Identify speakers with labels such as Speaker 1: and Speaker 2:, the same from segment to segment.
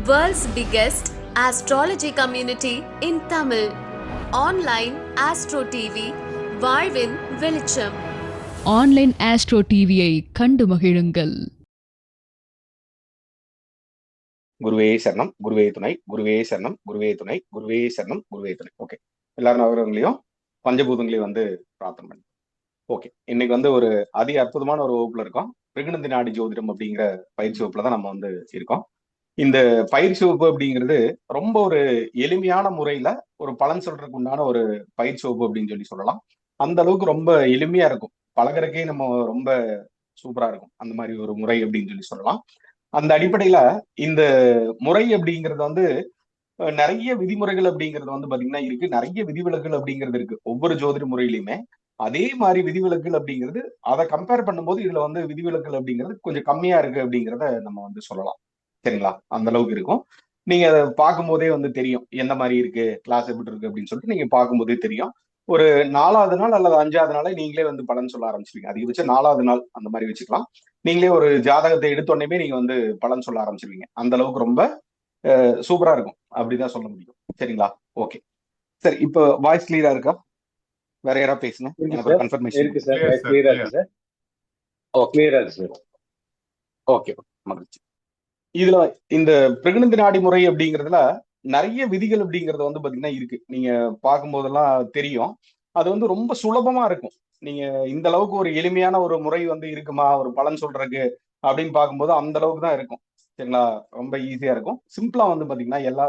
Speaker 1: World's biggest astrology community in Tamil. Online Astro TV, வாழ்வின் வெளிச்சம்.
Speaker 2: Online astro டிவியை கண்டு மகிழுங்கள்.
Speaker 3: குருவே சரணம், குருவே துணை, குருவே சரணம், குருவே துணை, குருவே சரணம், குருவே துணை. ஓகே, எல்லாரும் நவரங்களையும் பஞ்சபூதங்களையும் பிரார்த்தனை பண்ணி. ஓகே, இன்னைக்கு ஒரு அதி அற்புதமான ஒரு வகுப்புல இருக்கோம். பிருகுநந்தி நாடி ஜோதிடம் அப்படிங்கிற பயிற்சி வகுப்புல தான் நம்ம இருக்கோம். இந்த பயிற்சி வகுப்பு அப்படிங்கிறது ரொம்ப ஒரு எளிமையான முறையில ஒரு பலன் சொல்றதுக்கு உண்டான ஒரு பயிற்சி வகுப்பு அப்படின்னு சொல்லலாம். அந்த அளவுக்கு ரொம்ப எளிமையா இருக்கும், பழகிறக்கே நம்ம ரொம்ப சூப்பரா இருக்கும். அந்த மாதிரி ஒரு முறை அப்படின்னு சொல்லலாம். அந்த அடிப்படையில இந்த முறை அப்படிங்கிறது நிறைய விதிமுறைகள் அப்படிங்கிறது பாத்தீங்கன்னா இருக்கு, நிறைய விதிவிலக்குகள் அப்படிங்கிறது இருக்கு ஒவ்வொரு ஜோதிட முறையிலுமே. அதே மாதிரி விதிவிலக்குகள் அப்படிங்கிறது அதை கம்பேர் பண்ணும்போது இதுல விதிவிலக்குகள் அப்படிங்கிறது கொஞ்சம் கம்மியா இருக்கு அப்படிங்கிறத நம்ம சொல்லலாம். சரிங்களா? அந்த அளவுக்கு இருக்கும். நீங்க அதை பார்க்கும் போதே தெரியும் எந்த மாதிரி இருக்கு, கிளாஸ் எப்படி இருக்கு அப்படின்னு சொல்லிட்டு நீங்க பார்க்கும் போதே தெரியும். ஒரு 4வது நாள் அல்லது 5வது நாளே நீங்களே பலன் சொல்ல ஆரம்பிச்சிருவீங்க. அதிகபட்சம் 4வது நாள் அந்த மாதிரி வச்சுக்கலாம். நீங்களே ஒரு ஜாதகத்தை எடுத்தோடனே நீங்க பலன் சொல்ல ஆரம்பிச்சிருவீங்க. அந்த அளவுக்கு ரொம்ப சூப்பரா இருக்கும், அப்படிதான் சொல்ல முடியும். சரிங்களா? ஓகே, சரி. இப்போ வாய்ஸ் கிளியரா இருக்கா? வேற யாராவது பேசுங்க, எனக்கு ஒரு கன்ஃபர்மேஷன்
Speaker 4: இருக்கு சார். கிளியரா இருக்கு சார். ஓகே, கிளியரா இருக்கு சார்.
Speaker 3: ஓகே, மகிழ்ச்சி. இதுல இந்த பிருகுநந்தி நாடி முறை அப்படிங்கிறதுல நிறைய விதிகள் அப்படிங்கிறது பாத்தீங்கன்னா இருக்கு. நீங்க பார்க்கும் போதெல்லாம் தெரியும், அது ரொம்ப சுலபமா இருக்கும். நீங்க இந்த அளவுக்கு ஒரு எளிமையான ஒரு முறை இருக்குமா ஒரு பலன் சொல்றதுக்கு அப்படின்னு பார்க்கும்போது அந்த அளவுக்கு தான் இருக்கும். சரிங்களா? ரொம்ப ஈஸியா இருக்கும். சிம்பிளா பாத்தீங்கன்னா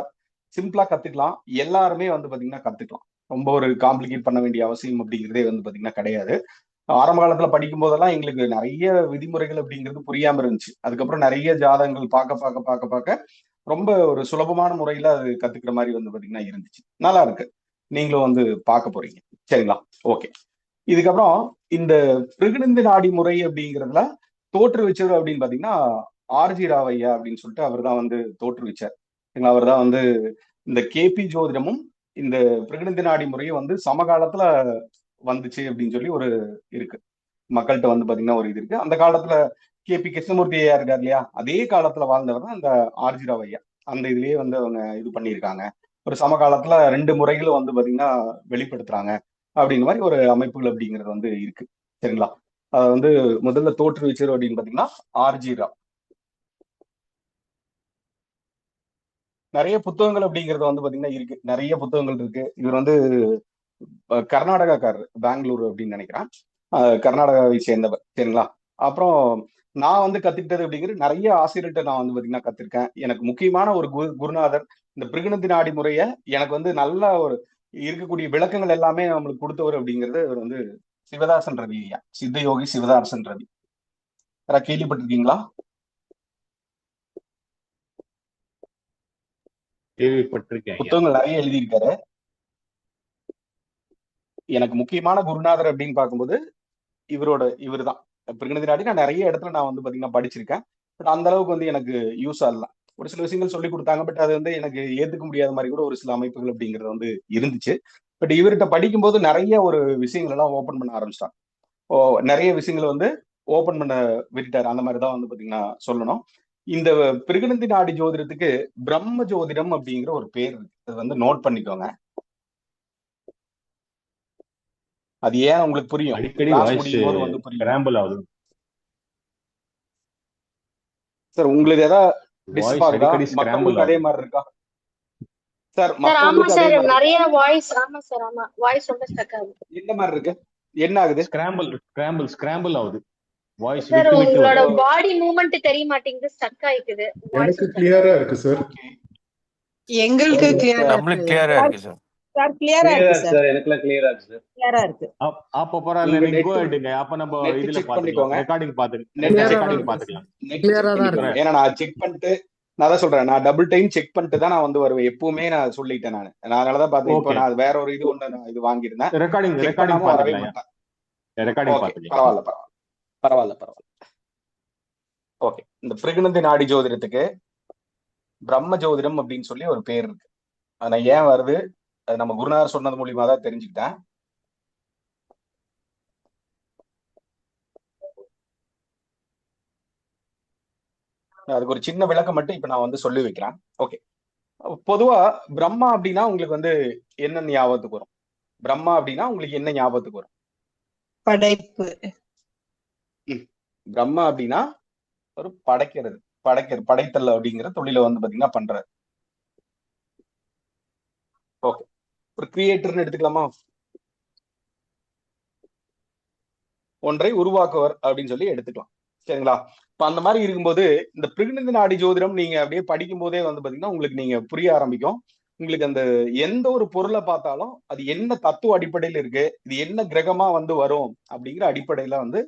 Speaker 3: சிம்பிளா கத்துக்கலாம். எல்லாருமே பாத்தீங்கன்னா கத்துக்கலாம். ரொம்ப ஒரு காம்ப்ளிகேட் பண்ண வேண்டிய அவசியம் அப்படிங்கிறதே பாத்தீங்கன்னா கிடையாது. ஆரம்ப காலத்துல படிக்கும் போதெல்லாம் எங்களுக்கு நிறைய விதிமுறைகள் அப்படிங்கிறது புரியாம இருந்துச்சு. அதுக்கப்புறம் நிறைய ஜாதகங்கள் பார்க்க ரொம்ப ஒரு சுலபமான முறையில அது கத்துக்கிற மாதிரி பாத்தீங்கன்னா இருந்துச்சு. நல்லா இருக்கு, நீங்களும் பார்க்க போறீங்க. சரிங்களா? ஓகே, இதுக்கப்புறம் இந்த பிருகுநந்தி நாடி முறை அப்படிங்கிறதுல தோற்றுவிச்சவர் அப்படின்னு பாத்தீங்கன்னா ஆர்ஜி ராவையா அப்படின்னு சொல்லிட்டு அவர் தான் தோற்றுவிச்சார். அவர் தான் இந்த கேபி ஜோதிடமும் இந்த பிருகுநந்தி நாடி முறையும் சமகாலத்துல வந்துச்சு அப்படின்னு சொல்லி ஒரு இருக்கு. மக்கள்கிட்ட பாத்தீங்கன்னா ஒரு இது இருக்கு. அந்த காலத்துல கேபி கிருஷ்ணமூர்த்தி ஐயா இருக்காரு இல்லையா, அதே காலத்துல வாழ்ந்தவர் தான் அந்த ஆர்ஜி ராவ் ஐயா. அந்த இதுலயே அவங்க இது பண்ணியிருக்காங்க. ஒரு சமகாலத்துல 2 முறைகளும் பாத்தீங்கன்னா வெளிப்படுத்துறாங்க அப்படிங்கிற மாதிரி ஒரு அமைப்புகள் அப்படிங்கிறது இருக்கு. சரிங்களா? அதை முதல்ல தோற்றுவிச்சர் அப்படின்னு பாத்தீங்கன்னா ஆர்ஜி ராவ். நிறைய புத்தகங்கள் அப்படிங்கிறது பாத்தீங்கன்னா இருக்கு, நிறைய புத்தகங்கள் இருக்கு. இவர் கர்நாடகாக்காரர், பெங்களூர் அப்படின்னு நினைக்கிறேன். கர்நாடகாவை சேர்ந்தவர். சரிங்களா? அப்புறம் நான் கத்துக்கிட்டது அப்படிங்கிறது நிறைய ஆசிரியர்கிட்ட நான் பாத்தீங்கன்னா கத்திருக்கேன். எனக்கு முக்கியமான ஒரு குருநாதர் இந்த பிருகுநந்தி நாடி முறைய எனக்கு நல்ல ஒரு இருக்கக்கூடிய விளக்கங்கள் எல்லாமே நம்மளுக்கு கொடுத்தவர் அப்படிங்கிறது இவர் சிவதாசன் ரவி ஐயா, சித்த யோகி சிவதாசன் ரவி. யாராவது கேள்விப்பட்டிருக்கீங்களா?
Speaker 4: கேள்விப்பட்டிருக்கேன்.
Speaker 3: புத்தகங்கள் நிறைய எழுதியிருக்காரு. எனக்கு முக்கியமான குருநாதர் அப்படின்னு பார்க்கும்போது இவர் தான். பிருகுநந்தி நாடி நான் நிறைய இடத்துல நான் பாத்தீங்கன்னா படிச்சிருக்கேன். பட் அந்த அளவுக்கு எனக்கு யூஸ் ஆகல. ஒரு சில விஷயங்கள் சொல்லி கொடுத்தாங்க, பட் அது எனக்கு ஏத்துக்க முடியாத மாதிரி கூட ஒரு சில அமைப்புகள் அப்படிங்கிறது இருந்துச்சு. பட் இவர்கிட்ட படிக்கும்போது நிறைய ஒரு விஷயங்கள் எல்லாம் ஓபன் பண்ண ஆரம்பிச்சிட்டாங்க. நிறைய விஷயங்கள் ஓபன் பண்ண விட்டுட்டாரு. அந்த மாதிரி தான் பாத்தீங்கன்னா சொல்லணும். இந்த பிருகுநந்தி நாடி ஜோதிடத்துக்கு பிரம்ம ஜோதிடம் அப்படிங்கிற ஒரு பேர் இருக்கு. அது நோட் பண்ணிக்கோங்க. அது ஏன் உங்களுக்கு புரியும்,
Speaker 4: அடிக்கடி
Speaker 3: புரியும்
Speaker 4: ஸ்கிராம்பிள் ஆகுது
Speaker 3: சார். உங்களுக்கு ஏதாவது டிஸ்டர்ப் ஆகுதா?
Speaker 4: அடிக்கடி ஸ்கிராம்பிள்
Speaker 3: அதே மாதிரி இருக்கா சார்?
Speaker 5: ஆமா சார், நிறைய வாய்ஸ். ஆமா சார், ஆமா வாய்ஸ் ரொம்ப ஸ்டக் ஆகுது.
Speaker 3: இந்த மாதிரி இருக்கு, என்ன ஆகுது?
Speaker 4: ஸ்கிராம்பிள் ஆகுது வாய்ஸ்.
Speaker 5: சார் உங்களோட பாடி மூவ்மெண்ட் தெரிய மாட்டேங்குது, ஸ்டக் ஆயிக்குது.
Speaker 6: எனக்கு கிளியரா இருக்கு சார்.
Speaker 7: எங்களுக்கு கிளியரா இருக்கு சார். சார் கிளியரா இருக்கு சார்.
Speaker 4: எனக்குலாம் கிளியரா இருக்கு சார்.
Speaker 7: கிளியரா இருக்கு.
Speaker 4: அப்ப பரவாயில்ல, நீங்க கோ அடிங்க. அப்ப நம்ம இதுல பாத்துக்கலாம், ரெக்கார்டிங் பாத்துக்கலாம்.
Speaker 3: கிளியரா தான் இருக்கு. ஏன்னா நான் செக் பண்ணிட்டு நான் தான் சொல்றேன், நான் டபுள் டைம் செக் பண்ணிட்டு தான் நான் வருவேன். எப்பவுமே நான் சொல்லிட்டேன். நான் அதனாலதான் பார்த்தேன். இப்போ நான் வேற ஒரு இது ஒண்ணு நான் இது வாங்கியிருந்தேன்.
Speaker 4: ரெக்கார்டிங் பாத்துக்கலாம்.
Speaker 3: பரவாயில்ல. ஓகே, இந்த பிருகுநந்தி நாடி ஜோதிடத்துக்கு பிரம்ம ஜோதிடம் அப்படின்னு சொல்லி ஒரு பேர் இருக்கு. ஆனா ஏன் வருது, அது நம்ம குருநாதர் சொன்னது மூலியமா தான் தெரிஞ்சுக்கிட்டேன். அதுக்கு ஒரு சின்ன விளக்கம் மட்டும் இப்ப நான் வந்து சொல்லி வைக்கிறேன். ஓகே, பொதுவா பிரம்மா அப்படின்னா உங்களுக்கு வந்து என்ன ஞாபகத்துக்கு வரும்? பிரம்மா அப்படின்னா உங்களுக்கு என்ன ஞாபகத்துக்கு வரும்?
Speaker 7: படைப்பு.
Speaker 3: பிரம்மா அப்படின்னா ஒரு படைத்தல் அப்படிங்கிற தொழிலை வந்து பாத்தீங்கன்னா பண்றாரு. ஓகே, ஒரு கிரியேட்டர்னு எடுத்துக்கலாமா? ஒன்றை உருவாக்குவர் அப்படின்னு சொல்லி எடுத்துக்கலாம். சரிங்களா? இப்ப அந்த மாதிரி இருக்கும்போது இந்த பிருகுநந்தி நாடி ஜோதிடம் நீங்க அப்படியே படிக்கும் போதே வந்து பாத்தீங்கன்னா உங்களுக்கு நீங்க புரிய ஆரம்பிக்கும். உங்களுக்கு அந்த எந்த ஒரு பொருளை பார்த்தாலும் அது என்ன தத்துவ அடிப்படையில் இருக்கு, இது என்ன கிரகமா வந்து வரும் அப்படிங்கிற அடிப்படையில வந்து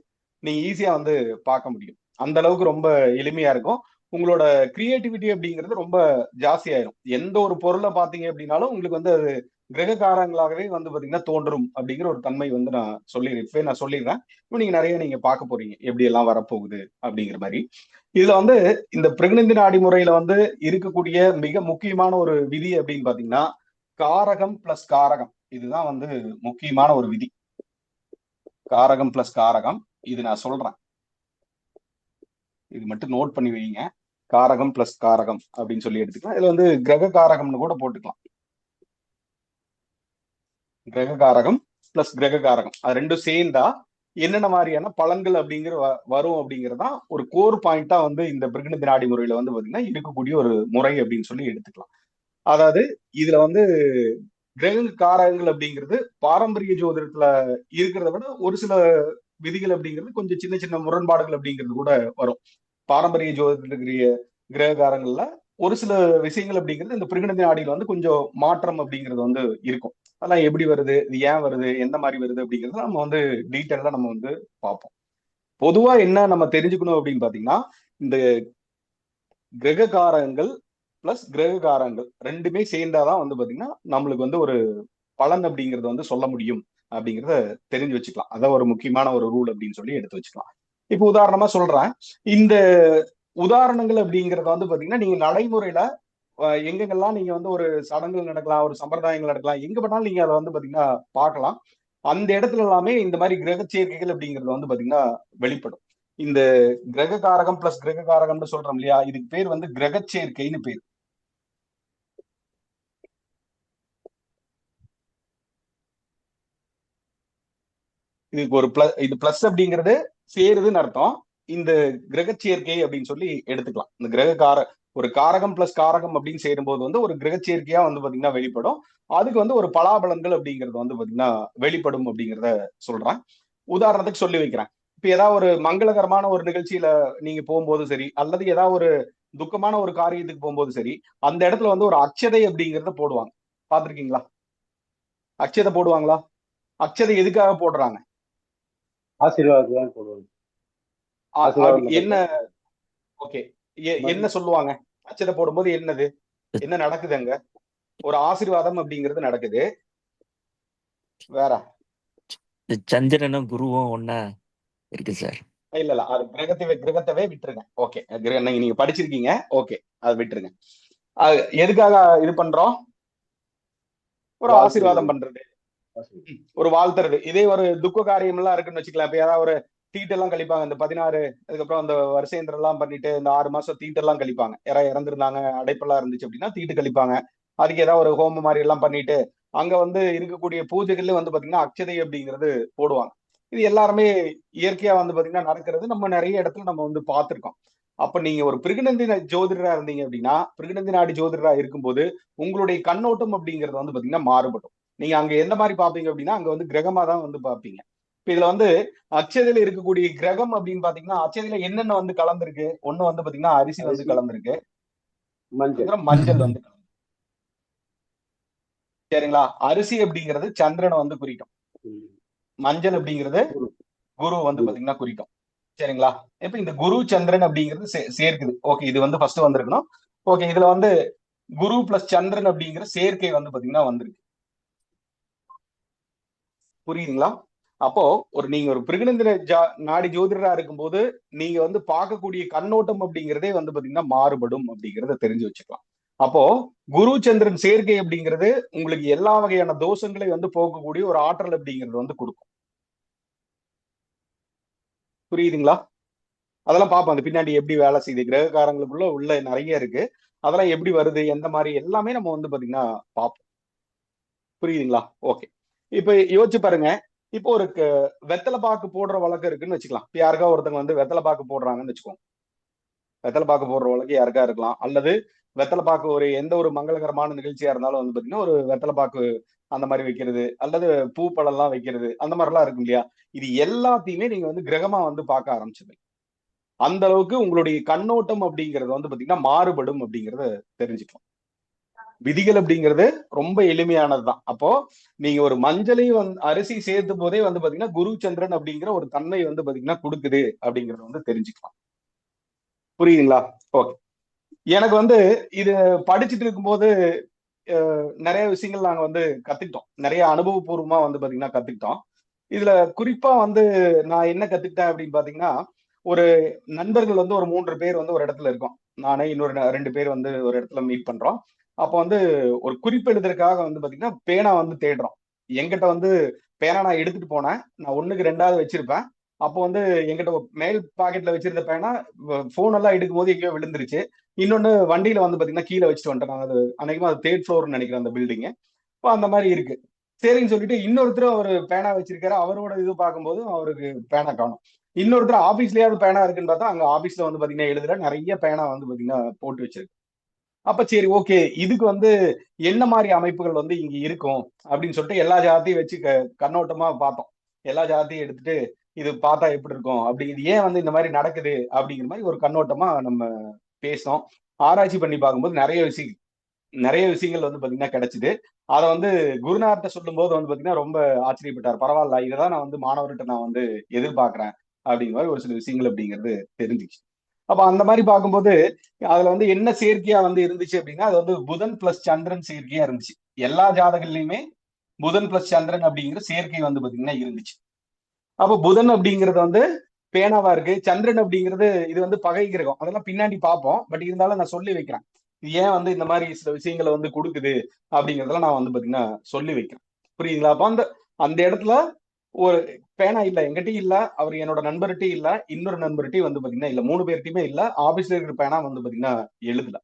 Speaker 3: நீங்க ஈஸியா வந்து பார்க்க முடியும். அந்த அளவுக்கு ரொம்ப எளிமையா இருக்கும். உங்களோட கிரியேட்டிவிட்டி அப்படிங்கிறது ரொம்ப ஜாஸ்தியாயிரும். எந்த ஒரு பொருளை பார்த்தீங்க அப்படின்னாலும் உங்களுக்கு வந்து அது கிரககாரங்களாகவே வந்து பாத்தீங்கன்னா தோன்றும் அப்படிங்கிற ஒரு தன்மை வந்து நான் சொல்லிடுறேன். இப்போ நீங்க பார்க்க போறீங்க எப்படி எல்லாம் வரப்போகுது அப்படிங்கிற மாதிரி. இதுல வந்து இந்த பிரெக்னன்சி நாடி முறையில வந்து இருக்கக்கூடிய மிக முக்கியமான ஒரு விதி அப்படின்னு பாத்தீங்கன்னா காரகம் பிளஸ் காரகம். இதுதான் வந்து முக்கியமான ஒரு விதி. காரகம் பிளஸ் காரகம், இது நான் சொல்றேன், இது மட்டும் நோட் பண்ணி வைங்க. காரகம் பிளஸ் காரகம் அப்படின்னு சொல்லி எடுத்துக்கலாம். இதுல வந்து கிரக காரகம்னு கூட போட்டுக்கலாம். கிரக காரகம் பிளஸ் கிரக காரகம் அது ரெண்டும் சேர்ந்தா என்னென்ன மாதிரியான பலன்கள் அப்படிங்கிற வரும் அப்படிங்கறதான் ஒரு கோர் பாயிண்டா வந்து இந்த பிரெக்னன்சி நாடி முறையில வந்து பாத்தீங்கன்னா இருக்கக்கூடிய ஒரு முறை அப்படின்னு சொல்லி எடுத்துக்கலாம். அதாவது இதுல வந்து கிரக காரகங்கள் அப்படிங்கிறது பாரம்பரிய ஜோதிடத்துல இருக்கிறத விட ஒரு சில விதிகள் அப்படிங்கிறது கொஞ்சம் சின்ன சின்ன முரண்பாடுகள் அப்படிங்கிறது கூட வரும். பாரம்பரிய ஜோதிடத்துக்குரிய கிரக காரங்கள்ல ஒரு சில விஷயங்கள் அப்படிங்கிறது இந்த பிரெக்னன்சி நாடியில வந்து கொஞ்சம் மாற்றம் அப்படிங்கிறது வந்து இருக்கும். அதெல்லாம் எப்படி வருது, இது ஏன் வருது, எந்த மாதிரி வருது அப்படிங்கறத நம்ம வந்து டீட்டெயிலா நம்ம வந்து பார்ப்போம். பொதுவா என்ன நம்ம தெரிஞ்சுக்கணும் அப்படின்னு பாத்தீங்கன்னா இந்த கிரக காரகங்கள் பிளஸ் கிரக காரகங்கள் ரெண்டுமே சேர்ந்தாதான் வந்து பாத்தீங்கன்னா நம்மளுக்கு வந்து ஒரு பலன் அப்படிங்கறத வந்து சொல்ல முடியும் அப்படிங்கிறத தெரிஞ்சு வச்சுக்கலாம். அதான் ஒரு முக்கியமான ஒரு ரூல் அப்படின்னு சொல்லி எடுத்து வச்சுக்கலாம். இப்ப உதாரணமா சொல்றேன். இந்த உதாரணங்கள் அப்படிங்கறத வந்து பாத்தீங்கன்னா நீங்க நடைமுறையில எங்கெங்கெல்லாம் நீங்க வந்து ஒரு சடங்குகள் நடக்கலாம், ஒரு சம்பிரதாயங்கள் நடக்கலாம், எங்க பண்ணாலும் நீங்க அதை வந்து பாத்தீங்கன்னா பார்க்கலாம். அந்த இடத்துல எல்லாமே இந்த மாதிரி கிரக சேர்க்கைகள் அப்படிங்கிறது வந்து பாத்தீங்கன்னா வெளிப்படும். இந்த கிரக காரகம் பிளஸ் கிரக காரகம்னு சொல்றோம் இல்லையா, இதுக்கு பேர் வந்து கிரக சேர்க்கைன்னு பேர். இதுக்கு ஒரு இது பிளஸ் அப்படிங்கிறது சேருதுன்னு அர்த்தம். இந்த கிரக சேர்க்கை அப்படின்னு சொல்லி எடுத்துக்கலாம். இந்த ஒரு காரகம் பிளஸ் காரகம் அப்படின்னு சேரும்போது வந்து ஒரு கிரக சேர்க்கையா வந்து பாத்தீங்கன்னா வெளிப்படும். அதுக்கு வந்து ஒரு பலாபலன்கள் அப்படிங்கிறது வந்து பாத்தீங்கன்னா வெளிப்படும் அப்படிங்கிறத சொல்றேன். உதாரணத்துக்கு சொல்லி வைக்கிறேன். இப்ப ஏதாவது ஒரு மங்களகரமான ஒரு நிகழ்ச்சியில நீங்க போகும்போது சரி, அல்லது ஏதாவது ஒரு துக்கமான ஒரு காரியத்துக்கு போகும்போது சரி, அந்த இடத்துல வந்து ஒரு அட்சதை அப்படிங்கிறத போடுவாங்க. பாத்திருக்கீங்களா? அட்சதை போடுவாங்களா? அட்சதை எதுக்காக போடுறாங்க?
Speaker 4: ஆசீர்வாதம் போடுவாங்க.
Speaker 3: என்ன? ஓகே, என்ன சொல்லுவாங்க? அச்சதை போடும்போது என்ன நடக்குது அங்க? ஒரு ஆசீர்வாதம் அப்படிங்கிறது நடக்குது. வேற
Speaker 8: சந்திரனும் குருவும் ஒன்னா இருக்கு சார்.
Speaker 3: இல்ல அது கிரகத்தவே விட்டுருங்க. ஓகே, நீங்க படிச்சிருக்கீங்க. ஓகே, அதை விட்டுருங்க. எதுக்காக இது பண்றோம்? ஒரு ஆசீர்வாதம் பண்றது, ஒரு வாழ்த்துறது. இதே ஒரு துக்க காரியம் எல்லாம் இருக்குன்னு வச்சுக்கலாம். இப்ப ஏதாவது ஒரு தீட்டெல்லாம் கழிப்பாங்க. இந்த 16 அதுக்கப்புறம் அந்த வருஷேந்திரம் எல்லாம் பண்ணிட்டு இந்த 6 மாசம் தீட்டெல்லாம் கழிப்பாங்க. யாராவது இறந்துருந்தாங்க, அடைப்பெல்லாம் இருந்துச்சு அப்படின்னா தீட்டு கழிப்பாங்க. அதுக்கு ஏதாவது ஒரு ஹோமம் மாதிரி எல்லாம் பண்ணிட்டு அங்க வந்து இருக்கக்கூடிய பூஜைகள்ல வந்து பாத்தீங்கன்னா அக்ஷதை அப்படிங்கிறது போடுவாங்க. இது எல்லாருமே இயற்கையா வந்து பாத்தீங்கன்னா நடக்கிறது நம்ம நிறைய இடத்துல நம்ம வந்து பார்த்திருக்கோம். அப்ப நீங்க ஒரு பிருகுநந்தி ஜோதிடரா இருந்தீங்க அப்படின்னா, பிருகுநந்தி நாடி ஜோதிடரா இருக்கும்போது உங்களுடைய கண்ணோட்டம் அப்படிங்கிறது வந்து பாத்தீங்கன்னா மாறுபடும். நீங்க அங்க எந்த மாதிரி பாப்பீங்க அப்படின்னா அங்க வந்து கிரகமா தான் வந்து பாப்பீங்க. இப்ப இதுல வந்து அச்சதையில இருக்கக்கூடிய கிரகம் அப்படின்னு பாத்தீங்கன்னா அச்சதையில என்னென்ன வந்து கலந்துருக்கு? ஒண்ணு வந்து பாத்தீங்கன்னா அரிசி வந்து கலந்துருக்கு, மஞ்சள் வந்து சரிங்களா? அரிசி அப்படிங்கிறது சந்திரனை வந்து குறிக்கும், மஞ்சள் அப்படிங்கிறது குரு வந்து பாத்தீங்கன்னா குறிக்கும். சரிங்களா? இப்ப இந்த குரு சந்திரன் அப்படிங்கிறது சேர்க்குது. ஓகே, இது வந்து ஃபர்ஸ்ட் வந்திருக்கணும். ஓகே, இதுல வந்து குரு பிளஸ் சந்திரன் அப்படிங்கிற சேர்க்கை வந்து பாத்தீங்கன்னா வந்திருக்கு. புரியுதுங்களா? அப்போ நீங்க ஒரு பிருகுநந்தி நாடி ஜோதிடரா இருக்கும்போது நீங்க வந்து பார்க்கக்கூடிய கண்ணோட்டம் அப்படிங்கிறதே வந்து பாத்தீங்கன்னா மாறுபடும் அப்படிங்கறத தெரிஞ்சு வச்சுக்கலாம். அப்போ குரு சந்திரன் சேர்க்கை அப்படிங்கிறது உங்களுக்கு எல்லா வகையான தோஷங்களை வந்து போக்கக்கூடிய ஒரு ஆற்றல் அப்படிங்கிறது வந்து கொடுக்கும். புரியுதுங்களா? அதெல்லாம் பார்ப்போம். அந்த பின்னாடி எப்படி வேலை செய்யுது, கிரகக்காரங்களுக்குள்ள உள்ள நிறைய இருக்கு. அதெல்லாம் எப்படி வருது, எந்த மாதிரி எல்லாமே நம்ம வந்து பாத்தீங்கன்னா பார்ப்போம். புரியுதுங்களா? ஓகே. இப்ப யோசிச்சு பாருங்க. இப்போ ஒரு வெத்தலை பாக்கு போடுற வழக்கம் இருக்குன்னு வச்சுக்கலாம். இப்ப யாருக்கா ஒருத்தவங்க வந்து வெத்தலை பாக்கு போடுறாங்கன்னு வச்சுக்கோங்க. வெத்தலை பாக்கு போடுற வழக்கம் யாருக்கா இருக்கலாம். அல்லது வெத்தலை பாக்கு ஒரு எந்த ஒரு மங்களகரமான நிகழ்ச்சியா இருந்தாலும் வந்து பாத்தீங்கன்னா ஒரு வெத்தலை பாக்கு அந்த மாதிரி வைக்கிறது, அல்லது பூப்பழம் எல்லாம் வைக்கிறது, அந்த மாதிரி எல்லாம் இருக்கும் இல்லையா? இது எல்லாத்தையுமே நீங்க வந்து கிரகமா வந்து பார்க்க ஆரம்பிச்சது. அந்த அளவுக்கு உங்களுடைய கண்ணோட்டம் அப்படிங்கிறது வந்து பாத்தீங்கன்னா மாறுபடும் அப்படிங்கறத தெரிஞ்சுக்கலாம். விதிகள் அப்படிங்கிறது ரொம்ப எளிமையானதுதான். அப்போ நீங்க ஒரு மஞ்சளை அரிசி சேர்த்தும் போதே வந்து பாத்தீங்கன்னா குரு சந்திரன் அப்படிங்கிற ஒரு தன்மை வந்து பாத்தீங்கன்னா கொடுக்குது அப்படிங்கறத வந்து தெரிஞ்சுக்கலாம். புரியுதுங்களா? ஓகே. எனக்கு வந்து இது படிச்சுட்டு இருக்கும்போது நிறைய விஷயங்கள் நாங்க வந்து கத்துக்கிட்டோம். நிறைய அனுபவபூர்வமா வந்து பாத்தீங்கன்னா கத்துக்கிட்டோம். இதுல குறிப்பா வந்து நான் என்ன கத்துக்கிட்டேன் அப்படின்னு பாத்தீங்கன்னா, ஒரு நண்பர்கள் வந்து ஒரு 3 பேர் வந்து ஒரு இடத்துல இருக்கோம். நானே இன்னொரு 2 பேர் வந்து ஒரு இடத்துல மீட் பண்றோம். அப்ப வந்து ஒரு குறிப்பு எழுதுறதுக்காக வந்து பாத்தீங்கன்னா பேனா வந்து தேடுறோம். என்கிட்ட வந்து பேனா நான் எடுத்துட்டு போனேன். நான் 1க்கு 2வது வச்சிருப்பேன். அப்போ வந்து என்கிட்ட மேல் பாக்கெட்ல வச்சிருந்த பேனா போன் எல்லாம் எடுக்கும் போது எங்கேயோ விழுந்துருச்சு. இன்னொன்னு வண்டியில வந்து பாத்தீங்கன்னா கீழே வச்சுட்டு வந்துட்டேன். நான் அது அன்னைக்குமா அது 3rd ஃப்ளோர்னு நினைக்கிறேன் அந்த பில்டிங். இப்போ அந்த மாதிரி இருக்கு. சரின்னு சொல்லிட்டு இன்னொருத்தர் அவர் பேனா வச்சிருக்காரு. அவரோட இது பார்க்கும்போது அவருக்கு பேனா காணும். இன்னொருத்தர் ஆபீஸ்லயாவது பேனா இருக்குன்னு பார்த்தா அங்க ஆபீஸ்ல வந்து பாத்தீங்கன்னா எழுதுற நிறைய பேனா வந்து பாத்தீங்கன்னா போட்டு வச்சிருக்கு. அப்ப சரி, ஓகே, இதுக்கு வந்து என்ன மாதிரி அமைப்புகள் வந்து இங்க இருக்கும் அப்படின்னு சொல்லிட்டு எல்லா ஜாதத்தையும் வச்சு கண்ணோட்டமா பார்த்தோம். எல்லா ஜாதத்தையும் எடுத்துட்டு இது பார்த்தா எப்படி இருக்கும், அப்படி இது ஏன் வந்து இந்த மாதிரி நடக்குது அப்படிங்கிற மாதிரி ஒரு கண்ணோட்டமா நம்ம பேசணும். ஆராய்ச்சி பண்ணி பார்க்கும்போது நிறைய விஷயங்கள் வந்து பாத்தீங்கன்னா கிடைச்சது. அதை வந்து குருநார்ட்ட சொல்லும் போது வந்து பாத்தீங்கன்னா ரொம்ப ஆச்சரியப்பட்டார். பரவாயில்ல, இதைதான் நான் வந்து மாணவர்கிட்ட நான் வந்து எதிர்பார்க்கிறேன் அப்படிங்கிற மாதிரி ஒரு சில விஷயங்கள் அப்படிங்கிறது தெரிஞ்சுச்சு. அப்ப அந்த மாதிரி பார்க்கும்போது அதுல வந்து என்ன சேர்க்கையா வந்து இருந்துச்சு அப்படின்னா, அது வந்து புதன் பிளஸ் சந்திரன் சேர்க்கையா இருந்துச்சு. எல்லா ஜாதகங்கள்லயுமே புதன் பிளஸ் சந்திரன் அப்படிங்கிற சேர்க்கை வந்து பாத்தீங்கன்னா இருந்துச்சு. அப்ப புதன் அப்படிங்கிறது வந்து பேனாவா இருக்கு. சந்திரன் அப்படிங்கிறது இது வந்து பகை கிரகம். அதெல்லாம் பின்னாடி பார்ப்போம். பட் இருந்தாலும் நான் சொல்லி வைக்கிறேன். ஏன் வந்து இந்த மாதிரி சில விஷயங்களை வந்து கொடுக்குது அப்படிங்கறதெல்லாம் நான் வந்து பாத்தீங்கன்னா சொல்லி வைக்கிறேன். புரியுதுங்களா? அப்ப அந்த அந்த இடத்துல ஒரு பேனா இல்ல, எங்கிட்டயும் இல்ல, அவர் என்னோட நண்பர்கிட்டயும் இல்ல, இன்னொரு நண்பர்கிட்டயும் வந்து பாத்தீங்கன்னா இல்ல, 3 பேர்கிட்டயுமே இல்ல. ஆபீஸ்ல இருக்கிற பேனா வந்து பாத்தீங்கன்னா எழுதல.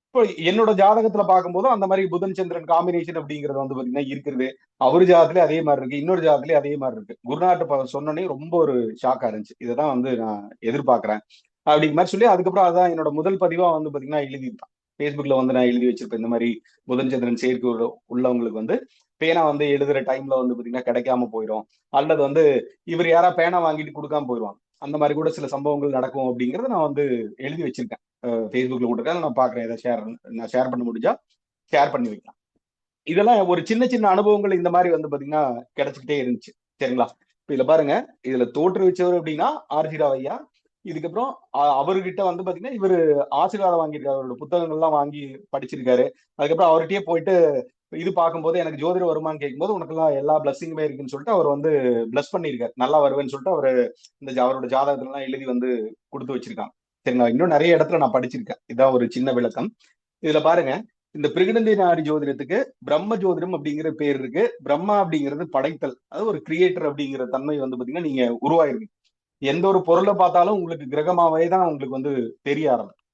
Speaker 3: இப்போ என்னோட ஜாதகத்துல பார்க்கும்போது அந்த மாதிரி புதன் சந்திரன் காம்பினேஷன் அப்படிங்கிறது வந்து பாத்தீங்கன்னா இருக்கிறது. அவர் ஜாதகத்திலே அதே மாதிரி இருக்கு, இன்னொரு ஜாதகத்திலே அதே மாதிரி இருக்கு. குருநாட்ட சொன்னோன்னே ரொம்ப ஒரு ஷாக்கா இருந்துச்சு. இதைதான் வந்து நான் எதிர்பார்க்கிறேன் அப்படிங்கிற மாதிரி சொல்லி அதுக்கப்புறம் அதான் என்னோட முதல் பதிவா வந்து பாத்தீங்கன்னா எழுதியிருப்பேன். Facebookல வந்து நான் எழுதி வச்சிருப்பேன். இந்த மாதிரி புதன் சந்திரன் சேர்க்கை உள்ளவங்களுக்கு வந்து பேனா வந்து எழுதுற டைம்ல வந்து பாத்தீங்கன்னா கிடைக்காம போயிடும், அல்லது வந்து இவர் யாரா பேனா வாங்கிட்டு கொடுக்காம போயிடுவாங்க. அந்த மாதிரி கூட சில சம்பவங்கள் நடக்கும் அப்படிங்கறத நான் வந்து எழுதி வச்சிருக்கேன். Facebookல போட்டிருக்கேன். நான் பாக்குறேன், நான் ஷேர் பண்ண முடிஞ்சா ஷேர் பண்ணி வைக்கலாம். இதெல்லாம் ஒரு சின்ன சின்ன அனுபவங்கள் இந்த மாதிரி வந்து பாத்தீங்கன்னா கிடைச்சுக்கிட்டே இருந்துச்சு. சரிங்களா? இப்ப இதுல பாருங்க, இதுல தோற்றுவிச்சவர் அப்படின்னா ஆர்ஜி ராவ் ஐயா. இதுக்கப்புறம் அவர்கிட்ட வந்து பாத்தீங்கன்னா இவரு ஆசீர்வாதம் வாங்கியிருக்காரு. அவரோட புத்தகங்கள் எல்லாம் வாங்கி படிச்சிருக்காரு. அதுக்கப்புறம் அவர்கிட்டயே போயிட்டு இது பார்க்கும்போது எனக்கு ஜோதிடம் வருமானு கேட்கும்போது உனக்கு எல்லாம் எல்லா பிளஸ்ஸிங்குமே இருக்குன்னு சொல்லிட்டு அவர் வந்து பிளஸ் பண்ணியிருக்காரு. நல்லா வருவேன்னு சொல்லிட்டு அவரு அவரோட ஜாதகத்துல எல்லாம் எழுதி வந்து கொடுத்து வச்சிருக்காங்க. சரிங்களா? இன்னும் நிறைய இடத்துல நான் படிச்சிருக்கேன். இதான் ஒரு சின்ன விளக்கம். இதுல பாருங்க, இந்த பிருகநந்தி நாடி ஜோதிடத்துக்கு பிரம்ம ஜோதிடம் அப்படிங்கிற பேர் இருக்கு. பிரம்மா அப்படிங்கிறது படைத்தல், அது ஒரு கிரியேட்டர் அப்படிங்கிற தன்மை வந்து பாத்தீங்கன்னா நீங்க உருவாயிருக்கு. எந்த ஒரு பொருளை பார்த்தாலும் உங்களுக்கு கிரகமாவே தான் உங்களுக்கு வந்து தெரிய ஆரம்பிக்கும்.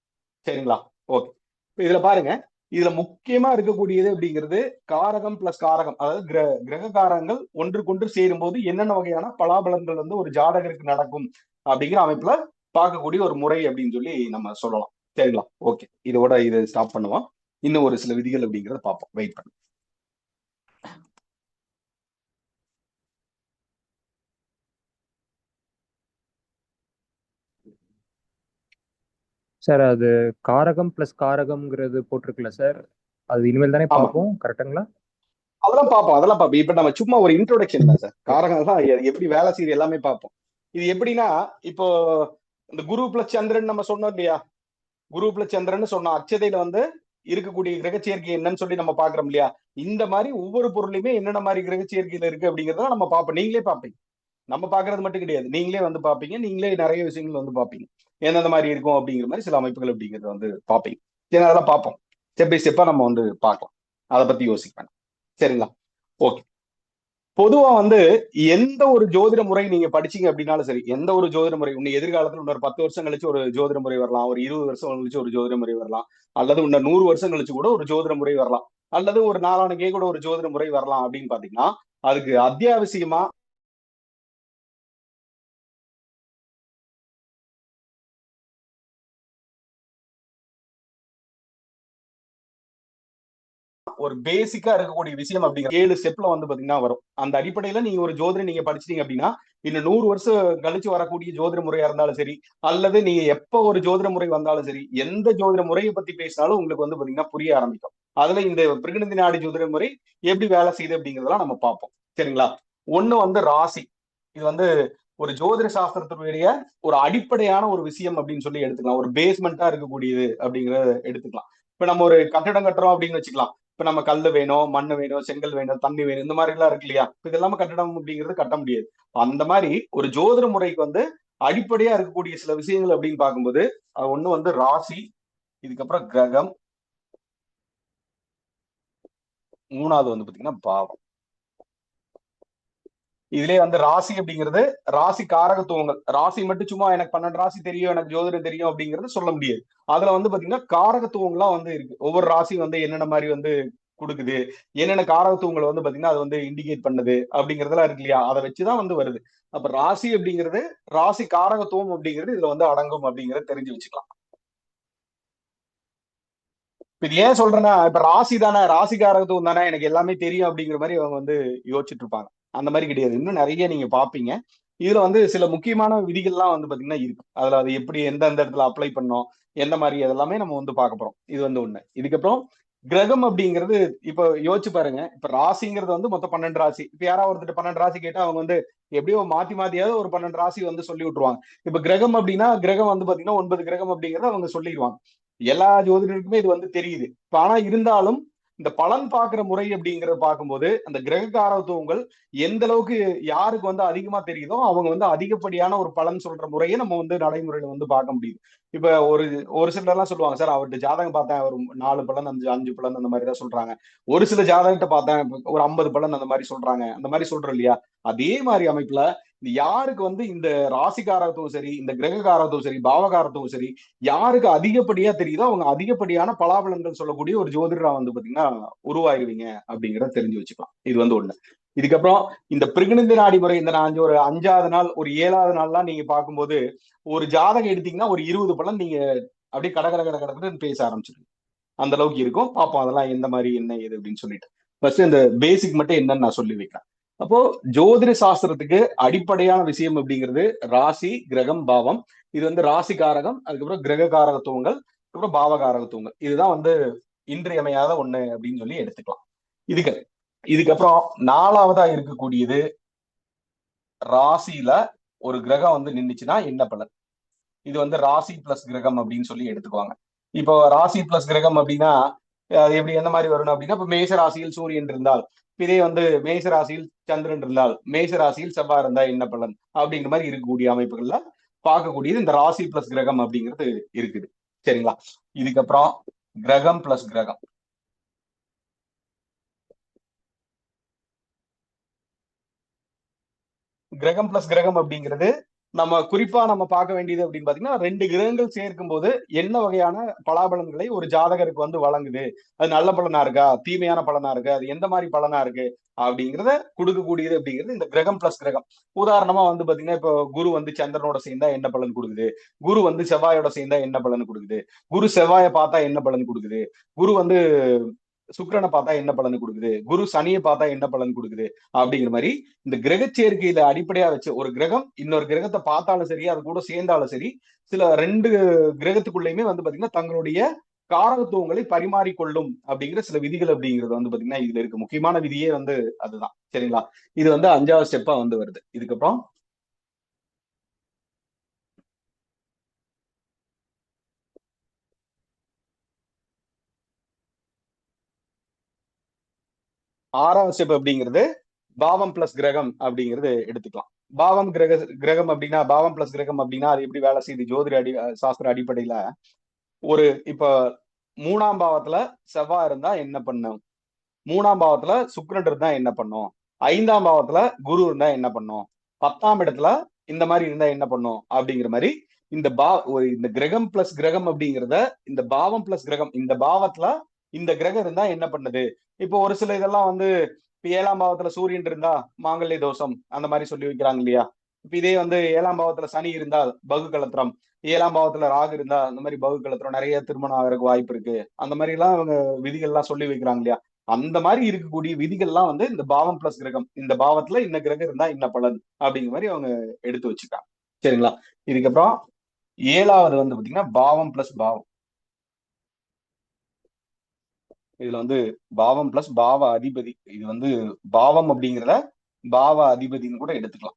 Speaker 3: சரிங்களா? ஓகே. இதுல பாருங்க, இதுல முக்கியமா இருக்கக்கூடியது அப்படிங்கிறது காரகம் பிளஸ் காரகம், அதாவது கிரக காரகங்கள் ஒன்றுக்கொன்று சேரும் போது என்னென்ன வகையான பலாபலன்கள் வந்து ஒரு ஜாதகருக்கு நடக்கும் அப்படிங்கிற அமைப்புல பார்க்கக்கூடிய ஒரு முறை அப்படின்னு சொல்லி நம்ம சொல்லலாம். சரிங்களா? ஓகே. இதோட இதை ஸ்டாப் பண்ணுவோம். இன்னும் ஒரு சில விதிகள் அப்படிங்கிறத பார்ப்போம். வெயிட் பண்ணு.
Speaker 9: சார் அது காரகம் பிளஸ் காரகம்ங்கிறது போட்டிருக்குல்ல சார், அது இனிமேல் தானே பார்ப்போம், கரெக்டுங்களா?
Speaker 3: அதெல்லாம் பார்ப்போம். இப்ப நம்ம சும்மா ஒரு இன்ட்ரோடக்ஷன் தான் சார். காரகம் தான் எப்படி வேலை செய்யுது எல்லாமே பார்ப்போம். இது எப்படின்னா, இப்போ இந்த குரு பிளஸ் சந்திரன் நம்ம சொன்னோம் இல்லையா? குரு பிளஸ் சந்திரன் சொன்னோம். அச்சதையில வந்து இருக்கக்கூடிய கிரக சேர்க்கை என்னன்னு சொல்லி நம்ம பாக்குறோம் இல்லையா? இந்த மாதிரி ஒவ்வொரு பொருளையுமே என்னென்ன மாதிரி கிரக சேர்க்கையில இருக்கு அப்படிங்கறத நம்ம பார்ப்போம். நீங்களே பார்ப்பீங்க. நம்ம பாக்குறது மட்டும் கிடையாது, நீங்களே வந்து பாப்பீங்க. நீங்களே நிறைய விஷயங்கள் வந்து பாப்பீங்க, எந்தெந்த மாதிரி இருக்கும் அப்படிங்கிற மாதிரி சில அமைப்புகள் அப்படிங்கிறத வந்து பாப்பீங்க. ஏன்னா அதெல்லாம் பார்ப்போம். ஸ்டெப் பை ஸ்டெப்பா நம்ம வந்து பார்க்கலாம். அதை பத்தி யோசிக்க வேண்டாம். சரிங்களா? ஓகே. பொதுவா வந்து எந்த ஒரு ஜோதிட முறை நீங்க படிச்சீங்க அப்படின்னாலும் சரி, எந்த ஒரு ஜோதிட முறை இன்னும் எதிர்காலத்துல இன்னொரு 10 வருஷம் கழிச்சு ஒரு ஜோதிட முறை வரலாம், ஒரு 20 வருஷம் கழிச்சு ஒரு ஜோதிட முறை வரலாம், அல்லது இன்னும் 100 வருஷம் கழிச்சு கூட ஒரு ஜோதிட முறை வரலாம், அல்லது ஒரு நாளானுக்கே கூட ஒரு ஜோதிட முறை வரலாம் அப்படின்னு பாத்தீங்கன்னா அதுக்கு அத்தியாவசியமா ஒரு பேசிக்கா இருக்கக்கூடிய விஷயம் அப்படிங்கிற 7 ஸ்டெப்ல வந்து பாத்தீங்கன்னா வரும். அந்த அடிப்படையில நீங்க ஒரு ஜோதிடம் நீங்க படிச்சிட்டீங்க அப்படின்னா இன்னும் 100 வருஷம் கழிச்சு வரக்கூடிய ஜோதிட முறையா இருந்தாலும் சரி, அல்லது நீங்க எப்ப ஒரு ஜோதிட முறை வந்தாலும் சரி, எந்த ஜோதிட முறையை பத்தி பேசினாலும் உங்களுக்கு வந்து பாத்தீங்கன்னா புரிய ஆரம்பிக்கும். அதுல இந்த பிருகுநந்தி நாடி ஜோதிட முறை எப்படி வேலை செய்யுது அப்படிங்கறதெல்லாம் நம்ம பார்ப்போம். சரிங்களா? ஒண்ணு வந்து ராசி. இது வந்து ஒரு ஜோதிட சாஸ்திரத்தினுடைய ஒரு அடிப்படையான ஒரு விஷயம் அப்படின்னு சொல்லி எடுத்துக்கலாம். ஒரு பேஸ்மெண்டா இருக்கக்கூடியது அப்படிங்கறத எடுத்துக்கலாம். இப்ப நம்ம ஒரு கட்டடம் கட்டுறோம் அப்படின்னு வச்சுக்கலாம். இப்ப நம்ம கல்லு வேணும், மண்ணு வேணும், செங்கல் வேணும், தண்ணி வேணும், இந்த மாதிரி எல்லாம் இருக்கு இல்லையா? இது இல்லாம கட்டடம் அப்படிங்கிறது கட்ட முடியாது. அந்த மாதிரி ஒரு ஜோதிட முறைக்கு வந்து அடிப்படையா இருக்கக்கூடிய சில விஷயங்கள் அப்படின்னு பார்க்கும்போது ஒண்ணு வந்து ராசி, இதுக்கப்புறம் கிரகம், மூணாவது வந்து பாத்தீங்கன்னா பாவம். இதுலயே வந்து ராசி அப்படிங்கிறது ராசி காரகத்துவங்கள். ராசி மட்டும் சும்மா எனக்கு 12 ராசி தெரியும், எனக்கு ஜோதிடம் தெரியும் அப்படிங்கறது சொல்ல முடியாது. அதுல வந்து பாத்தீங்கன்னா காரகத்துவங்கள்லாம் வந்து இருக்கு. ஒவ்வொரு ராசி வந்து என்னென்ன மாதிரி வந்து கொடுக்குது, என்னென்ன காரகத்துவங்களை வந்து பாத்தீங்கன்னா அது வந்து இண்டிகேட் பண்ணுது அப்படிங்கறதெல்லாம் இருக்கு இல்லையா? அதை வச்சுதான் வந்து வருது. அப்ப ராசி அப்படிங்கிறது ராசி காரகத்துவம் அப்படிங்கிறது இதுல வந்து அடங்கும் அப்படிங்கறத தெரிஞ்சு வச்சுக்கலாம். இது ஏன் சொல்றேன்னா, இப்ப ராசி தானே, ராசி காரகத்துவம் தானே, எனக்கு எல்லாமே தெரியும் அப்படிங்கிற மாதிரி அவங்க வந்து யோசிச்சுட்டு இருப்பாங்க. அந்த மாதிரி கிடையாது. இன்னும் நிறைய நீங்க பாப்பீங்க. இதுல வந்து சில முக்கியமான விதிகள்லாம் வந்து பாத்தீங்கன்னா இருக்கு. அதுல அது எப்படி எந்தெந்த இடத்துல அப்ளை பண்ணோம், எந்த மாதிரி அதெல்லாமே நம்ம வந்து பார்க்க போறோம். இது வந்து ஒண்ணு. இதுக்கப்புறம் கிரகம் அப்படிங்கிறது இப்ப யோசிச்சு பாருங்க. இப்ப ராசிங்கிறது வந்து மொத்தம் 12 ராசி. இப்ப யாராவது ஒருத்தர் 12 ராசி கேட்டா அவங்க வந்து எப்படியோ மாத்தி மாத்தியாவது ஒரு 12 ராசி வந்து சொல்லி விட்டுருவாங்க. இப்ப கிரகம் அப்படின்னா கிரகம் வந்து பாத்தீங்கன்னா 9 கிரகம் அப்படிங்கறத அவங்க சொல்லிடுவாங்க. எல்லா ஜோதிடருக்குமே இது வந்து தெரியுது. இப்ப ஆனா இருந்தாலும் இந்த பலன் பார்க்கிற முறை அப்படிங்கறத பார்க்கும்போது அந்த கிரக காரகத்துவங்கள் எந்த அளவுக்கு யாருக்கு வந்து அதிகமா தெரியுதோ அவங்க வந்து அதிகப்படியான ஒரு பலன் சொல்ற முறையை நம்ம வந்து நடைமுறையில வந்து பார்க்க முடியுது. இப்ப ஒரு ஒரு சிலர் எல்லாம் சொல்லுவாங்க, சார் அவர்கிட்ட ஜாதகம் பார்த்தேன், ஒரு 4 பலன், 5 பலன் அந்த மாதிரி தான் சொல்றாங்க. ஒரு சில ஜாதகத்தை பார்த்தேன் ஒரு 50 பலன் அந்த மாதிரி சொல்றாங்க. அந்த மாதிரி சொல்றோம் இல்லையா? அதே மாதிரி அமைப்புல யாருக்கு வந்து இந்த ராசிகாரத்துவம் சரி, இந்த கிரககாரத்துவம் சரி, பாவகாரத்துவம் சரி, யாருக்கு அதிகப்படியா தெரியுதோ அவங்க அதிகப்படியான பலாபலன்கள் சொல்லக்கூடிய ஒரு ஜோதிடரா வந்து பாத்தீங்கன்னா உருவாயிருவீங்க அப்படிங்கறத தெரிஞ்சு வச்சுக்கலாம். இது வந்து ஒண்ணு. இதுக்கப்புறம் இந்த பிருகுநந்தி நாடி முறை இந்த நான் ஒரு 5வது நாள் ஒரு 7வது நாள்லாம் நீங்க பார்க்கும்போது ஒரு ஜாதகம் எடுத்தீங்கன்னா ஒரு 20 பலன் நீங்க அப்படியே கடன்னு பேச ஆரம்பிச்சிருங்க. அந்த அளவுக்கு இருக்கும். பார்ப்போம் அதெல்லாம் எந்த மாதிரி என்ன ஏது அப்படின்னு சொல்லிட்டு ஃபர்ஸ்ட் இந்த பேசிக் மட்டும் என்னன்னு நான் சொல்லி வைக்கிறேன். அப்போ ஜோதிட சாஸ்திரத்துக்கு அடிப்படையான விஷயம் அப்படிங்கிறது ராசி, கிரகம், பாவம். இது வந்து ராசி காரகம், அதுக்கப்புறம் கிரக காரகத்துவங்கள், அதுக்கப்புறம் பாவ காரகத்துவங்கள். இதுதான் வந்து இன்றியமையாத ஒண்ணு அப்படின்னு சொல்லி எடுத்துக்கலாம். இதுக்கப்புறம் 4வதா இருக்கக்கூடியது ராசியில ஒரு கிரகம் வந்து நின்றுச்சுன்னா என்ன பலன். இது வந்து ராசி பிளஸ் கிரகம் அப்படின்னு சொல்லி எடுத்துக்குவாங்க. இப்போ ராசி பிளஸ் கிரகம் அப்படின்னா அது எப்படி எந்த மாதிரி வரணும் அப்படின்னா இப்ப மேச ராசியில் சூரியன் இருந்தால், இதே வந்து மேச ராசியில் சந்திரன் இருந்தால், மேச ராசியில் செவ்வாய் இருந்தா என்ன பலன் அப்படிங்கிற மாதிரி இருக்கக்கூடிய அமைப்புகள்ல பார்க்கக்கூடியது இந்த ராசி பிளஸ் கிரகம் அப்படிங்கிறது இருக்குது. சரிங்களா? இதுக்கப்புறம் கிரகம் பிளஸ் கிரகம். கிரகம் பிளஸ் கிரகம் அப்படிங்கிறது நம்ம குறிப்பா நம்ம பார்க்க வேண்டியது அப்படின்னு பாத்தீங்கன்னா 2 கிரகங்கள் சேர்க்கும் போது என்ன வகையான பலாபலன்களை ஒரு ஜாதகருக்கு வந்து வழங்குது, அது நல்ல பலனா இருக்கா, தீமையான பலனா இருக்கு, அது எந்த மாதிரி பலனா இருக்கு அப்படிங்கிறத கொடுக்கக்கூடியது அப்படிங்கிறது இந்த கிரகம் பிளஸ் கிரகம். உதாரணமா வந்து பாத்தீங்கன்னா இப்போ குரு வந்து சந்திரனோட சேர்ந்தா என்ன பலன் கொடுக்குது, குரு வந்து செவ்வாயோட சேர்ந்தா என்ன பலன் கொடுக்குது, குரு செவ்வாயை பார்த்தா என்ன பலன் கொடுக்குது, குரு வந்து சுக்கிரனை பார்த்தா என்ன பலன் கொடுக்குது, குரு சனியை பார்த்தா என்ன பலன் கொடுக்குது அப்படிங்கிற மாதிரி இந்த கிரக சேர்க்கையில அடிப்படையா வச்சு ஒரு கிரகம் இன்னொரு கிரகத்தை பார்த்தாலும் சரி, அது கூட சேர்ந்தாலும் சரி, சில 2 கிரகத்துக்குள்ளயுமே வந்து பாத்தீங்கன்னா தங்களுடைய காரகத்துவங்களை பரிமாறிக்கொள்ளும் அப்படிங்கிற சில விதிகள் அப்படிங்கிறது வந்து பாத்தீங்கன்னா இதுல இருக்கு. முக்கியமான விதியே வந்து அதுதான். சரிங்களா? இது வந்து 5வது ஸ்டெப்பா வந்து வருது. இதுக்கப்புறம் 6வது ஸ்டெப் அப்படிங்கிறது பாவம் பிளஸ் கிரகம் அப்படிங்கிறது எடுத்துக்கலாம். பாவம் கிரகம் அப்படின்னா பாவம் பிளஸ் கிரகம் அப்படின்னா அது எப்படி வேலை செய்யுது ஜோதிட சாஸ்திர அடிப்படையில ஒரு இப்ப 3ஆம் பாவத்துல செவ்வாய் இருந்தா என்ன பண்ணும், 3ஆம் பாவத்துல சுக்கிரன் இருந்தா என்ன பண்ணும், 5ஆம் பாவத்துல குரு இருந்தா என்ன பண்ணும், 10ஆம் இடத்துல இந்த மாதிரி இருந்தா என்ன பண்ணும் அப்படிங்கிற மாதிரி இந்த கிரகம் பிளஸ் கிரகம் அப்படிங்கிறத, இந்த பாவம் பிளஸ் கிரகம், இந்த பாவத்துல இந்த கிரகம் இருந்தா என்ன பண்ணுது. இப்போ ஒரு சில இதெல்லாம் வந்து இப்ப 7ஆம் பாவத்துல சூரியன் இருந்தா மாங்கல்ய தோஷம் அந்த மாதிரி சொல்லி வைக்கிறாங்க இல்லையா. இப்ப இதே வந்து 7ஆம் பாவத்துல சனி இருந்தால் பகு கலத்திரம், 7ஆம் பாவத்துல ராகு இருந்தா அந்த மாதிரி பகு கலத்திரம், நிறைய திருமணம் ஆகிறதுக்கு வாய்ப்பு இருக்கு, அந்த மாதிரி எல்லாம் அவங்க விதிகள் எல்லாம் சொல்லி வைக்கிறாங்க இல்லையா. அந்த மாதிரி இருக்கக்கூடிய விதிகள்லாம் வந்து இந்த பாவம் பிளஸ் கிரகம், இந்த பாவத்துல இந்த கிரகம் இருந்தா என்ன பலன் அப்படிங்கிற மாதிரி அவங்க எடுத்து வச்சுக்காங்க. சரிங்களா. இதுக்கப்புறம் 7வது வந்து பாத்தீங்கன்னா பாவம் பிளஸ் பாவம். இதுல வந்து பாவம் பிளஸ் பாவ அதிபதி. இது வந்து பாவம் அப்படிங்கிறத பாவ அதிபதினு கூட எடுத்துக்கலாம்.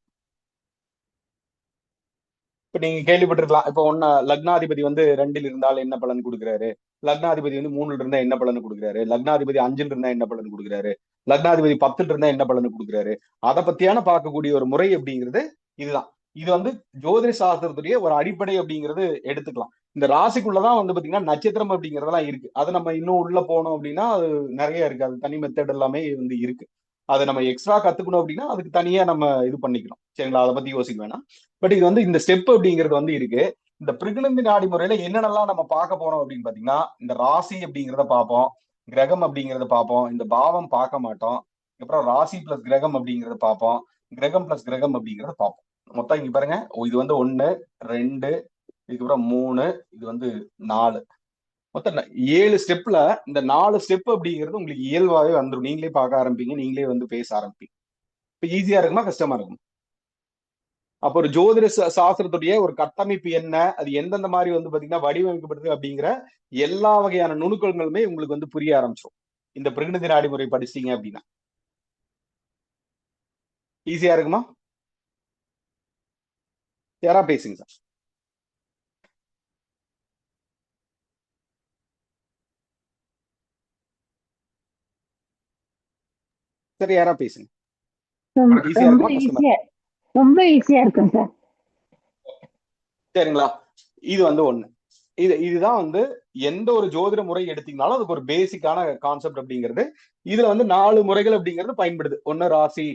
Speaker 3: இப்ப நீங்க கேள்விப்பட்டிருக்கலாம், இப்ப லக்னாதிபதி வந்து 2ல் இருந்தால் என்ன பலன் கொடுக்குறாரு, லக்னாதிபதி வந்து 3ல் இருந்தா என்ன பலன் கொடுக்குறாரு, லக்னாதிபதி 5ல் இருந்தா என்ன பலன் கொடுக்குறாரு, லக்னாதிபதி 10ல் இருந்தா என்ன பலன் கொடுக்குறாரு. அதை பத்தியான பார்க்கக்கூடிய ஒரு முறை அப்படிங்கிறது இதுதான். இது வந்து ஜோதிட சாஸ்திரத்துடைய ஒரு அடிப்படை அப்படிங்கிறது எடுத்துக்கலாம். இந்த ராசிக்குள்ளதான் வந்து பாத்தீங்கன்னா நட்சத்திரம் அப்படிங்கறதெல்லாம் இருக்கு. அது நம்ம இன்னும் உள்ள போனோம் அப்படின்னா அது நிறைய இருக்கு. அது தனி மெத்தட் எல்லாமே வந்து இருக்கு. அதை நம்ம எக்ஸ்ட்ரா கத்துக்கணும் அப்படின்னா அதுக்கு தனியா நம்ம இது பண்ணிக்கணும். சரிங்களா. அதை பத்தி யோசிக்க வேணாம். பட் இது வந்து இந்த ஸ்டெப் அப்படிங்கிறது வந்து இருக்கு. இந்த பிருகுநந்தி நாடி முறையில என்னென்னலாம் நம்ம பார்க்க போறோம் அப்படின்னு பாத்தீங்கன்னா, இந்த ராசி அப்படிங்கிறத பார்ப்போம், கிரகம் அப்படிங்கிறத பார்ப்போம், இந்த பாவம் பார்க்க மாட்டோம், அப்புறம் ராசி பிளஸ் கிரகம் அப்படிங்கிறத பார்ப்போம், கிரகம் பிளஸ் கிரகம் அப்படிங்கிறத பார்ப்போம். மொத்தம் இங்க பாருங்க, இது வந்து 1 2 இதுக்கப்புறம் 3 இது வந்து 4, மொத்தம் 7 ஸ்டெப்ல இந்த 4 ஸ்டெப் அப்படிங்கிறது உங்களுக்கு இயல்பாவே வந்துடும். நீங்களே பார்க்க ஆரம்பிப்பீங்க, நீங்களே வந்து பேச ஆரம்பிப்பீங்க. இப்ப ஈஸியா இருக்குமா கஷ்டமா இருக்கும்? அப்போ ஒரு ஜோதிட சாஸ்திரத்துடைய ஒரு கட்டமைப்பு என்ன, அது எந்தெந்த மாதிரி வந்து பாத்தீங்கன்னா வடிவமைக்கப்படுது அப்படிங்கிற எல்லா வகையான நுணுக்கங்களுமே உங்களுக்கு வந்து புரிய ஆரம்பிச்சிடும் இந்த பிருகுநந்தி நாடி முறை படிச்சிட்டீங்க அப்படின்னா. ஈஸியா இருக்குமா? யாரா பேசுங்க சார். சரி, யாரா பேசுங்க. ஈஸியா இருக்குமா கஷ்டமா?
Speaker 5: ரொம்ப ஈஸியா இருக்கும் சார்.
Speaker 3: சரிங்களா. இது வந்து 1. இதுதான் வந்து எந்த ஒரு ஜோதிட முறை எடுத்தீங்கனாலும் அதுக்கு ஒரு பேசிக்கான கான்செப்ட் அப்படிங்கிறது. இதுல வந்து 4 முறைகள் அப்படிங்கிறது பயன்படுது. 1 ராசி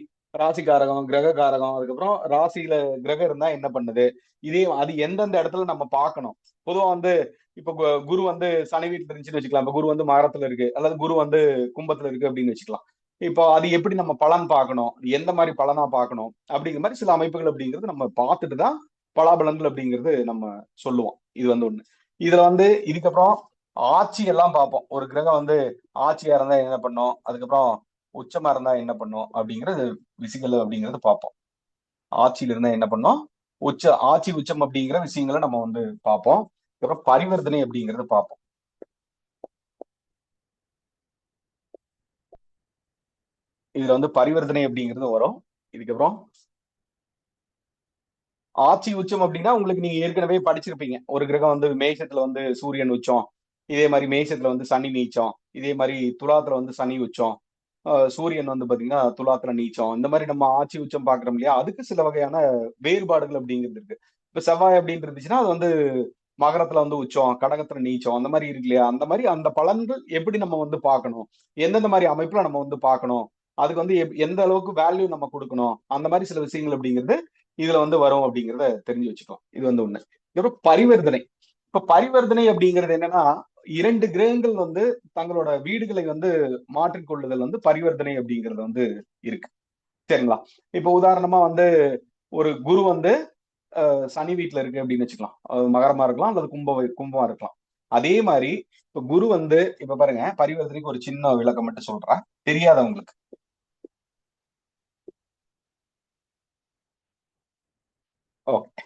Speaker 3: காரகம், கிரக காரகம், அதுக்கப்புறம் ராசியில கிரகம் இருந்தா என்ன பண்ணுது, அது எந்தெந்த இடத்துல நம்ம பார்க்கணும். பொதுவா வந்து இப்ப குரு வந்து சனி வீட்டுல இருந்துச்சுன்னு வச்சுக்கலாம். இப்ப குரு வந்து மகரத்துல இருக்கு அல்லது குரு வந்து கும்பத்துல இருக்கு அப்படின்னு வச்சுக்கலாம். இப்போ அது எப்படி நம்ம பலன் பார்க்கணும், எந்த மாதிரி பலனா பார்க்கணும் அப்படிங்கிற மாதிரி சில அமைப்புகள் அப்படிங்கிறது நம்ம பார்த்துட்டு தான் பலாபலன்கள் அப்படிங்கிறது நம்ம சொல்லுவோம். இது வந்து 1. இதுல வந்து இதுக்கப்புறம் ஆட்சி எல்லாம் பார்ப்போம். ஒரு கிரகம் வந்து ஆட்சியா இருந்தா என்ன பண்ணும், அதுக்கப்புறம் உச்சமா இருந்தா என்ன பண்ணும் அப்படிங்கிறது விஷயங்கள் அப்படிங்கறது பார்ப்போம். ஆட்சியில இருந்தா என்ன பண்ணும், ஆட்சி உச்சம் அப்படிங்கிற விஷயங்களை நம்ம வந்து பார்ப்போம். அதுக்கப்புறம் பரிவர்த்தனை அப்படிங்கறத பார்ப்போம். இதுல வந்து பரிவர்த்தனை அப்படிங்கிறது வரும். இதுக்கப்புறம் ஆட்சி உச்சம் அப்படின்னா உங்களுக்கு நீங்க ஏற்கனவே படிச்சிருப்பீங்க. ஒரு கிரகம் வந்து மேஷத்துல வந்து சூரியன் உச்சம், இதே மாதிரி மேஷத்துல வந்து சனி நீச்சம், இதே மாதிரி துலாத்துல வந்து சனி உச்சம், சூரியன் வந்து பாத்தீங்கன்னா துலாத்துல நீச்சம், இந்த மாதிரி நம்ம ஆட்சி உச்சம் பாக்குறோம் இல்லையா. அதுக்கு சில வகையான வேறுபாடுகள் அப்படிங்கிறது இருக்கு. இப்ப செவ்வாய் அப்படின்னு இருந்துச்சுன்னா அது வந்து மகரத்துல வந்து உச்சம், கடகத்துல நீச்சம், அந்த மாதிரி இருக்கு இல்லையா. அந்த மாதிரி அந்த பலன்கள் எப்படி நம்ம வந்து பார்க்கணும், எந்தெந்த மாதிரி அமைப்புல நம்ம வந்து பார்க்கணும், அதுக்கு வந்து எந்த அளவுக்கு வேல்யூ நம்ம கொடுக்கணும், அந்த மாதிரி சில விஷயங்கள் அப்படிங்கிறது இதுல வந்து வரும் அப்படிங்கிறத தெரிஞ்சு வச்சுக்கலாம். இது வந்து 1. இதுக்கப்புறம் பரிவர்த்தனை. இப்ப பரிவர்த்தனை அப்படிங்கிறது என்னன்னா, 2 கிரகங்கள் வந்து தங்களோட வீடுகளை வந்து மாற்றிக்கொள்ளுதல் வந்து பரிவர்த்தனை அப்படிங்கிறது வந்து இருக்கு. சரிங்களா. இப்ப உதாரணமா வந்து ஒரு குரு வந்து சனி வீட்டுல இருக்கு அப்படின்னு வச்சுக்கலாம். மகரமா இருக்கலாம் அல்லது கும்பமா இருக்கலாம். அதே மாதிரி இப்ப குரு வந்து இப்ப பாருங்க, பரிவர்த்தனைக்கு ஒரு சின்ன விளக்கம் மட்டும் சொல்றேன் தெரியாதவங்களுக்கு. ஓகே.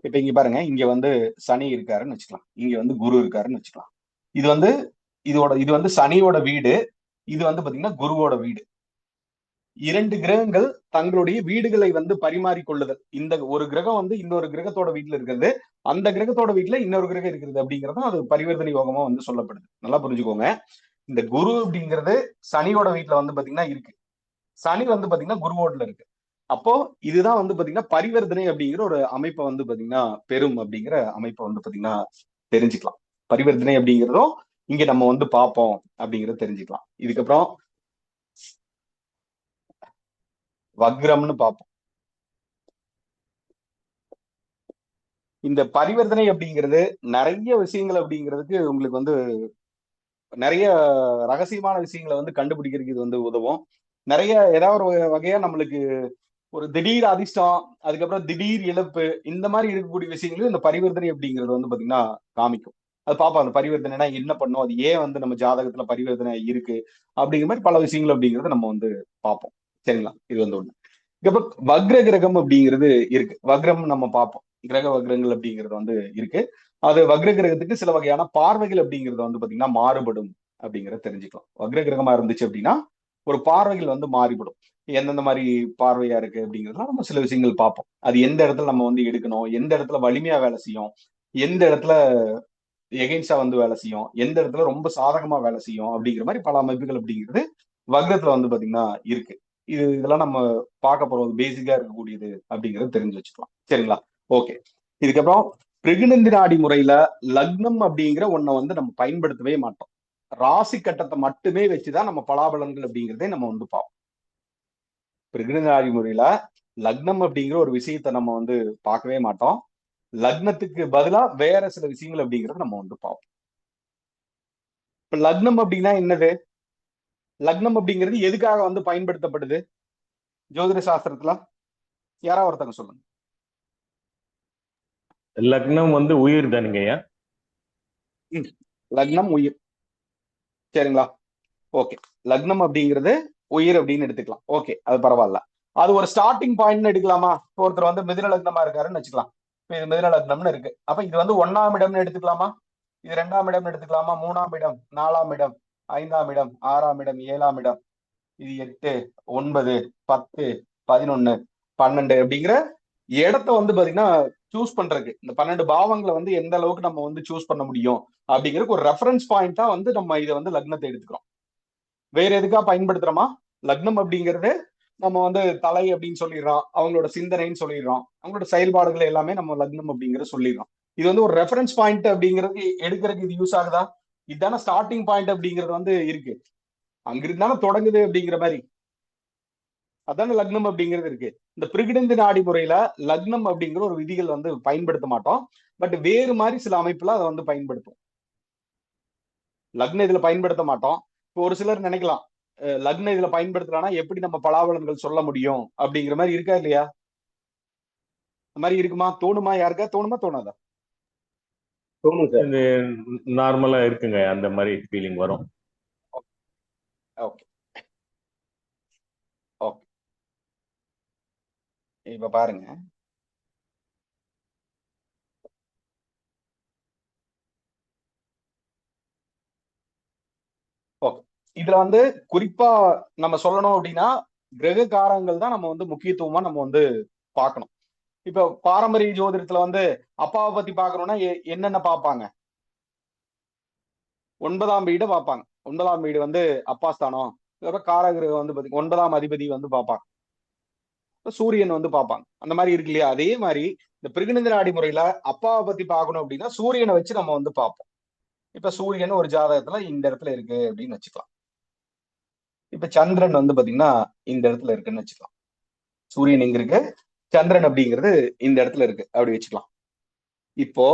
Speaker 3: இப்ப இங்க பாருங்க, இங்க வந்து சனி இருக்காருன்னு வச்சுக்கலாம், இங்க வந்து குரு இருக்காருன்னு வச்சுக்கலாம். இது வந்து சனியோட வீடு, இது வந்து பாத்தீங்கன்னா குருவோட வீடு. 2 கிரகங்கள் தங்களுடைய வீடுகளை வந்து பரிமாறிக்கொள்ளுதல். இந்த ஒரு கிரகம் வந்து இன்னொரு கிரகத்தோட வீட்டுல இருக்கிறது, அந்த கிரகத்தோட வீட்டுல இன்னொரு கிரகம் இருக்கிறது அப்படிங்கிறது அது பரிவர்த்தனை யோகமா வந்து சொல்லப்படுது. நல்லா புரிஞ்சுக்கோங்க. இந்த குரு அப்படிங்கிறது சனியோட வீட்டுல வந்து பாத்தீங்கன்னா இருக்கு, சனி வந்து பாத்தீங்கன்னா குருவோட்ல இருக்கு. அப்போ இதுதான் வந்து பாத்தீங்கன்னா பரிவர்த்தனை அப்படிங்கிற ஒரு அமைப்பை வந்து பாத்தீங்கன்னா பெரும் அப்படிங்கிற அமைப்பை வந்து பாத்தீங்கன்னா தெரிஞ்சுக்கலாம். பரிவர்த்தனை அப்படிங்கிறதும் இங்க நம்ம வந்து பார்ப்போம் அப்படிங்கறத தெரிஞ்சுக்கலாம். இதுக்கப்புறம் வக்ரம்னு பார்ப்போம். இந்த பரிவர்த்தனை அப்படிங்கிறது நிறைய விஷயங்கள் அப்படிங்கிறதுக்கு உங்களுக்கு வந்து நிறைய ரகசியமான விஷயங்களை வந்து கண்டுபிடிக்கிறதுக்கு இது வந்து உதவும். நிறைய ஏதாவது ஒரு வகையா நம்மளுக்கு ஒரு திடீர் அதிர்ஷ்டம், அதுக்கப்புறம் திடீர் இழப்பு, இந்த மாதிரி இருக்கக்கூடிய விஷயங்களும் இந்த பரிவர்த்தனை அப்படிங்கிறது வந்து பாத்தீங்கன்னா காமிக்கும். அது பார்ப்போம் அந்த பரிவர்த்தனைனா என்ன பண்ணும், அது ஏன் வந்து நம்ம ஜாதகத்துல பரிவர்த்தனை இருக்கு அப்படிங்கிற மாதிரி பல விஷயங்கள் அப்படிங்கறத நம்ம வந்து பார்ப்போம். சரிங்களா? இது வந்து ஒண்ணு. இதுக்கப்புறம் வக்ர கிரகம் அப்படிங்கிறது இருக்கு. வக்ரம் நம்ம பார்ப்போம். கிரக வக்ரங்கள் அப்படிங்கிறது வந்து இருக்கு. அது வக்ர கிரகத்துக்கு சில வகையான பார்வைகள் அப்படிங்கிறது வந்து பாத்தீங்கன்னா மாறுபடும் அப்படிங்கறத தெரிஞ்சுக்கலாம். வக்ர கிரகமா இருந்துச்சு அப்படின்னா ஒரு பார்வைகள் வந்து மாறுபடும். எந்தெந்த மாதிரி பார்வையா இருக்கு அப்படிங்கிறதுலாம் நம்ம சில விஷயங்கள் பார்ப்போம். அது எந்த இடத்துல நம்ம வந்து எடுக்கணும், எந்த இடத்துல வலிமையா வேலை செய்யும், எந்த இடத்துல எகென்ஸ்டா வந்து வேலை செய்யும், எந்த இடத்துல ரொம்ப சாதகமா வேலை செய்யும் அப்படிங்கிற மாதிரி பல அமைப்புகள் அப்படிங்கிறது வக்ரத்துல வந்து பாத்தீங்கன்னா இருக்கு. இதெல்லாம் நம்ம பார்க்க போறது பேசிக்கா இருக்கக்கூடியது அப்படிங்கறத தெரிஞ்சு வச்சுக்கலாம். சரிங்களா? ஓகே. இதுக்கப்புறம் பிருகுநந்தி நாடி முறையில லக்னம் அப்படிங்கிற ஒன்னை வந்து நம்ம பயன்படுத்தவே மாட்டோம். ராசி கட்டத்தை மட்டுமே வச்சுதான் நம்ம பலாபலன்கள் அப்படிங்கிறதே நம்ம வந்து பார்ப்போம். பிருகுநந்தி நாடி முறையில லக்னம் அப்படிங்கிற ஒரு விஷயத்த நம்ம வந்து பார்க்கவே மாட்டோம். லக்னத்துக்கு பதிலா வேற சில விஷயங்கள் அப்படிங்கறத நம்ம வந்து பார்ப்போம். இப்ப லக்னம் அப்படின்னா என்னது? லக்னம் அப்படிங்கிறது எதுக்காக வந்து பயன்படுத்தப்படுது ஜோதிட சாஸ்திரத்துல? யாராவது ஒருத்தங்க சொல்லுங்க.
Speaker 4: லக்னம் வந்து உயிர் தானுங்கய்யா.
Speaker 3: லக்னம் உயிர். சரிங்களா? ஓகே. லக்னம் அப்படிங்கிறது உயிர் அப்படின்னு எடுத்துக்கலாம். ஓகே, அது பரவாயில்ல. அது ஒரு ஸ்டார்டிங் பாயிண்ட் எடுக்கலாமா? ஒருத்தர் வந்து மிதுன லக்னமா இருக்காருன்னு வச்சுக்கலாம். இப்ப இது மிதுன லக்னம்னு இருக்கு. அப்ப இது வந்து 1ஆம் இடம்னு எடுத்துக்கலாமா? இது 2ஆம் இடம்னு எடுத்துக்கலாமா? 3ஆம் இடம், 4ஆம் இடம், 5ஆம் இடம், 6ஆம் இடம், 7ஆம் இடம், இது 8, 9, 10, 11, 12 அப்படிங்கிற இடத்த வந்து பாத்தீங்கன்னா சூஸ் பண்றதுக்கு இந்த 12 பாவங்களை வந்து எந்த அளவுக்கு நம்ம வந்து சூஸ் பண்ண முடியும் அப்படிங்கிறதுக்கு ஒரு ரெஃபரன்ஸ் பாயிண்டா வந்து நம்ம இதை வந்து லக்னத்தை எடுத்துக்கிறோம். வேற எதுக்கா பயன்படுத்துறோமா? லக்னம் அப்படிங்கிறது நம்ம வந்து தலை அப்படின்னு சொல்லிடுறோம், அவங்களோட சிந்தனைன்னு சொல்லிடுறோம், அவங்களோட செயல்பாடுகள் எல்லாமே நம்ம லக்னம் அப்படிங்கிற சொல்லிடுறோம். இது வந்து ஒரு ரெஃபரன்ஸ் பாயிண்ட் அப்படிங்கிறது எடுக்கிறதுக்கு இது யூஸ் ஆகுதா? இதுதானே ஸ்டார்டிங் பாயிண்ட் அப்படிங்கிறது வந்து இருக்கு. அங்கிருந்தானே தொடங்குது அப்படிங்கிற மாதிரி. அதான லக்னம் அப்படிங்கிறது இருக்கு. இந்த பிருகுநந்தி நாடி முறையில லக்னம் அப்படிங்கிற ஒரு விதிகள் வந்து பயன்படுத்த மாட்டோம். பட் வேறு மாதிரி சில அமைப்புல அதை வந்து பயன்படுத்தும். லக்னம் இதுல பயன்படுத்த மாட்டோம். இப்போ ஒரு சிலர் நினைக்கலாம், லக்னம் இதுல பயன்படுத்தலாம்னா எப்படி நம்ம பலாபலன்கள் சொல்ல முடியும் அப்படிங்கிற மாதிரி இருக்கா இல்லையா? அந்த மாதிரி இருக்குமா? தோணுமா? யாருக்கா தோணுமா? தோணாதா?
Speaker 4: தோணும் சார். இது நார்மலா இருக்குங்க, அந்த மாதிரி ஃபீலிங் வரும்.
Speaker 3: Okay okay. இப்ப பாருங்க, ஓகே. இதுல வந்து குறிப்பா நம்ம சொல்லணும் அப்படின்னா கிரக காரங்கள் தான் நம்ம வந்து முக்கியத்துவமா நம்ம வந்து பார்க்கணும். இப்ப பாரம்பரிய ஜோதிடத்துல வந்து அப்பாவை பத்தி பாக்கணும்னா என்னென்ன பார்ப்பாங்க? 9ஆம் வீடு பார்ப்பாங்க. 9ஆம் வீடு வந்து அப்பா ஸ்தானம். காரகிரகம் வந்து பாத்தீங்கன்னா 9ஆம் அதிபதி வந்து பார்ப்பாங்க. சூரியன் வந்து பார்ப்பாங்க. அந்த மாதிரி இருக்கு இல்லையா? அதே மாதிரி இந்த பிருகுநந்தி நாடி முறையில அப்பாவை பத்தி பார்க்கணும் அப்படின்னா சூரியனை வச்சு நம்ம வந்து பார்ப்போம். இப்ப சூரியன் ஒரு ஜாதகத்துல இந்த இடத்துல இருக்கு அப்படின்னு வச்சுக்கலாம். இப்ப சந்திரன் வந்து பாத்தீங்கன்னா இந்த இடத்துல இருக்குன்னு வச்சுக்கலாம். சூரியன் எங்க இருக்கு, சந்திரன் அப்படிங்கிறது இந்த இடத்துல இருக்கு அப்படி வச்சுக்கலாம். இப்போ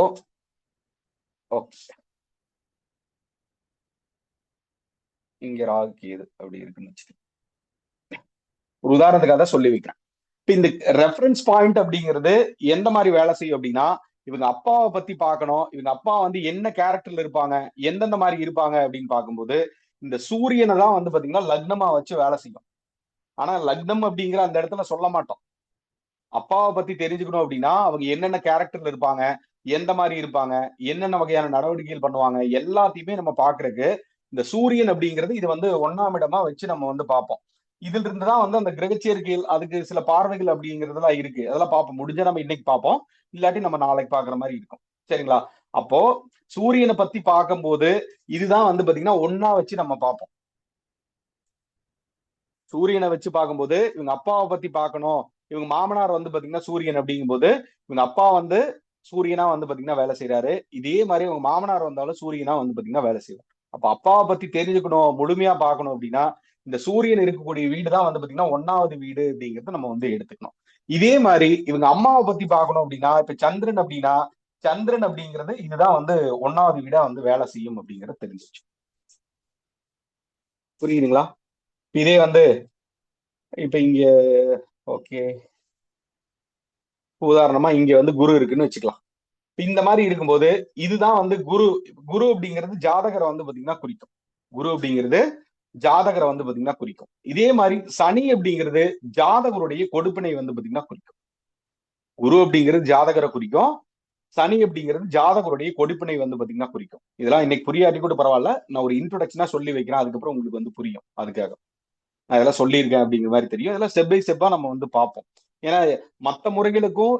Speaker 3: ஓகே, இங்க ராகு கேது அப்படி இருக்குன்னு வச்சுக்கலாம். ஒரு உதாரணத்துக்காக தான் சொல்லி வைக்கிறேன். இப்ப இந்த ரெஃபரன்ஸ் பாயிண்ட் அப்படிங்கிறது எந்த மாதிரி வேலை செய்யும் அப்படின்னா, இவங்க அப்பாவை பத்தி பார்க்கணும், இவங்க அப்பா வந்து என்ன கேரக்டர்ல இருப்பாங்க, எந்தெந்த மாதிரி இருப்பாங்க அப்படின்னு பார்க்கும்போது இந்த சூரியனை தான் வந்து பாத்தீங்கன்னா லக்னமா வச்சு வேலை செய்யும். ஆனா லக்னம் அப்படிங்கிற அந்த இடத்துல சொல்ல மாட்டோம். அப்பாவை பத்தி தெரிஞ்சுக்கணும் அப்படின்னா அவங்க என்னென்ன கேரக்டர்ல இருப்பாங்க, எந்த மாதிரி இருப்பாங்க, என்னென்ன வகையான நடவடிக்கைகள் பண்ணுவாங்க, எல்லாத்தையுமே நம்ம பாக்குறதுக்கு இந்த சூரியன் அப்படிங்கிறது இது வந்து 1ஆம் இடமா வச்சு நம்ம வந்து பார்ப்போம். இதுல இருந்துதான் வந்து அந்த கிரகச்சேர்க்கைகள் அதுக்கு சில பார்வைகள் அப்படிங்கிறதுலாம் இருக்கு. அதெல்லாம் பார்ப்போம். முடிஞ்சா நம்ம இன்னைக்கு பார்ப்போம், இல்லாட்டி நம்ம நாளைக்கு பாக்குற மாதிரி இருக்கும். சரிங்களா? அப்போ சூரியனை பத்தி பார்க்கும்போது இதுதான் வந்து பாத்தீங்கன்னா 1ஆ வச்சு நம்ம பார்ப்போம். சூரியனை வச்சு பார்க்கும்போது இவங்க அப்பாவை பத்தி பார்க்கணும், இவங்க மாமனார் வந்து பாத்தீங்கன்னா சூரியன் அப்படிங்கும்போது இவங்க அப்பா வந்து சூரியனா வந்து பாத்தீங்கன்னா வேலை செய்யறாரு. இதே மாதிரி இவங்க மாமனார் வந்தாலும் சூரியனா வந்து பாத்தீங்கன்னா வேலை செய்வார். அப்ப அப்பாவை பத்தி தெரிஞ்சுக்கணும், முழுமையா பார்க்கணும் அப்படின்னா இந்த சூரியன் இருக்கக்கூடிய வீடு தான் வந்து பாத்தீங்கன்னா 1வது வீடு அப்படிங்கறத நம்ம வந்து எடுத்துக்கணும். இதே மாதிரி இவங்க அம்மாவை பத்தி பார்க்கணும் அப்படின்னா, இப்ப சந்திரன் அப்படின்னா, சந்திரன் அப்படிங்கிறது இதுதான் வந்து 1வது வீடா வந்து வேலை செய்யும் அப்படிங்கறது தெரிஞ்சிச்சு. புரியுதுங்களா? இதே வந்து இப்ப இங்க ஓகே, உதாரணமா இங்க வந்து குரு இருக்குன்னு வச்சுக்கலாம். இந்த மாதிரி இருக்கும்போது இதுதான் வந்து குரு. குரு அப்படிங்கிறது ஜாதகரை வந்து பாத்தீங்கன்னா குறிக்கும். குரு அப்படிங்கிறது ஜாதகரை வந்து பாத்தீங்கன்னா குறிக்கும். இதே மாதிரி சனி அப்படிங்கிறது ஜாதகருடைய கொடுப்பினை வந்து பாத்தீங்கன்னா குறிக்கும். குரு அப்படிங்கிறது ஜாதகரை குறிக்கும், சனி அப்படிங்கிறது ஜாதகருடைய கொடுப்பினை வந்து பாத்தீங்கன்னா குறிக்கும். இதெல்லாம் இன்னைக்கு புரியாட்டி கூட பரவாயில்ல, நான் ஒரு இன்ட்ரோடக்ஷனா சொல்லி வைக்கிறேன், அதுக்கப்புறம் உங்களுக்கு வந்து புரியும். அதுக்காக நான் இதெல்லாம் சொல்லியிருக்கேன் அப்படிங்கிற மாதிரி தெரியும். இதெல்லாம் ஸ்டெப் பை ஸ்டெப்பா நம்ம வந்து பார்ப்போம். ஏன்னா மற்ற முறைகளுக்கும்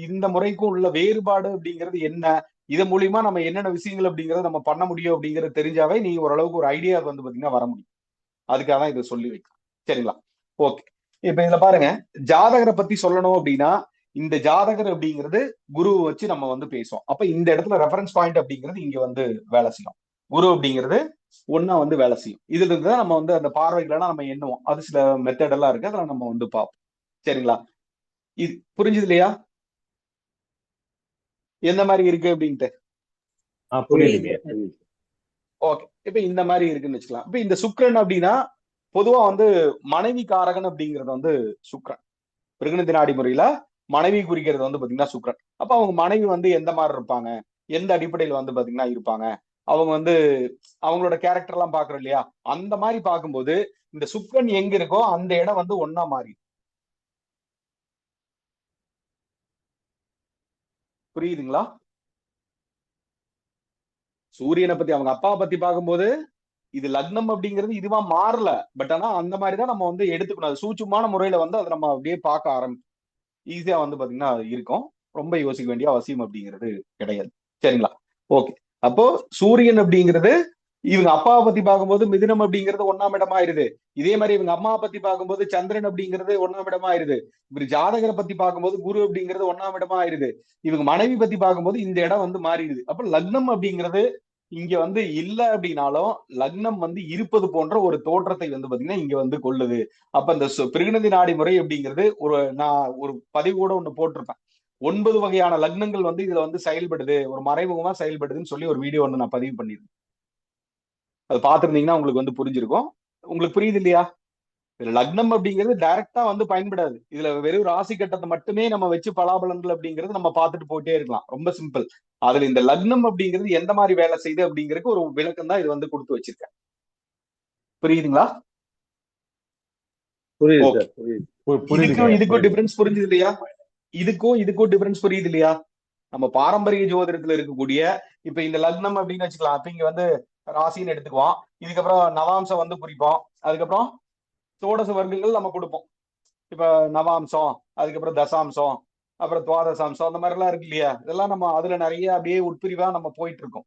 Speaker 3: இந்த முறைக்கும் உள்ள வேறுபாடு அப்படிங்கிறது என்ன, இதன் மூலியமா நம்ம என்னென்ன விஷயங்கள் அப்படிங்கறத நம்ம பண்ண முடியும் அப்படிங்கறது தெரிஞ்சாவே நீங்க ஓரளவுக்கு ஒரு ஐடியா வந்து பாத்தீங்கன்னா வர முடியும். அதுக்காக தான் இதை சொல்லி வைக்கலாம். சரிங்களா? ஓகே, இப்ப இதுல பாருங்க, ஜாதகரை பத்தி சொல்லணும் அப்படின்னா இந்த ஜாதகர் அப்படிங்கிறது குருவை வச்சு நம்ம வந்து பேசுவோம். அப்ப இந்த இடத்துல ரெஃபரன்ஸ் பாயிண்ட் அப்படிங்கிறது இங்க வந்து வேலை செய்யும். குரு அப்படிங்கிறது ஒன்னா வந்து வேலை செய்யும். இதுல இருந்துதான் நம்ம வந்து அந்த பார்வைகளெல்லாம் நம்ம எண்ணுவோம். அது சில மெத்தட் எல்லாம் இருக்கு, அதெல்லாம் நம்ம வந்து பார்ப்போம். சரிங்களா? இது புரிஞ்சுது இல்லையா எந்த மாதிரி இருக்கு அப்படின்ட்டு?
Speaker 4: புரியுதுங்க.
Speaker 3: ஓகே, இப்ப இந்த மாதிரி இருக்குன்னு வச்சுக்கலாம். இப்ப இந்த சுக்கிரன் அப்படின்னா பொதுவா வந்து மனைவி காரகன் அப்படிங்கிறது வந்து சுக்கிரன். பிருகுநிதி நாடி முறையில மனைவி குறிக்கிறது வந்து பாத்தீங்கன்னா சுக்கிரன். அப்ப அவங்க மனைவி வந்து எந்த மாதிரி இருப்பாங்க, எந்த அடிப்படையில் வந்து பாத்தீங்கன்னா இருப்பாங்க, அவங்க வந்து அவங்களோட கேரக்டர் எல்லாம் பாக்குறோம் இல்லையா, அந்த மாதிரி பார்க்கும்போது இந்த சுக்கிரன் எங்க இருக்கோ அந்த இடம் வந்து ஒன்னா மாறி. புரியுதுங்களா? சூரியனை பத்தி அவங்க அப்பாவை பத்தி பார்க்கும்போது இது லக்னம் அப்படிங்கிறது இதுவா மாறல. பட் ஆனா அந்த மாதிரிதான் நம்ம வந்து எடுத்துக்கணும். அது சூட்சுமான முறையில வந்து அதை நம்ம அப்படியே பார்க்க ஆரம்பிக்கும். ஈஸியா வந்து பாத்தீங்கன்னா இருக்கும். ரொம்ப யோசிக்க வேண்டிய அவசியம் அப்படிங்கிறது கிடையாது. சரிங்களா? ஓகே, அப்போ சூரியன் அப்படிங்கிறது இவங்க அப்பாவை பத்தி பார்க்கும்போது மிதுனம் அப்படிங்கிறது 1ஆம் இடமா ஆயிருது. இதே மாதிரி இவங்க அம்மாவை பத்தி பார்க்கும்போது சந்திரன் அப்படிங்கிறது 1ஆம் இடமா ஆயிருது. இவர் ஜாதகரை பத்தி பார்க்கும்போது குரு அப்படிங்கிறது 1ஆம் இடமா ஆயிருது. இவங்க மனைவி பத்தி பார்க்கும்போது இந்த இடம் வந்து மாறிடுது. அப்ப லக்னம் அப்படிங்கிறது இங்க வந்து இல்ல அப்படின்னாலும் லக்னம் வந்து இருப்பது போன்ற ஒரு தோற்றத்தை வந்து பாத்தீங்கன்னா இங்க வந்து கொள்ளுது. அப்ப இந்த பிருகுநிதி நாடி முறை அப்படிங்கிறது நான் ஒரு பதிவு கூட ஒண்ணு போட்டிருப்பேன். 9 வகையான லக்னங்கள் வந்து இதுல வந்து செயல்படுது, ஒரு மறைமுகமா செயல்படுதுன்னு சொல்லி ஒரு வீடியோ ஒண்ணு நான் பதிவு பண்ணிருக்கேன். அது பாத்துருந்தீங்கன்னா உங்களுக்கு வந்து புரிஞ்சிருக்கும். உங்களுக்கு புரியுது இல்லையா? இதுல லக்னம் அப்படிங்கிறது டைரக்டா வந்து பயன்படாது. இதுல வெறும் ராசி கட்டத்தை மட்டுமே நம்ம வச்சு பலாபலன்கள் அப்படிங்கிறது நம்ம பார்த்துட்டு போயிட்டே இருக்கலாம். ரொம்ப சிம்பிள். அதுல இந்த லக்னம் அப்படிங்கிறது எந்த மாதிரி வேலை செய்யுது அப்படிங்கிறதுக்கு ஒரு விளக்கம் தான் இது வந்து கொடுத்து வச்சிருக்கேன். புரியுதுங்களா? இதுக்கும் டிஃபரன்ஸ் புரிஞ்சுது இல்லையா? இதுக்கும் டிஃபரன்ஸ் புரியுது இல்லையா? நம்ம பாரம்பரிய ஜோதிடத்துல இருக்கக்கூடிய இப்ப இந்த லக்னம் அப்படின்னு வச்சுக்கலாம். அப்ப இங்க வந்து ராசின்னு எடுத்துக்குவோம். இதுக்கப்புறம் நவாம்சம் வந்து குறிப்போம். அதுக்கப்புறம் சோடச வர்க்கங்கள் நம்ம கொடுப்போம். இப்ப நவாம்சம், அதுக்கப்புறம் தசாம்சம், அப்புறம் துவாதசாம்சம், அந்த மாதிரி எல்லாம் இருக்கு இல்லையா? இதெல்லாம் நம்ம அதுல நிறைய அப்படியே உட்பிரிவா நம்ம போயிட்டு இருக்கோம்.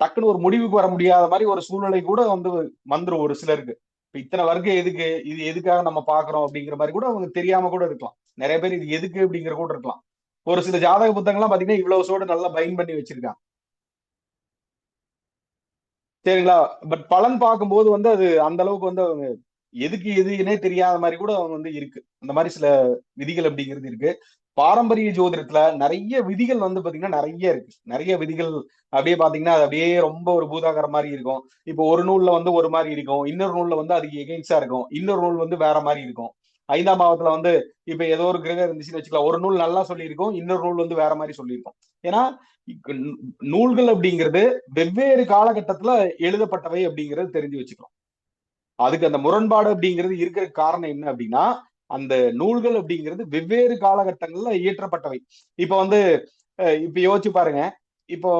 Speaker 3: டக்குன்னு ஒரு முடிவுக்கு வர முடியாத மாதிரி ஒரு சூழ்நிலை கூட வந்து வந்துரும் ஒரு சிலருக்கு. இப்ப இத்தனை வர்க்கம் எதுக்கு, இது எதுக்காக நம்ம பாக்குறோம் அப்படிங்கிற மாதிரி கூட அவங்க தெரியாம கூட இருக்கலாம். நிறைய பேர் இது எதுக்கு அப்படிங்கிற கூட இருக்கலாம். ஒரு சில ஜாதக புத்தகங்கள்லாம் பாத்தீங்கன்னா இவ்வளவு சோடு நல்லா பைண்ட் பண்ணி வச்சிருக்காங்க. சரிங்களா? பட் பலன் பார்க்கும்போது வந்து அது அந்த அளவுக்கு வந்து அவங்க எதுக்கு எதுன்னே தெரியாத மாதிரி கூட அவங்க வந்து இருக்கு. அந்த மாதிரி சில விதிகள் அப்படிங்கிறது இருக்கு. பாரம்பரிய ஜோதிடத்துல நிறைய விதிகள் வந்து பாத்தீங்கன்னா நிறைய இருக்கு. நிறைய விதிகள் அப்படியே பாத்தீங்கன்னா அது அப்படியே ரொம்ப ஒரு பூதாகர மாதிரி இருக்கும். இப்போ ஒரு நூல்ல வந்து ஒரு மாதிரி இருக்கும், இன்னொரு நூல்ல வந்து அதுக்கு எகெயின்ஸ்டா இருக்கும், இன்னொரு நூல் வந்து வேற மாதிரி இருக்கும். 5ஆம் பாவத்துல வந்து இப்ப ஏதோ ஒரு கிரகம் இருந்துச்சுன்னு வச்சுக்கலாம், ஒரு நூல் நல்லா சொல்லியிருக்கும், இன்னொரு நூல் வந்து வேற மாதிரி சொல்லியிருக்கும். ஏன்னா நூல்கள் அப்படிங்கிறது வெவ்வேறு காலகட்டத்துல எழுதப்பட்டவை அப்படிங்கிறது தெரிஞ்சு வச்சுக்கலாம். அதுக்கு அந்த முரண்பாடு அப்படிங்கிறது இருக்கிற காரணம் என்ன அப்படின்னா அந்த நூல்கள் அப்படிங்கிறது வெவ்வேறு காலகட்டங்கள்ல இயற்றப்பட்டவை. இப்ப வந்து இப்ப யோசிச்சு பாருங்க. இப்போ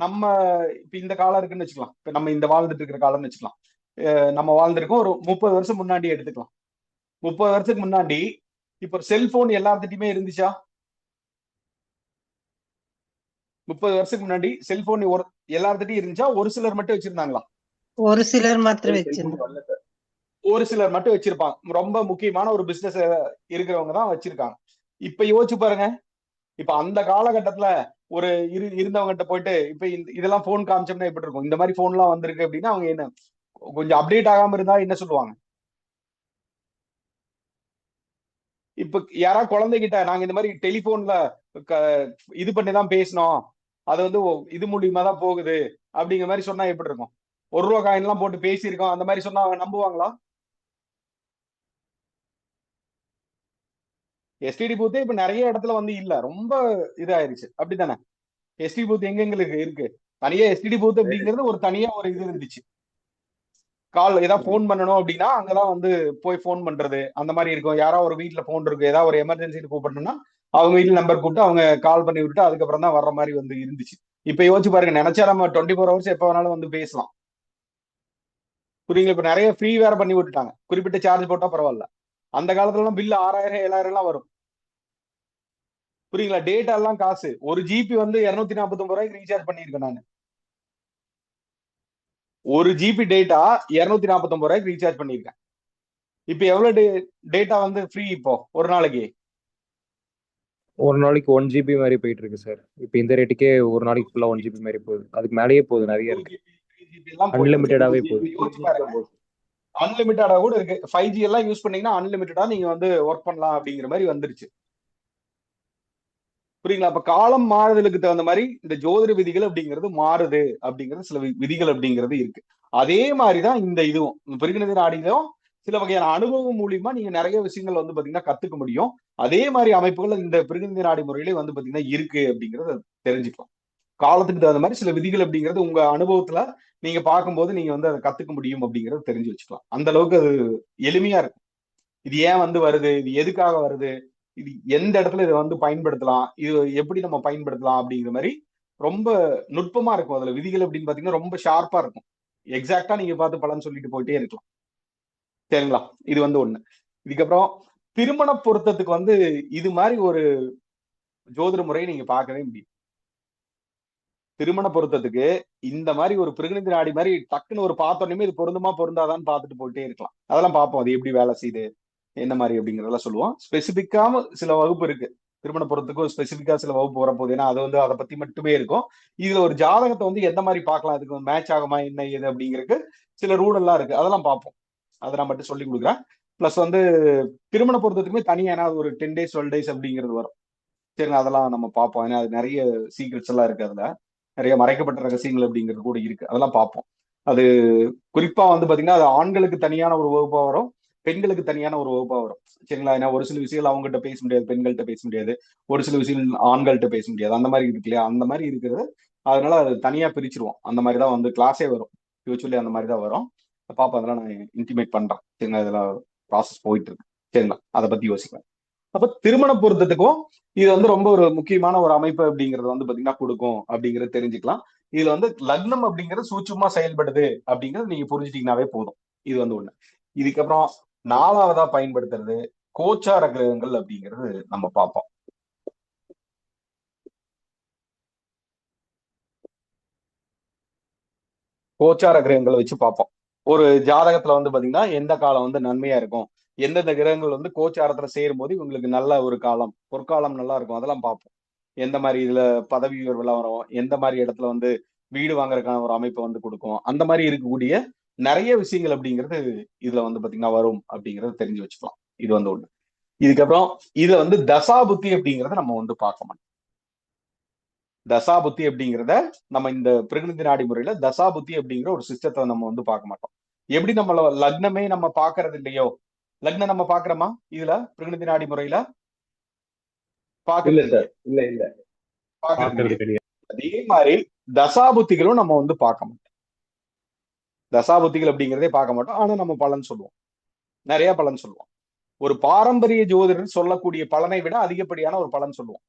Speaker 3: நம்ம இப்ப இந்த காலம் இருக்குன்னு வச்சுக்கலாம். இப்ப நம்ம இந்த வாழ்ந்துட்டு இருக்கிற காலம்னு வச்சுக்கலாம். நம்ம வாழ்ந்திருக்கோம் ஒரு 30 வருஷம் முன்னாடி எடுத்துக்கலாம். 30 வருஷத்துக்கு முன்னாடி இப்ப செல்போன் எல்லாத்துட்டையுமே இருந்துச்சா? 30 வருஷத்துக்கு முன்னாடி செல்போன் எல்லாத்துட்டையும் இருந்துச்சா? ஒரு சிலர் மட்டும் வச்சிருந்தாங்களா?
Speaker 7: ஒரு சிலர் மாத்திரம் வச்சிருந்தாங்க.
Speaker 3: ஒரு சிலர் மட்டும் வச்சிருப்பாங்க. ரொம்ப முக்கியமான ஒரு பிசினஸ் இருக்கிறவங்க தான் வச்சிருக்காங்க. இப்ப யோசிச்சு பாருங்க. இப்ப அந்த காலகட்டத்துல ஒரு இருந்தவங்ககிட்ட போயிட்டு இப்ப இதெல்லாம் போன் காமிச்சோம்னா எப்படி இருக்கும்? இந்த மாதிரி போன் எல்லாம் வந்திருக்கு அப்படின்னா அவங்க என்ன கொஞ்சம் அப்டேட் ஆகாம இருந்தா என்ன சொல்லுவாங்க? இப்ப யாராவது குழந்தைகிட்ட நாங்க இந்த மாதிரி டெலிபோன்ல இது பண்ணிதான் பேசணும், அது வந்து இது மூலியமா தான் போகுது அப்படிங்கிற மாதிரி சொன்னா எப்படி இருக்கும்? ₹1 காயின் எல்லாம் போட்டு பேசியிருக்கோம் அந்த மாதிரி சொன்னா அவங்க நம்புவாங்களா? எஸ்டிடி பூத்தே இப்ப நிறைய இடத்துல வந்து இல்ல, ரொம்ப இதாயிருச்சு அப்படித்தானே? எஸ்டிடி பூத் எங்களுக்கு இருக்கு, தனியா எஸ்டிடி பூத் அப்படிங்கிறது ஒரு தனியா ஒரு இது இருந்துச்சு. கால் ஏதாவது போன் பண்ணணும் அப்படின்னா அங்கதான் வந்து போய் போன் பண்றது அந்த மாதிரி இருக்கும். யாராவது ஒரு வீட்டுல போன் இருக்கு, ஏதாவது ஒரு எமர்ஜென்சி கூப்பிடணும்னா அவங்க வீட்டுல நம்பர் கூப்பிட்டு அவங்க கால் பண்ணி விட்டு அதுக்கப்புறம் தான் வர்ற மாதிரி வந்து இருந்துச்சு. இப்ப யோசிச்சு பாருங்க, நினைச்சா நம்ம 24 ஹவர்ஸ் எப்ப வேணாலும் வந்து பேசலாம். புரியுங்களா? இப்ப நிறைய ஃப்ரீ வேற பண்ணி விட்டுட்டாங்க, குறிப்பிட்ட சார்ஜ் போட்டா பரவாயில்ல. அந்த காலத்துல எல்லாம் பில் 6000 7000 எல்லாம் வரும். புரியுங்களா? டேட்டா எல்லாம் காசு. 1 GB வந்து 249 ரீசார்ஜ் பண்ணிருக்கேன் நான். 1 GB டேட்டா 249 ரீசார்ஜ் பண்ணிருக்கேன். இப்ப எவ்வளவு டேட்டா வந்து ஃப்ரீ இப்போ ஒரு நாளைக்கு?
Speaker 9: ஒரு நாளைக்கு 1 GB மாதிரி போயிட்டு இருக்கு சார். இப்போ இந்த ரேட்டுக்கே ஒரு நாளைக்கு ஃபுல்லா 1 GB மாதிரி போகுது. அதுக்கு மேலேயே போகுது, நிறைய இருக்கு. அன்லிமிட்டடாவே போகுது.
Speaker 3: அன்லிமிட்டடா கூட இருக்கு. 5G எல்லாம் யூஸ் பண்ணீங்கன்னா அன்லிமிட்டடா நீங்க வந்து ஒர்க் பண்ணலாம் அப்படிங்கிற மாதிரி வந்துருச்சு. புரியுங்களா? அப்ப காலம் மாறுதலுக்கு தகுந்த மாதிரி இந்த ஜோதிட விதிகள் அப்படிங்கிறது மாறுது, அப்படிங்கிறது சில விதிகள் அப்படிங்கிறது இருக்கு. அதே மாதிரிதான் இந்த இதுவும் பிரிகினதி நாடிலும் சில வகையான அனுபவம் மூலியமா நீங்க நிறைய விஷயங்கள் வந்து பாத்தீங்கன்னா கத்துக்க முடியும். அதே மாதிரி அமைப்புகள் இந்த பிரிகினதி நாடி முறையிலே வந்து பாத்தீங்கன்னா இருக்கு அப்படிங்கறத தெரிஞ்சுக்கலாம். காலத்துக்கு தகுந்த மாதிரி சில விதிகள் அப்படிங்கிறது உங்க அனுபவத்துல நீங்க பார்க்கும்போது நீங்க வந்து அதை கத்துக்க முடியும் அப்படிங்கறத தெரிஞ்சு வச்சுக்கலாம். அந்த அளவுக்கு அது எளிமையா இருக்கும். இது ஏன் வந்து வருது, இது எதுக்காக வருது, இது எந்த இடத்துல இதை வந்து பயன்படுத்தலாம், இது எப்படி நம்ம பயன்படுத்தலாம் அப்படிங்கிற மாதிரி ரொம்ப நுட்பமா இருக்கும். அதுல விதிகள் அப்படின்னு பாத்தீங்கன்னா ரொம்ப ஷார்ப்பா இருக்கும். எக்ஸாக்டா நீங்க பார்த்து பலன் சொல்லிட்டு போயிட்டே இருக்கலாம். சரிங்களா? இது வந்து ஒண்ணு. இதுக்கப்புறம் திருமண பொருத்தத்துக்கு வந்து இது மாதிரி ஒரு ஜோதிட முறையை நீங்க பார்க்கவே முடியும். திருமண பொருத்தத்துக்கு இந்த மாதிரி ஒரு பிரிகினதி நாடி மாதிரி டக்குன்னு ஒரு பார்த்தோன்னே இது பொருந்துமா பொருந்தாதான்னு பார்த்துட்டு போயிட்டே இருக்கலாம். அதெல்லாம் பார்ப்போம், அது எப்படி வேலை செய்யுது என்ன மாதிரி அப்படிங்கறதெல்லாம் சொல்லுவோம். ஸ்பெசிபிக்காம சில வகுப்பு இருக்கு, திருமண பொருத்தத்துக்கு ஸ்பெசிபிக்கா சில வகுப்பு வரப்போகுது. ஏன்னா அது வந்து அதை பத்தி மட்டுமே இருக்கும். இதுல ஒரு ஜாதகத்தை வந்து எந்த மாதிரி பார்க்கலாம், அதுக்கு மேட்ச் ஆகுமா என்ன ஏது அப்படிங்கிறதுக்கு சில ரூல் எல்லாம் இருக்கு, அதெல்லாம் பார்ப்போம். அதை நான் மட்டும் சொல்லி கொடுக்குறேன். பிளஸ் வந்து திருமண பொருத்தத்துக்குமே தனியா ஒரு 10 days 12 days அப்படிங்கிறது வரும். சரிங்க, அதெல்லாம் நம்ம பார்ப்போம். ஏன்னா அது நிறைய சீக்ரெட்ஸ் எல்லாம் இருக்கு, அதுல நிறைய மறைக்கப்பட்ட ரகசியங்கள் அப்படிங்கிறது கூட இருக்கு, அதெல்லாம் பார்ப்போம். அது குறிப்பா வந்து பாத்தீங்கன்னா அது ஆண்களுக்கு தனியான ஒரு வகுப்பா வரும், பெண்களுக்கு தனியான ஒரு வகுப்பா வரும். சரிங்களா? ஏன்னா ஒரு சில விஷயங்கள் அவங்ககிட்ட பேச முடியாது, பெண்கள்கிட்ட பேச முடியாது, ஒரு சில விஷயங்கள் ஆண்கள்கிட்ட பேச முடியாது, அந்த மாதிரி இருக்கு இல்லையா? அந்த மாதிரி இருக்கிறது. அதனால அது தனியா பிரிச்சிருவோம். அந்த மாதிரி தான் வந்து கிளாஸே வரும், ஃபியூச்சர்லி அந்த மாதிரி தான் வரும். பாப்பா அதெல்லாம் நான் இன்டிமேட் பண்றேன். சரிங்களா? இதெல்லாம் ப்ராசஸ் போயிட்டு இருக்கு. சரிங்களா? அதை பத்தி யோசிக்கிறேன். அப்ப திருமண பொருத்தத்துக்கும் இது வந்து ரொம்ப ஒரு முக்கியமான ஒரு அமைப்பு அப்படிங்கறது வந்து பாத்தீங்கன்னா கொடுக்கும் அப்படிங்கறது தெரிஞ்சுக்கலாம். இதுல வந்து லக்னம் அப்படிங்கிறது சூட்சுமா செயல்படுது அப்படிங்கறது நீங்க புரிஞ்சுட்டீங்கன்னாவே போதும். இது வந்து ஒண்ணு. இதுக்கப்புறம் 4வதா பயன்படுத்துறது கோச்சார கிரகங்கள் அப்படிங்கிறது நம்ம பார்ப்போம். கோச்சார கிரகங்களை வச்சு பார்ப்போம். ஒரு ஜாதகத்துல வந்து பாத்தீங்கன்னா எந்த காலம் வந்து நன்மையா இருக்கும், எந்தெந்த கிரகங்கள் வந்து கோச்சாரத்துல சேரும் போது இவங்களுக்கு நல்ல ஒரு காலம், பொற்காலம் நல்லா இருக்கும், அதெல்லாம் பார்ப்போம். எந்த மாதிரி இதுல பதவி உயர்வுலாம் வரும், எந்த மாதிரி இடத்துல வந்து வீடு வாங்குறதுக்கான ஒரு அமைப்பை வந்து கொடுக்கும், அந்த மாதிரி இருக்கக்கூடிய நிறைய விஷயங்கள் அப்படிங்கிறது இதுல வந்து பாத்தீங்கன்னா வரும் அப்படிங்கறத தெரிஞ்சு வச்சுக்கலாம். இது வந்து ஒண்ணு. இதுக்கப்புறம் இதுல வந்து தசாபுத்தி அப்படிங்கறத நம்ம வந்து பார்க்க மாட்டோம். தசாபுத்தி அப்படிங்கிறத நம்ம இந்த பிரிகினதி நாடி முறையில தசாபுத்தி அப்படிங்கிற ஒரு சிஸ்டத்தை நம்ம வந்து பார்க்க மாட்டோம். எப்படி நம்ம லக்னமே நம்ம பாக்குறது இல்லையோ, லக்னம் நம்ம பாக்குறோமா இதுல பிரிகினதி நாடி முறையில? அதே மாதிரி தசாபுத்திகளும் நம்ம வந்து பார்க்க மாட்டோம். தசாபுத்திகள் அப்படிங்கிறதே பார்க்க மாட்டோம். ஆனா நம்ம பலன் சொல்லுவோம், நிறைய பலன் சொல்லுவோம். ஒரு பாரம்பரிய ஜோதிடர் சொல்லக்கூடிய பலனை விட அதிகப்படியான ஒரு பலன் சொல்லுவோம்.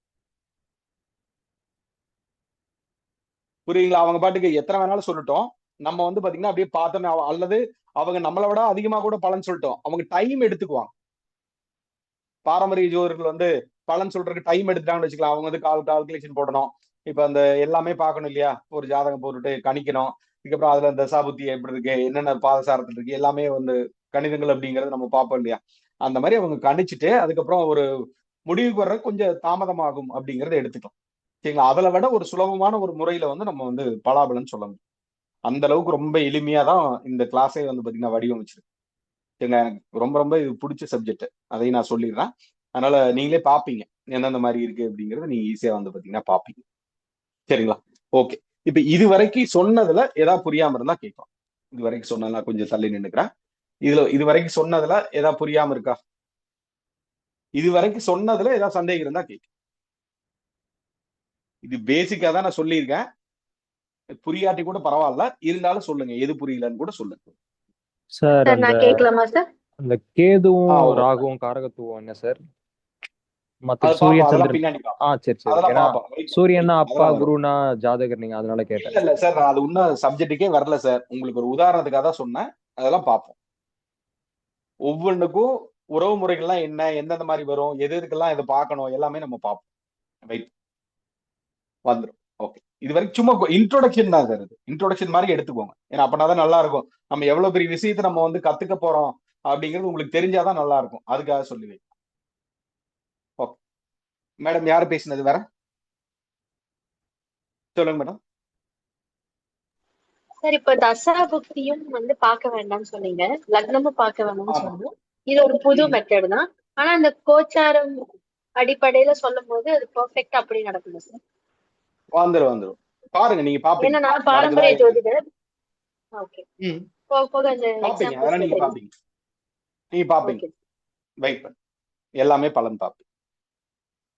Speaker 3: புரியுங்களா? அவங்க பாட்டுக்கு எத்தனை வேணாலும் சொல்லட்டும், நம்ம வந்து பாத்தீங்கன்னா அப்படியே பார்த்தோமே, அல்லது அவங்க நம்மளை விட அதிகமா கூட பலன் சொல்லிட்டோம், அவங்க டைம் எடுத்துக்குவாங்க. பாரம்பரிய ஜோதிடர்கள் வந்து பலன் சொல்றதுக்கு டைம் எடுத்துட்டாங்கன்னு வச்சுக்கலாம். அவங்க வந்து கால்குலேஷன் போடணும், இப்ப அந்த எல்லாமே பார்க்கணும் இல்லையா? ஒரு ஜாதகம் போட்டுட்டு கணிக்கணும், இதுக்கப்புறம் அதுல தசாபுத்தி எப்படி இருக்கு, என்னென்ன பாதசாரத்துல இருக்கு, எல்லாமே வந்து கணிதங்கள் அப்படிங்கறது நம்ம பார்ப்போம் இல்லையா? அந்த மாதிரி அவங்க கணிச்சுட்டு அதுக்கப்புறம் ஒரு முடிவுக்கு வர்ற கொஞ்சம் தாமதமாகும் அப்படிங்கறத எடுத்துக்கலாம். சரிங்களா? அதுல விட ஒரு சுலபமான ஒரு முறையில வந்து நம்ம வந்து பலாபலன் சொல்ல முடியும். அந்த அளவுக்கு ரொம்ப எளிமையா தான் இந்த கிளாஸே வந்து பாத்தீங்கன்னா வடிவமைச்சிருக்கு. சரிங்களா? எனக்கு ரொம்ப ரொம்ப இது பிடிச்ச சப்ஜெக்ட், அதையும் நான் சொல்லிடுறேன். அதனால நீங்களே பாப்பீங்க எந்தெந்த மாதிரி இருக்கு அப்படிங்கறத நீங்க ஈஸியா வந்து பாத்தீங்கன்னா பாப்பீங்க. சரிங்களா? ஓகே. இப்ப இது வரைக்கும் சொன்னதுல ஏதாவது புரியாம இருந்தா கேட்கலாம். இது வரைக்கும் சொன்னதுல கொஞ்சம் தள்ளி நின்னுக்கிறேன். இது வரைக்கும் சொன்னதுல ஏதாவது புரியாம இருக்கா? இது வரைக்கும் சொன்னதுல ஏதாவது சந்தேகம் இருந்தா கேட்க. இது பேசிக்கா தான் நான் சொல்லியிருக்கேன். புரியாட்டி கூட பரவாயில்ல, இருந்தாலும் சொல்லுங்க எது புரியலன்னு கூட சொல்லுங்க.
Speaker 9: சார்
Speaker 5: நான் கேட்கலாமா சார்?
Speaker 9: அந்த கேதுவும் ராகுவும் காரகத்துவம் என்ன சார்? மத்த
Speaker 3: அது
Speaker 9: சூரிய
Speaker 3: பாப்போம், அதெல்லாம்
Speaker 9: சந்திரன்.
Speaker 3: பின்னாடி பாப்போம்.
Speaker 9: சரி சரி.
Speaker 3: அதெல்லாம்
Speaker 9: ஏன்னா
Speaker 3: பாப்போம்.
Speaker 9: சூரியன்னா அப்பா,
Speaker 3: அதெல்லாம் வரும்.
Speaker 9: குருனா ஜாதகர், நீங்க அதனால கேட்டேன்.
Speaker 3: இல்ல சார், நான் அது இன்னும் சப்ஜெக்ட்டுக்கே வரல சார். உங்களுக்கு ஒரு உதாரணத்துக்காக தான் சொன்னேன். அதெல்லாம் பார்ப்போம். ஒவ்வொன்றுக்கும் உறவு முறைகள்லாம் என்ன, எந்தெந்த மாதிரி வரும், எது எதுக்கெல்லாம் இதை பார்க்கணும், எல்லாமே நம்ம பார்ப்போம். ரைட், வந்துடும். ஓகே. இது வரைக்கும் சும்மா இன்ட்ரோடக்ஷன் தான் சார். இது இன்ட்ரோடக்ஷன் மாதிரி எடுத்துக்கோங்க. ஏன்னா அப்பனாதான் நல்லா இருக்கும். நம்ம எவ்வளவு பெரிய விஷயத்தை நம்ம வந்து கத்துக்க போறோம் அப்படிங்கிறது உங்களுக்கு தெரிஞ்சாதான் நல்லா இருக்கும். அதுக்காக சொல்லி வைங்க. ஓகே மேடம், யாரு பேசினது வேற? சொல்லுங்க மேடம்.
Speaker 5: சார் இப்ப தசா புக்தியும் வந்து பார்க்க வேண்டாம்னு சொன்னீங்க, லக்னமும் பார்க்க வேண்டாம்னு சொன்னோம். இது ஒரு புது மெத்தட் தான். ஆனா இந்த கோச்சாரம் அடிப்படையில சொல்லும் போது அது பெர்ஃபெக்ட்டா அப்படி நடக்குது சார்.
Speaker 3: வந்துரும் பாருங்க, நீங்க பாப்பீங்க.
Speaker 5: ஏன்னா நான் பாரம்பரிய ஜோதிடர். ஓகே. போக போக அந்த
Speaker 3: பாப்பீங்க, அதெல்லாம் நீங்க பாப்பீங்க. நீங்க பாப்பீங்க. வெயிட் பண்ணு, எல்லாமே பலன் பாப்பீங்க.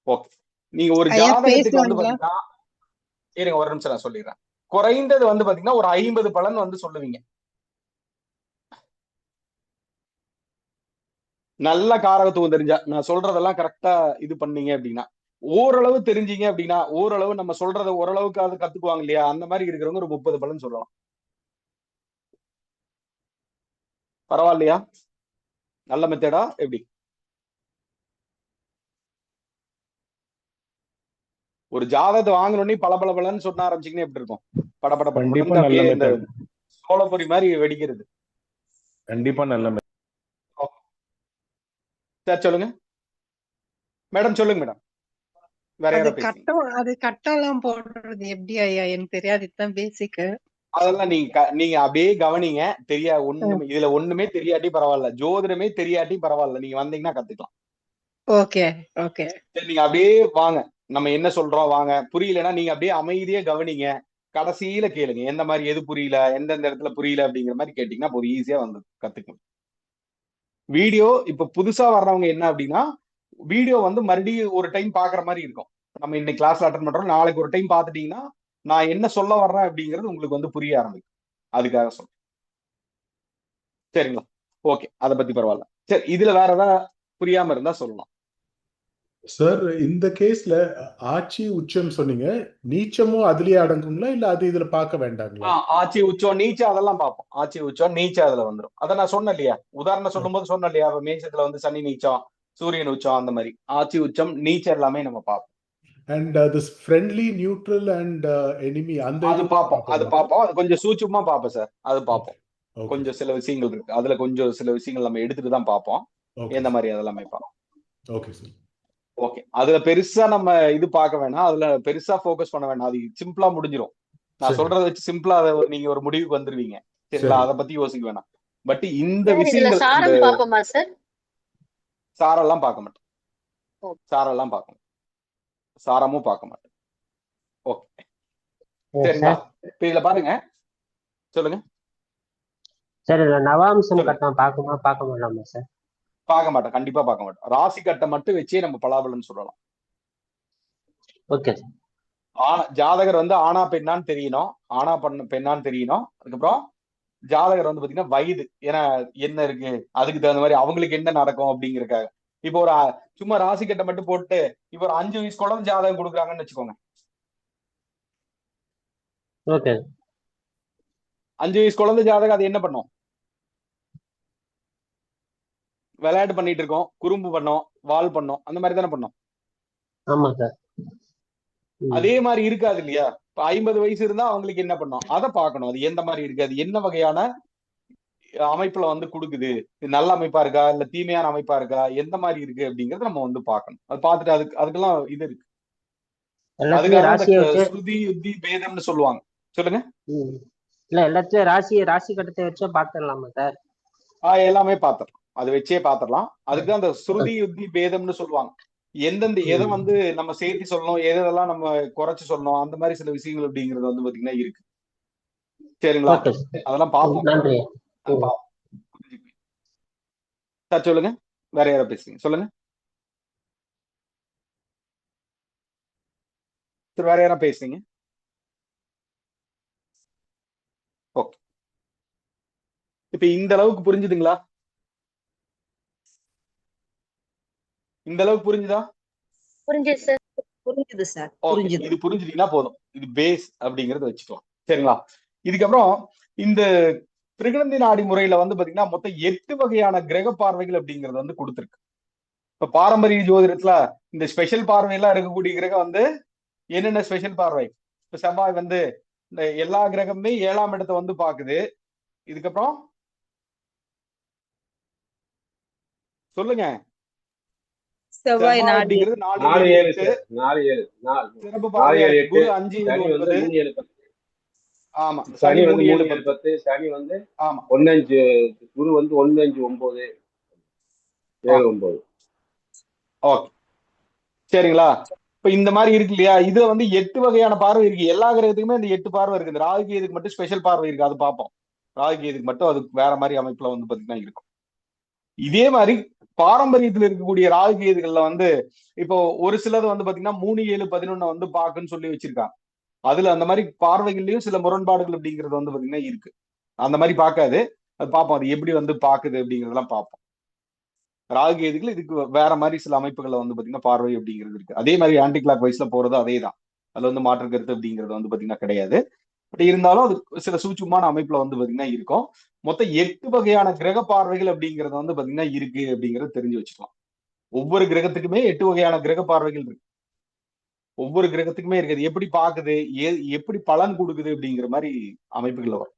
Speaker 3: ஓகே. நீங்க ஒரு ஜாதகத்துக்கு வந்து பாத்தீங்கன்னா, இருங்க ஒரு நிமிஷம் நான் சொல்லிடுறேன். குறைந்தது வந்து பாத்தீங்கன்னா ஒரு 50 பலன் வந்து சொல்லுவீங்க. நல்ல காரகத்துவம் தெரிஞ்சா, நான் சொல்றதெல்லாம் கரெக்டா இது பண்ணீங்க அப்படின்னா, ஓரளவு தெரிஞ்சீங்க அப்படின்னா, ஓரளவு நம்ம சொல்றத ஓரளவுக்கு அது கத்துக்குவாங்க இல்லையா, அந்த மாதிரி இருக்கிறவங்க ஒரு 30 பலன் சொல்லலாம். பரவாயில்லையா? நல்ல மெத்தடா எப்படி? ஒரு ஜாதகத்தை வாங்கணும்னே பல பலன்னு சொன்ன ஆரம்பிச்சீங்கன்னா எப்படி இருக்கும்? படபட அப்படியே இந்த சோளப்பொரி மாதிரி வெடிக்கிறது.
Speaker 4: கண்டிப்பா நல்ல.
Speaker 3: சார் சொல்லுங்க மேடம். சொல்லுங்க மேடம். வேற யாரோ பேசுங்க.
Speaker 10: அது கட்டெல்லாம் போடுறது எப்படி ஐயா? எனக்கு தெரியாது, இதுதான் பேசிக்.
Speaker 3: அதெல்லாம் நீங்க அப்படியே கவனிங்க. ஒண்ணுமே இதுல ஒண்ணுமே தெரியாட்டி பரவாயில்ல, ஜோதிடமே தெரியாட்டி பரவாயில்ல, நீங்க வந்தீங்கன்னா கத்துக்கலாம்.
Speaker 10: Okay okay.
Speaker 3: சரி, நீங்க அப்படியே வாங்க, நம்ம என்ன சொல்றோம் வாங்க. புரியலன்னா நீங்க அப்படியே அமைதியா கவனிங்க. கடைசியில கேளுங்க, எந்த மாதிரி எது புரியல, எந்தெந்த இடத்துல புரியல அப்படிங்கிற மாதிரி கேட்டீங்கன்னா போதும், ஈஸியா வந்து கத்துக்கணும். வீடியோ இப்ப புதுசா வர்றவங்க என்ன அப்படின்னா, வீடியோ வந்து மறுபடியும் ஒரு டைம் பாக்குற மாதிரி இருக்கும். நம்ம இன்னைக்கு கிளாஸ்ல அட்டன் பண்றோம், நாளைக்கு ஒரு டைம் பாத்துட்டீங்கன்னா நான் என்ன சொல்ல வர்றேன் அப்படிங்கிறது உங்களுக்கு வந்து புரிய ஆரம்பிக்கும். அதுக்காக சொல்றேன். சரிங்களா? ஓகே, அதை பத்தி பரவாயில்ல. சரி, இதுல வேற ஏதாவது புரியாம இருந்தா சொல்லலாம்
Speaker 6: சார். இந்த கேஸ்ல ஆட்சி உச்சம் சொன்னீங்க, நீச்சமும் அதுலயே அடங்குங்களா இல்ல அது இதுல பார்க்க வேண்டாங்களா?
Speaker 3: ஆட்சி உச்சம் நீச்ச அதெல்லாம் பார்ப்போம். ஆட்சி உச்சம் நீச்ச அதுல வந்துடும். அதை நான் சொன்னேன் இல்லையா, உதாரணம் சொல்லும் போது சொன்னேன் இல்லையா, மேஷத்துல வந்து சனி நீச்சம், சூரியன் உச்சம், அந்த மாதிரி ஆட்சி உச்சம் நீச்சம் எல்லாமே நம்ம பார்ப்போம்.
Speaker 6: And this friendly neutral and enemy அந்த
Speaker 3: அது பார்ப்போம். அது கொஞ்சம் சூட்சுமா பார்ப்போம் சார். அது பார்ப்போம். கொஞ்சம் சில விஷயங்கள் இருக்கு அதுல, கொஞ்சம் சில விஷயங்கள் நம்ம எடுத்துட்டு தான் பார்ப்போம். எந்த மாதிரி அதெல்லாமே பார்ப்போம்.
Speaker 6: Okay sir.
Speaker 3: ஓகே. அதுல பெருசா நம்ம இது பார்க்க வேணாம், அதுல பெருசா போக்கஸ் பண்ண வேணாம். அது சிம்பிளா முடிஞ்சிடும். நான் சொல்றதை வச்சு சிம்பிளா அதை நீங்க ஒரு முடிவுக்கு வந்துருவீங்க. சரிங்களா? அதை பத்தி யோசிக்க வேணாம். பட் இந்த விஷயங்கள் சாரெல்லாம் பார்க்க மாட்டேன். சாரெல்லாம் பார்க்க மாட்டேன். சாரமும் பார்க்க மாட்டேன். ஓகே சரிங்களா? இப்ப இதுல பாருங்க, சொல்லுங்க
Speaker 11: சார். நவாம்சம் கட்டம் பார்க்க மாட்டோமா சார்?
Speaker 3: பார்க்க மாட்டேன், கண்டிப்பா பார்க்க மாட்டேன். ராசி கட்டை மட்டும் வச்சே நம்ம பலாபலன் சொல்லலாம்.
Speaker 11: ஓகே.
Speaker 3: ஜாதகர் வந்து ஆனா பெண்ணான்னு தெரியணும், பெண்ணான்னு தெரியணும். அதுக்கப்புறம் ஜாதகர் வந்து பாத்தீங்கன்னா வயது என்ன இருக்கு, அதுக்கு தகுந்த மாதிரி அவங்களுக்கு என்ன நடக்கும் அப்படிங்கறக்காக. இப்போ ஒரு சும்மா ராசி கட்டை மட்டும் போட்டு இப்போ ஒரு 5 வயசு குழந்தை ஜாதகம் கொடுக்குறாங்கன்னு வச்சுக்கோங்க. 5 வயசு குழந்தை ஜாதகம் அது என்ன பண்ணும்? விளையாட்டு பண்ணிட்டு இருக்கோம், குறும்பு பண்ணோம், வால் பண்ணோம், அந்த மாதிரி தானே பண்ணோம்.
Speaker 11: ஆமா சார்.
Speaker 3: அதே மாதிரி இருக்காது இல்லையா? இப்ப 50 வயசு இருந்தா அவங்களுக்கு என்ன பண்ணோம், அதை பார்க்கணும். அது எந்த மாதிரி இருக்கு, அது என்ன வகையான அமைப்புல வந்து கொடுக்குது, இது நல்ல அமைப்பா இருக்கா இல்ல தீமையான அமைப்பா இருக்கா, எந்த மாதிரி இருக்கு அப்படிங்கறத நம்ம வந்து பார்க்கணும். அது பார்த்துட்டு அதுக்கெல்லாம் இது இருக்கு. அதுக்காக ஸ்ருதி யுத்தி பேதம்னு சொல்லுவாங்க. சொல்லுங்க.
Speaker 11: இல்ல எல்லாத்தையும் ராசி கட்டத்தை வச்சே பாத்துடலாமா சார்?
Speaker 3: எல்லாமே பாத்துறோம். அதை வச்சே பாத்திரலாம். அதுக்கு அந்த ஸ்ருதி யுத்தி பேதம்னு சொல்லுவாங்க. எந்தெந்த எதை வந்து நம்ம சேர்த்து சொல்லணும், எதெல்லாம் நம்ம குறைச்சு சொல்லணும், அந்த மாதிரி சில விஷயங்கள் அப்படிங்கிறது வந்து பாத்தீங்கன்னா இருக்கு. சரிங்களா? அதெல்லாம் பார்ப்போம். சார் சொல்லுங்க, வேற யாராவது பேசுறீங்க சொல்லுங்க சார், வேற யாராவது பேசுறீங்க? ஓகே, இப்ப இந்த அளவுக்கு புரிஞ்சுதுங்களா? இந்த அளவுக்கு புரிஞ்சுதா?
Speaker 5: புரிஞ்சுது சார்.
Speaker 7: புரிஞ்சுது சார்.
Speaker 3: ஓகே, இது புரிஞ்சுட்டீங்கன்னா போதும். இது பேஸ் அப்படிங்கறத வச்சுக்கலாம். சரிங்களா? இதுக்கப்புறம் இந்த பிருகநந்தி நாடி முறையில வந்து பாத்தீங்கன்னா மொத்தம் 8 வகையான கிரக பார்வைகள் அப்படிங்கறது வந்து கொடுத்திருக்கு. இப்ப பாரம்பரிய ஜோதிடத்துல இந்த ஸ்பெஷல் பார்வையெல்லாம் இருக்கக்கூடிய கிரகம் வந்து என்னென்ன ஸ்பெஷல் பார்வை? இப்ப செவ்வாய் வந்து இந்த எல்லா கிரகமுமே 7ஆம் இடத்தை வந்து பாக்குது. இதுக்கப்புறம் சொல்லுங்க.
Speaker 7: செவ்வாய்
Speaker 3: அப்படிங்கிறது 4 7 சிறப்பு பார்வை. குரு 5 7 9. ஆமா,
Speaker 12: சனி வந்து 3 7 10. சனி வந்து
Speaker 3: ஆமா
Speaker 12: 1 5. குரு வந்து 1 5 9 7 9.
Speaker 3: ஓகே, சரிங்களா? இப்ப இந்த மாதிரி இருக்கு இல்லையா? இதுல வந்து 8 வகையான பார்வை இருக்கு. எல்லா கிரகத்துக்குமே இந்த 8 பார்வை இருக்கு. இந்த ராகு கேதுக்கு மட்டும் ஸ்பெஷல் பார்வை இருக்கு, அது பார்ப்போம். ராகு கேதுக்கு மட்டும் அது வேற மாதிரி அமைப்புல வந்து பாத்தீங்கன்னா இருக்கும். இதே மாதிரி பாரம்பரியத்துல இருக்கக்கூடிய ராகு கேதுகள்ல வந்து இப்போ ஒரு சிலது வந்து பாத்தீங்கன்னா 3 7 11 வந்து பாக்குன்னு சொல்லி வச்சிருக்காங்க. அதுல அந்த மாதிரி பார்வைகள்லயும் சில முரண்பாடுகள் அப்படிங்கிறது வந்து பாத்தீங்கன்னா இருக்கு. அந்த மாதிரி பார்க்காது, அது பார்ப்போம். அது எப்படி வந்து பாக்குது அப்படிங்கறதெல்லாம் பார்ப்போம். ராகு கேதுகள் இதுக்கு வேற மாதிரி சில அமைப்புகளை வந்து பாத்தீங்கன்னா பார்வை அப்படிங்கிறது இருக்கு. அதே மாதிரி ஆன்டி கிளாக் வைஸ்ல போறது அதே தான். அதுல வந்து மாற்று கருத்து அப்படிங்கிறது வந்து பாத்தீங்கன்னா கிடையாது. பட் இருந்தாலும் அது சில சூட்சுமான அமைப்புல வந்து பாத்தீங்கன்னா இருக்கும். மொத்தம் 8 வகையான கிரக பார்வைகள் அப்படிங்கறது வந்து பாத்தீங்கன்னா இருக்கு அப்படிங்கறது தெரிஞ்சு வச்சுக்கலாம். ஒவ்வொரு கிரகத்துக்குமே 8 வகையான கிரக பார்வைகள் இருக்கு. ஒவ்வொரு கிரகத்துக்குமே இருக்குது. எப்படி பாக்குது, எப்படி பலன் கொடுக்குது அப்படிங்கிற மாதிரி அமைப்புகள் வரும்.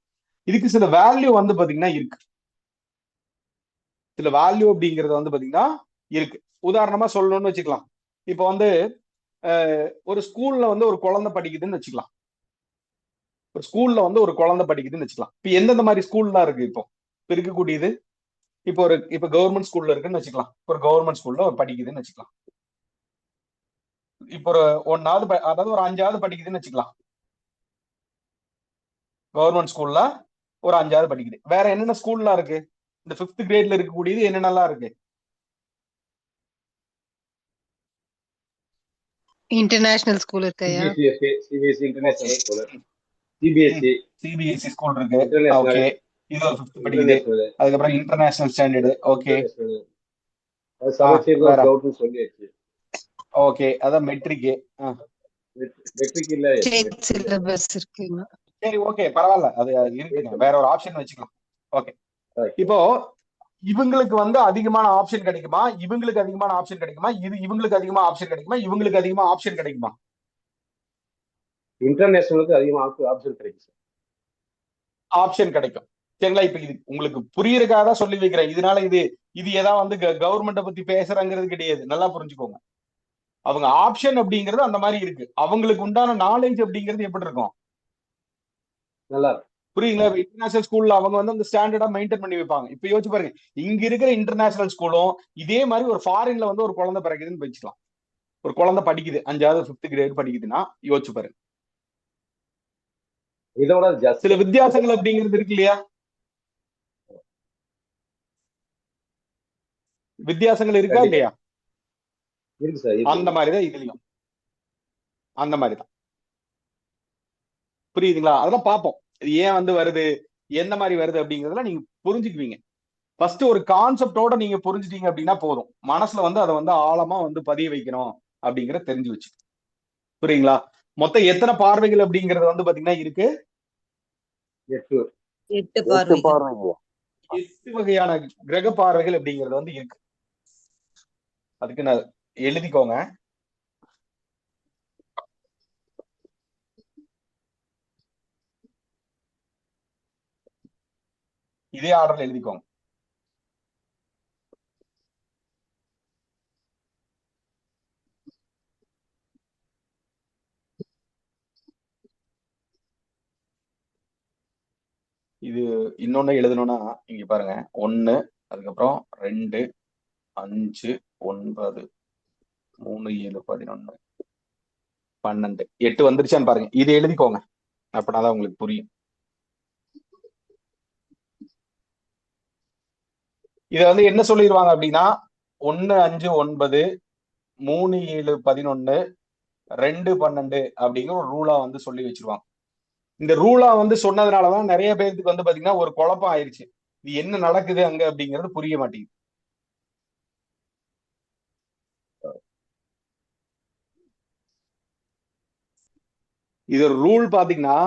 Speaker 3: இதுக்கு சில வேல்யூ வந்து பாத்தீங்கன்னா இருக்கு. சில வேல்யூ அப்படிங்கறது வந்து பாத்தீங்கன்னா இருக்கு. உதாரணமா சொல்லணும்னு வச்சுக்கலாம். இப்ப வந்து ஒரு ஸ்கூல்ல வந்து ஒரு குழந்தை படிக்குதுன்னு வச்சுக்கலாம். ஒரு ஸ்கூல்ல வந்து ஒரு குழந்தை படிக்குதுன்னு வச்சுக்கலாம். இப்ப எந்தெந்த மாதிரி ஸ்கூல்லாம் இருக்கு இப்போ இருக்கக்கூடியது? இப்ப கவர்மெண்ட் ஸ்கூல்ல இருக்குன்னு வச்சுக்கலாம். ஒரு கவர்மெண்ட் ஸ்கூல்ல படிக்குதுன்னு வச்சுக்கலாம். இப்போ ஒரு 1வது அதாவது ஒரு 5வது படிக்குதுன்னு வச்சுக்கலாம். கவர்மெண்ட் ஸ்கூல்ல ஒரு 5வது படிக்குது. வேற என்னென்ன ஸ்கூல்லாம் இருக்கு? இந்த 5th கிரேட்ல இருக்கக்கூடியது என்னென்னலாம் இருக்கு?
Speaker 10: இன்டர்நேஷனல் ஸ்கூல் இருக்கையா?
Speaker 12: CBSE international school.
Speaker 3: CBSE school இருக்கு. ஓகே, இது ஒரு 5th படிக்குது. அதுக்கப்புறம் இன்டர்நேஷனல் ஸ்டாண்டர்ட். ஓகே,
Speaker 12: அது சமச்சீர் டவுட்னு சொல்லியாச்சு.
Speaker 3: ஓகே, அதான் மெட்ரிக்.
Speaker 12: மெட்ரிக் இல்ல,
Speaker 10: ஸ்டேட் சிலபஸ் இருக்குங்க.
Speaker 3: சரி, ஓகே, பரவாயில்ல, அது இருக்குங்க. வேற ஒரு ஆப்ஷன் வச்சுக்கலாம். ஓகே, இப்போ இவங்களுக்கு வந்து அதிகமான ஆப்ஷன் கிடைக்குமா, இவங்களுக்கு அதிகமான ஆப்ஷன் கிடைக்குமா, இவங்களுக்கு அதிகமா ஆப்ஷன் கிடைக்குமா, இவங்களுக்கு அதிகமா ஆப்ஷன் கிடைக்குமா?
Speaker 12: இன்டர்நேஷனலுக்கு அதிகமா ஆப்ஷன் கிடைக்கும் சார்.
Speaker 3: ஆப்ஷன் கிடைக்கும். சரிங்களா? இப்ப இது உங்களுக்கு புரியறதுக்காக தான் சொல்லி வைக்கிறேன். இதனால இது ஏதாவது வந்து கவர்மெண்ட்டை பத்தி பேசுறாங்கிறது கிடையாது. நல்லா புரிஞ்சுக்கோங்க. அவங்க ஆப்ஷன் அப்படிங்கிறது அந்த மாதிரி இருக்கு. அவங்களுக்கு உண்டான நாலேஜ் அப்படிங்கிறது எப்படி இருக்கும்?
Speaker 12: நல்லா
Speaker 3: புரியுங்களா? இன்டர்நேஷனல் ஸ்கூல்ல அவங்க வந்து அந்த ஸ்டாண்டர்டா மெயின்டைன் பண்ணி வைப்பாங்க. இப்ப யோசிச்சு பாருங்க, இங்க இருக்கிற இன்டர்நேஷனல் ஸ்கூலும் இதே மாதிரி ஒரு ஃபாரின்ல வந்து ஒரு குழந்தை பிறகுதுன்னு வச்சுக்கலாம். ஒரு குழந்தை படிக்குது, 5வது 5th கிரேட் படிக்குதுன்னா யோசிச்சு பாருங்க.
Speaker 12: இதோட
Speaker 3: சில வித்தியாசங்கள் அப்படிங்கிறது இருக்கு இல்லையா? வித்தியாசங்கள் இருக்கா இல்லையா?
Speaker 12: இருக்கு சார்.
Speaker 3: அந்த மாதிரிதான் இதுலயும் அந்த மாதிரிதான். புரியுதுங்களா? அதெல்லாம் பார்ப்போம். இது ஏன் வந்து வருது, எந்த மாதிரி வருது அப்படிங்கறதெல்லாம் நீங்க புரிஞ்சுக்குவீங்க. ஃபர்ஸ்ட் ஒரு கான்செப்டோட நீங்க புரிஞ்சுட்டீங்க அப்படின்னா போதும். மனசுல வந்து அதை வந்து ஆழமா வந்து பதிய வைக்கணும் அப்படிங்கறத தெரிஞ்சு வச்சு. புரியுங்களா? மொத்தம் எத்தனை பார்வைகள் அப்படிங்கறது வந்து பாத்தீங்கன்னா இருக்கு?
Speaker 7: 8 பார்வைகள்.
Speaker 3: 8 வகையான கிரக பார்வைகள் அப்படிங்கிறது வந்து இருக்கு. அதுக்கு நான் எழுதிக்கோங்க. இதே ஆர்டர்ல எழுதிக்கோங்க. இது இன்னொன்னு எழுதணும்னா இங்க பாருங்க. 1 அதுக்கப்புறம் 2, 5, 9, 3, 7, 11, 12, 8 வந்துருச்சான்னு பாருங்க. இது எழுதிக்கோங்க, அப்படின்னாதான் உங்களுக்கு புரியும். இத வந்து என்ன சொல்லிடுவாங்க அப்படின்னா 1, 5, 9, 3, 7, 11, 2, 12 அப்படிங்கிற ஒரு ரூலா வந்து சொல்லி வச்சிருவாங்க. இந்த ரூலா வந்து சொன்னதுனாலதான் நிறைய பேருக்கு வந்து பாத்தீங்கன்னா ஒரு குழப்பம் ஆயிடுச்சு. இது என்ன நடக்குது அங்க அப்படிங்கிறது புரிய மாட்டேங்குது. இது ஒரு ரூல் பாத்தீங்கன்னா,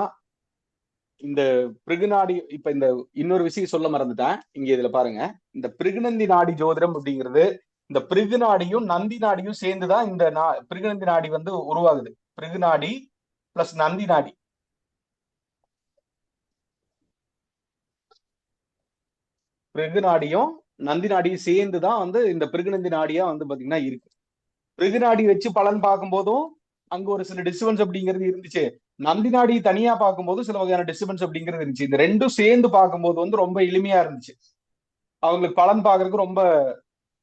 Speaker 3: இந்த பிருகுநாடி, இப்ப இந்த இன்னொரு விஷயம் சொல்ல மறந்துட்டேன். இங்க இதுல பாருங்க, இந்த பிருகுநந்தி நாடி ஜோதிடம் அப்படிங்கிறது இந்த பிருகு நாடியும் நந்தி நாடியும் சேர்ந்துதான் இந்த பிருகுநந்தி நாடி வந்து உருவாகுது. பிருகு நாடி பிளஸ் நந்தி நாடி. பிருகு நாடியும் நந்தி நாடியும் சேர்ந்துதான் வந்து இந்த பிருகுநந்தி நாடியா வந்து பாத்தீங்கன்னா இருக்கு. பிருகு நாடி வச்சு பலன் பார்க்கும் போதும் அங்க ஒரு சில டிஸ்டர்பன்ஸ் அப்படிங்கிறது இருந்துச்சு. நந்தி நாடி தனியா பார்க்கும்போது சில வகையான டிஸ்டர்பன்ஸ் அப்படிங்கிறது இருந்துச்சு. இந்த ரெண்டும் சேர்ந்து பார்க்கும்போது வந்து ரொம்ப எளிமையா இருந்துச்சு. அவங்களுக்கு பலன் பார்க்கறதுக்கு ரொம்ப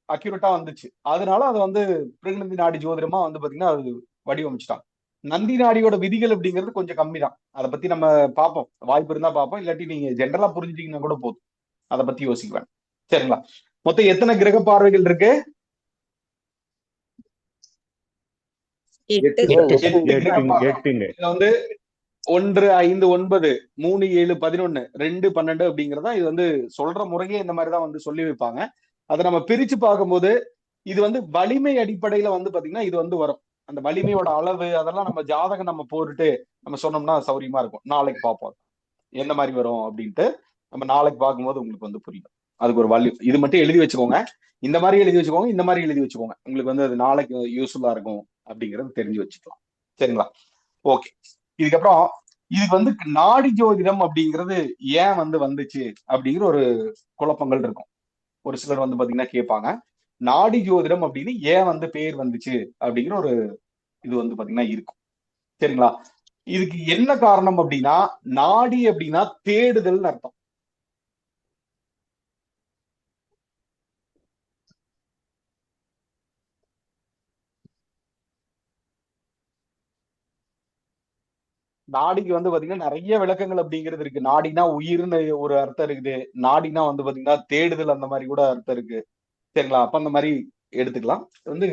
Speaker 3: அக்யூரேட்டா வந்துச்சு. அதனால அது வந்து பிருகுநந்தி நாடி ஜோதிடமா வந்து பாத்தீங்கன்னா அது வடிவமைச்சிட்டாங்க. நந்தி நாடியோட விதிகள் அப்படிங்கிறது கொஞ்சம் கம்மி தான். அதை பத்தி நம்ம பார்ப்போம், வாய்ப்பு இருந்தா பார்ப்போம். இல்லாட்டி நீங்க ஜென்ரலா புரிஞ்சுட்டீங்கன்னா கூட போதும், அதை பத்தி யோசிக்க வேண்டாம். சரிங்களா? மொத்தம் எத்தனை கிரக பார்வைகள் இருக்கு?
Speaker 4: 8
Speaker 3: வந்து 1, 5, 9, 3, 7, 11, 2, 12 அப்படிங்கறதா இது வந்து சொல்ற முறையே இந்த மாதிரிதான் வந்து சொல்லி வைப்பாங்க. அதை நம்ம பிரிச்சு பார்க்கும்போது இது வந்து வலிமை அடிப்படையில வந்து பாத்தீங்கன்னா இது வந்து வரும். அந்த வலிமையோட அளவு அதெல்லாம் நம்ம ஜாதகம் நம்ம போட்டுட்டு நம்ம சொன்னோம்னா சௌரியமா இருக்கும். நாளைக்கு பார்ப்போம் எந்த மாதிரி வரும் அப்படின்ட்டு. நம்ம நாளைக்கு பார்க்கும்போது உங்களுக்கு வந்து புரியும். அதுக்கு ஒரு வலி இது மட்டும் எழுதி வச்சுக்கோங்க. இந்த மாதிரி எழுதி வச்சுக்கோங்க, இந்த மாதிரி எழுதி வச்சுக்கோங்க. உங்களுக்கு வந்து அது நாளைக்கு யூஸ்ஃபுல்லா இருக்கும் அப்படிங்கறது தெரிஞ்சு வச்சுக்கலாம். சரிங்களா? ஓகே. இதுக்கப்புறம் இதுக்கு வந்து நாடி ஜோதிடம் அப்படிங்கிறது ஏன் வந்து வந்துச்சு அப்படிங்கிற ஒரு குழப்பங்கள் இருக்கும். ஒரு சிலர் வந்து பாத்தீங்கன்னா கேட்பாங்க, நாடி ஜோதிடம் அப்படின்னு ஏன் வந்து பேர் வந்துச்சு அப்படிங்கிற ஒரு இது வந்து பாத்தீங்கன்னா இருக்கும். சரிங்களா? இதுக்கு என்ன காரணம் அப்படின்னா, நாடி அப்படின்னா தேடுதல் அர்த்தம். நாடிக்கு வந்து பாத்தீங்கன்னா நிறைய விளக்கங்கள் அப்படிங்கிறது இருக்கு. நாடினா உயிர்னு ஒரு அர்த்தம் இருக்குது. நாடினா வந்து பாத்தீங்கன்னா தேடுதல் அந்த மாதிரி கூட அர்த்தம் இருக்கு. சரிங்களா? அப்ப அந்த மாதிரி எடுத்துக்கலாம். வந்து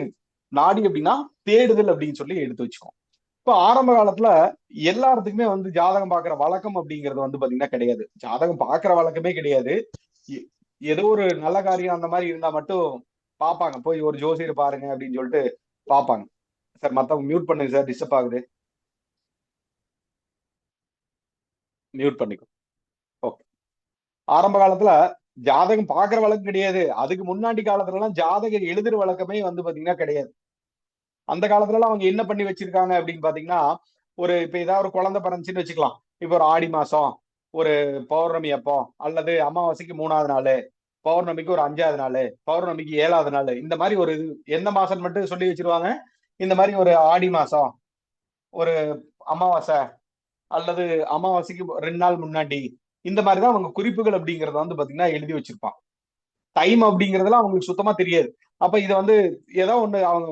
Speaker 3: நாடி அப்படின்னா தேடுதல் அப்படின்னு சொல்லி எடுத்து வச்சுக்கோம். இப்ப ஆரம்ப காலத்துல எல்லாத்துக்குமே வந்து ஜாதகம் பாக்குற வழக்கம் அப்படிங்கிறது வந்து பாத்தீங்கன்னா கிடையாது. ஜாதகம் பாக்குற வழக்கமே கிடையாது. ஏதோ ஒரு நல்ல காரியம் அந்த மாதிரி இருந்தா மட்டும் பாப்பாங்க. போய் ஒரு ஜோசியர் பாருங்க அப்படின்னு சொல்லிட்டு பாப்பாங்க. சார் மத்தவங்க மியூட் பண்ணுங்க சார், டிஸ்டர்ப் ஆகுது. மியூட் பண்ணிக்கோ. ஓகே. ஆரம்ப காலத்துல ஜாதகம் பாக்குற வழக்கம் கிடையாது. அதுக்கு முன்னாடி காலத்துல எல்லாம் ஜாதகம் எழுதுற வழக்கமே வந்து பாத்தீங்கன்னா கிடையாது. அந்த காலத்துல எல்லாம் அவங்க என்ன பண்ணி வச்சிருக்காங்க அப்படின்னு பாத்தீங்கன்னா, ஒரு இப்ப ஏதாவது ஒரு குழந்தை பிறந்துச்சுன்னு வச்சுக்கலாம். இப்ப ஒரு ஆடி மாசம், ஒரு பௌர்ணமி அப்போ, அல்லது அமாவாசைக்கு 3வது நாள், பௌர்ணமிக்கு ஒரு 5வது நாள், பௌர்ணமிக்கு 7வது நாள், இந்த மாதிரி ஒரு இது எந்த மாசம் மட்டும் சொல்லி வச்சிருவாங்க. இந்த மாதிரி ஒரு ஆடி மாசம், ஒரு அமாவாசை, அல்லது அமாவாசைக்கு 2 நாள் முன்னாடி, இந்த மாதிரிதான் அவங்க குறிப்புகள் அப்படிங்கறத வந்து பாத்தீங்கன்னா எழுதி வச்சிருப்பான். டைம் அப்படிங்கறதுலாம் அவங்களுக்கு சுத்தமா தெரியாது. அப்ப இதை வந்து ஏதோ ஒண்ணு அவங்க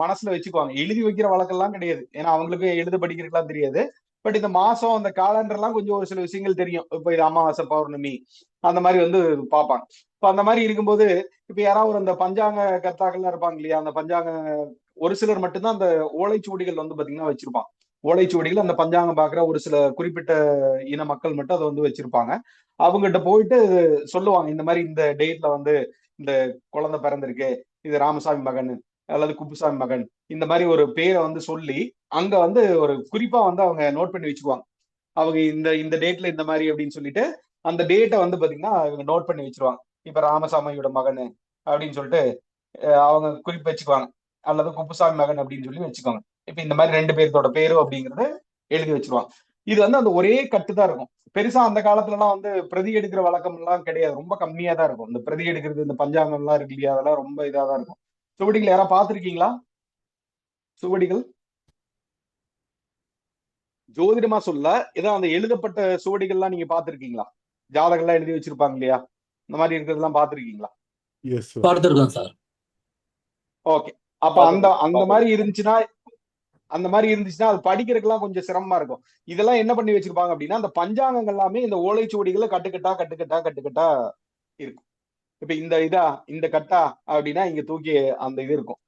Speaker 3: மனசுல வச்சுக்குவாங்க. எழுதி வைக்கிற வழக்கெல்லாம் கிடையாது. ஏன்னா அவங்களுக்கு எழுத படிக்கிறதுக்கெல்லாம் தெரியாது. பட் இந்த மாசம் அந்த காலண்டர் எல்லாம் கொஞ்சம் ஒரு சில விஷயங்கள் தெரியும். இப்ப இது அமாவாசை, பௌர்ணமி அந்த மாதிரி வந்து பார்ப்பாங்க. இப்ப அந்த மாதிரி இருக்கும்போது இப்ப யாராவது ஒரு அந்த பஞ்சாங்க கர்த்தாக்கள்லாம் இருப்பாங்க இல்லையா, அந்த பஞ்சாங்க ஒரு சிலர் மட்டும்தான் அந்த ஓலைச்சுவடிகள் வந்து பாத்தீங்கன்னா வச்சிருப்பான். ஓலைச்சுவடிகள் அந்த பஞ்சாங்கம் பாக்குற ஒரு சில குறிப்பிட்ட இன மக்கள் மட்டும் அதை வந்து வச்சிருப்பாங்க. அவங்ககிட்ட போயிட்டு சொல்லுவாங்க, இந்த மாதிரி இந்த டேட்ல வந்து இந்த குழந்தை பிறந்திருக்கு, இது ராமசாமி மகன் அல்லது குப்புசாமி மகன், இந்த மாதிரி ஒரு பேரை வந்து சொல்லி அங்க வந்து ஒரு குறிப்பா வந்து அவங்க நோட் பண்ணி வச்சுக்குவாங்க. அவங்க இந்த இந்த டேட்ல இந்த மாதிரி அப்படின்னு சொல்லிட்டு அந்த டேட்டை வந்து பாத்தீங்கன்னா இவங்க நோட் பண்ணி வச்சிருவாங்க. இப்ப ராமசாமியோட மகன் அப்படின்னு சொல்லிட்டு அவங்க குறிப்பு வச்சுக்குவாங்க. அல்லது குப்புசாமி மகன் அப்படின்னு சொல்லி வச்சுக்கோங்க. இப்ப இந்த மாதிரி 2 பேர்த்தோட பேரு அப்படிங்கறத எழுதி வச்சிருவாங்க. இது வந்து அந்த ஒரே கட்டு தான் இருக்கும். பெருசா அந்த காலத்துல எல்லாம் வந்து பிரதி எடுக்கிற வழக்கம் எல்லாம் கிடையாது. ரொம்ப கம்மியா தான் இருக்கும். இந்த பிரதி எடுக்கிறது, இந்த பஞ்சாங்கம் எல்லாம் இருக்கு இல்லையா, அதெல்லாம் ரொம்ப இதா தான் இருக்கும். சுவடிகள் யாராவது பார்த்திருக்கீங்களா? சுவடிகள் ஜோதிடமா சொல்ல ஏதோ அந்த எழுதப்பட்ட சுவடிகள்லாம் நீங்க பார்த்திருக்கீங்களா? ஜாதகம் எல்லாம் எழுதி வச்சிருப்பாங்க இல்லையா, இந்த மாதிரி இருக்கிறதெல்லாம் பாத்துருக்கீங்களா?
Speaker 6: Yes sir.
Speaker 13: பார்த்துருக்கோம் சார்.
Speaker 3: ஓகே. அப்ப அந்த மாதிரி இருந்துச்சுன்னா அது படிக்கிறதுக்கெல்லாம் கொஞ்சம் சிரமமா இருக்கும். இதெல்லாம் என்ன பண்ணி வச்சிருப்பாங்க அப்படின்னா, அந்த பஞ்சாங்கங்கள் எல்லாமே இந்த ஓலைச்சுவடிகளை கட்டுக்கட்டா இருக்கும். இப்ப இந்த கட்டா அப்படின்னா இங்க தூக்கி அந்த இது இருக்கும்.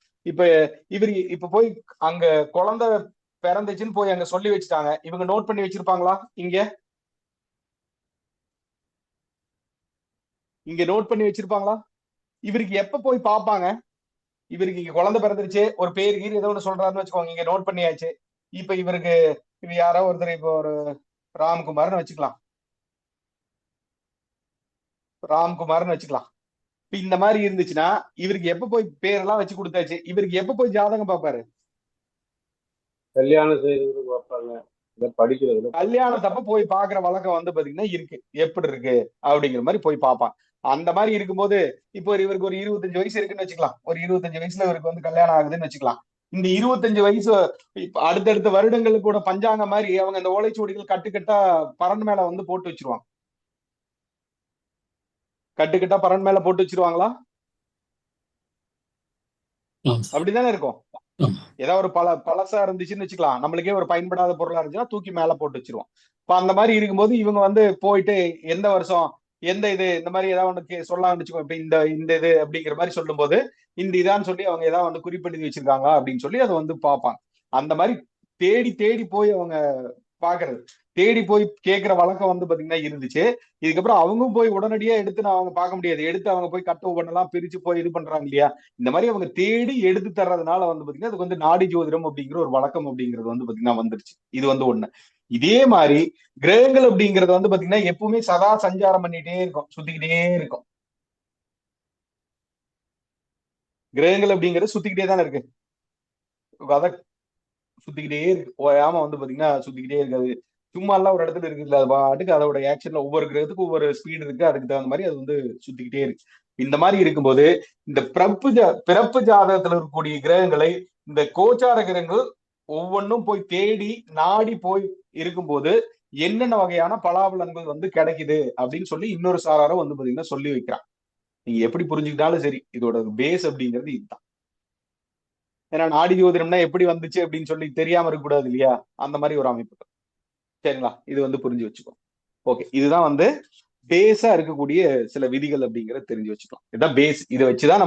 Speaker 3: இப்ப போய் அங்க குழந்தை பிறந்துச்சுன்னு போய் அங்க சொல்லி வச்சுட்டாங்க. இவங்க நோட் பண்ணி வச்சிருப்பாங்களா? இங்க நோட் பண்ணி வச்சிருப்பாங்களா? இவருக்கு எப்ப போய் பார்ப்பாங்க? இவருக்கு இங்க குழந்தை பிறந்துருச்சு, ஒரு பேர் கீர் ஏதோ ஒன்று சொல்றாருன்னு வச்சுக்கோங்க, இங்க நோட் பண்ணியாச்சு. இப்ப இவர் யாரோ ஒருத்தர், இப்போ ஒரு ராம்குமார்னு வச்சுக்கலாம். இப்ப இந்த மாதிரி இருந்துச்சுன்னா இவருக்கு எப்ப போய் பேரெல்லாம் வச்சு கொடுத்தாச்சு, இவருக்கு எப்ப போய் ஜாதகம் பார்ப்பாரு?
Speaker 12: கல்யாணம் செய்யறது பார்ப்பாங்க, படிக்கிறது.
Speaker 3: கல்யாணத்தப்ப போய் பாக்குற வழக்கம் பாத்தீங்கன்னா இருக்கு. எப்படி இருக்கு அப்படிங்கிற மாதிரி போய் பார்ப்பான். அந்த மாதிரி இருக்கும்போது இப்போ இவருக்கு ஒரு 25 வயசு இருக்குன்னு வச்சுக்கலாம். ஒரு 25 வயசுல இவருக்கு கல்யாணம் ஆகுதுன்னு வச்சுக்கலாம். இந்த 25 வயசு அடுத்தடுத்த வருடங்களுக்கு கூட பஞ்சாங்க மாதிரி அவங்க இந்த ஓலைச்சுவடிகள் கட்டுக்கட்டா பரன் மேல போட்டு வச்சிருவாங்க. கட்டுக்கட்டா பரன் மேல போட்டு வச்சிருவாங்களா? அப்படித்தானே இருக்கும். ஏதாவது ஒரு பழசா இருந்துச்சுன்னு வச்சுக்கலாம், நம்மளுக்கே ஒரு பயன்படாத பொருளா இருந்துச்சுன்னா தூக்கி மேல போட்டு வச்சிருவோம். இப்ப அந்த மாதிரி இருக்கும்போது இவங்க போயிட்டு எந்த வருஷம் எந்த இந்த மாதிரி ஏதாவது ஒண்ணு சொல்லலாம்னு வச்சுக்கோங்க. இப்ப இந்த இது அப்படிங்கிற மாதிரி சொல்லும் போது இந்த இதான்னு சொல்லி அவங்க ஏதாவது குறிப்பிட்டு வச்சிருக்காங்க அப்படின்னு சொல்லி அதை பார்ப்பாங்க. அந்த மாதிரி தேடி தேடி போய் அவங்க பாக்குறது, தேடி போய் கேட்கிற வழக்கம் பாத்தீங்கன்னா இருந்துச்சு. இதுக்கப்புறம் அவங்க போய் உடனடியா எடுத்து அவங்க பார்க்க முடியாது. எடுத்து அவங்க போய் கட்டவு பண்ணலாம், பிரிச்சு போய் இது பண்றாங்க இல்லையா? இந்த மாதிரி அவங்க தேடி எடுத்து தர்றதுனால பாத்தீங்கன்னா அதுக்கு நாடி ஜோதிடம் அப்படிங்கிற ஒரு வழக்கம் அப்படிங்கிறது பாத்தீங்கன்னா வந்துருச்சு. இது ஒண்ணு. இதே மாதிரி கிரகங்கள் அப்படிங்கிறது பாத்தீங்கன்னா எப்பவுமே சதா சஞ்சாரம் பண்ணிட்டே இருக்கும், சுத்திக்கிட்டே இருக்கும். கிரகங்கள் அப்படிங்கிறது சுத்திக்கிட்டே தானே இருக்கு. அதை சுத்திக்கிட்டே இருக்கு, ஓயாம பாத்தீங்கன்னா சுத்திக்கிட்டே இருக்காது. சும்மா எல்லாம் ஒரு இடத்துல இருக்குல்ல, அது பாட்டுக்கு அதோட ஆக்ஷன்ல ஒவ்வொரு கிரகத்துக்கும் ஒவ்வொரு ஸ்பீடு இருக்கு, அதுக்கு தகுந்த மாதிரி அது சுத்திக்கிட்டே இருக்கு. இந்த மாதிரி இருக்கும்போது இந்த பிறப்பு ஜாதகத்துல இருக்கக்கூடிய கிரகங்களை இந்த கோச்சார கிரகங்கள் ஒவ்வொன்றும் போய் தேடி நாடி போய் இருக்கும்போது என்னென்ன வகையான பலாபலன்கள் கிடைக்குது அப்படின்னு சொல்லி இன்னொரு சாராரும் பாத்தீங்கன்னா சொல்லி வைக்கிறான். நீங்க எப்படி புரிஞ்சுக்கிட்டாலும் சரி, இதோட பேஸ் அப்படிங்கிறது இதுதான். ஏன்னா நாடி ஜோதிடம்னா எப்படி வந்துச்சு அப்படின்னு சொல்லி தெரியாம இருக்கக்கூடாது இல்லையா? அந்த மாதிரி ஒரு அமைப்பு. சரிங்களா? இது புரிஞ்சு வச்சுக்கோ. ஓகே, இதுதான் பேஸா இருக்கக்கூடிய சில விதிகள் அப்படிங்கறத தெரிஞ்சு வச்சுக்கலாம். இதுதான் பேஸ். இதை வச்சுதான்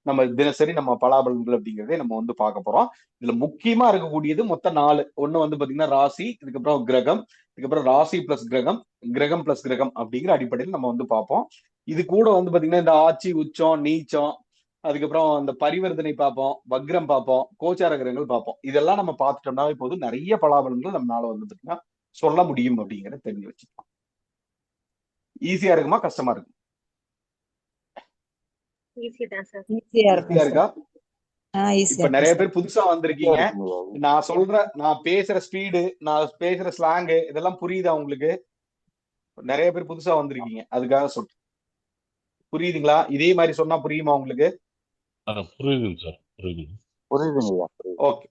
Speaker 3: நம்ம தினசரி நம்ம பலாபலன்கள் அப்படிங்கிறதே நம்ம பார்க்க போறோம். இதுல முக்கியமா இருக்கக்கூடியது மொத்தம் 4. ஒண்ணு பாத்தீங்கன்னா ராசி, இதுக்கப்புறம் கிரகம், இதுக்கப்புறம் ராசி பிளஸ் கிரகம், கிரகம் பிளஸ் கிரகம் அப்படிங்கிற அடிப்படையில் நம்ம பார்ப்போம். இது கூட பாத்தீங்கன்னா இந்த ஆட்சி, உச்சம், நீச்சம், அதுக்கப்புறம் இந்த பரிவர்த்தனை பார்ப்போம், வக்ரம் பார்ப்போம், கோச்சார கிரகங்கள் பார்ப்போம். இதெல்லாம் நம்ம பார்த்துட்டோம்னாவே போதும், நிறைய பலாபலன்கள் நம்மளால பாத்தீங்கன்னா சொல்ல முடியும் அப்படிங்கிறத தெரிஞ்சு வச்சுக்கலாம். ஈஸியா இருக்குமா, கஷ்டமா இருக்கும்? ஈஸியா இருக்கா? இப்ப நிறைய பேர் புதுசா வந்திருக்கீங்க. நான் பேசுற ஸ்பீடு, நான் பேசுற ஸ்லாங்கு இதெல்லாம் புரியுதா உங்களுக்கு? நிறைய பேர் புதுசா வந்திருக்கீங்க, அதுக்காக சொல்றேன். புரியுதுங்களா? இதே மாதிரி சொன்னா புரியுமா உங்களுக்கு?
Speaker 14: புரியுதுங்க சார்,
Speaker 3: புரியுதுங்க. ஓகே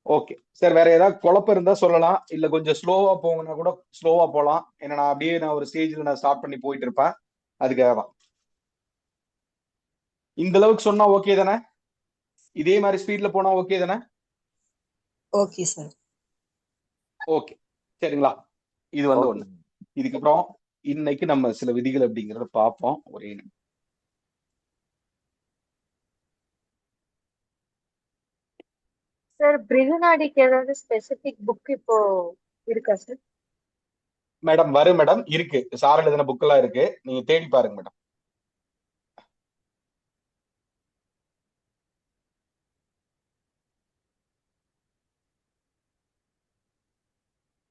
Speaker 3: ஓகே சார், வேற ஏதாவது குழப்பம் இருந்தா சொல்லலாம், இல்ல கொஞ்சம் ஸ்லோவா போங்கன்னா கூட ஸ்லோவா போலாம். ஏன்னா நான் ஒரு ஸ்டேஜ்ல நான் ஸ்டார்ட் பண்ணி போயிட்டு இருப்பேன், அதுக்காக தான். இந்த அளவுக்கு சொன்னா ஓகே தானே? இதே மாதிரி ஸ்பீட்ல போனா ஓகே தானே?
Speaker 15: Okay sir.
Speaker 3: ஓகே, சரிங்களா? இது ஒண்ணு. இதுக்கப்புறம் இன்னைக்கு நம்ம சில விதிகள் அப்படிங்கறத பார்ப்போம். ஒரே
Speaker 5: சார், பிருகுநாடிக்கு ஏதாவது ஸ்பெசிபிக் புக் இப்போ இருக்கா சார்?
Speaker 3: மேடம் வரும் மேடம், இருக்கு. சார் எழுதின புக் எல்லாம் இருக்கு, நீங்க தேடி பாருங்க மேடம்.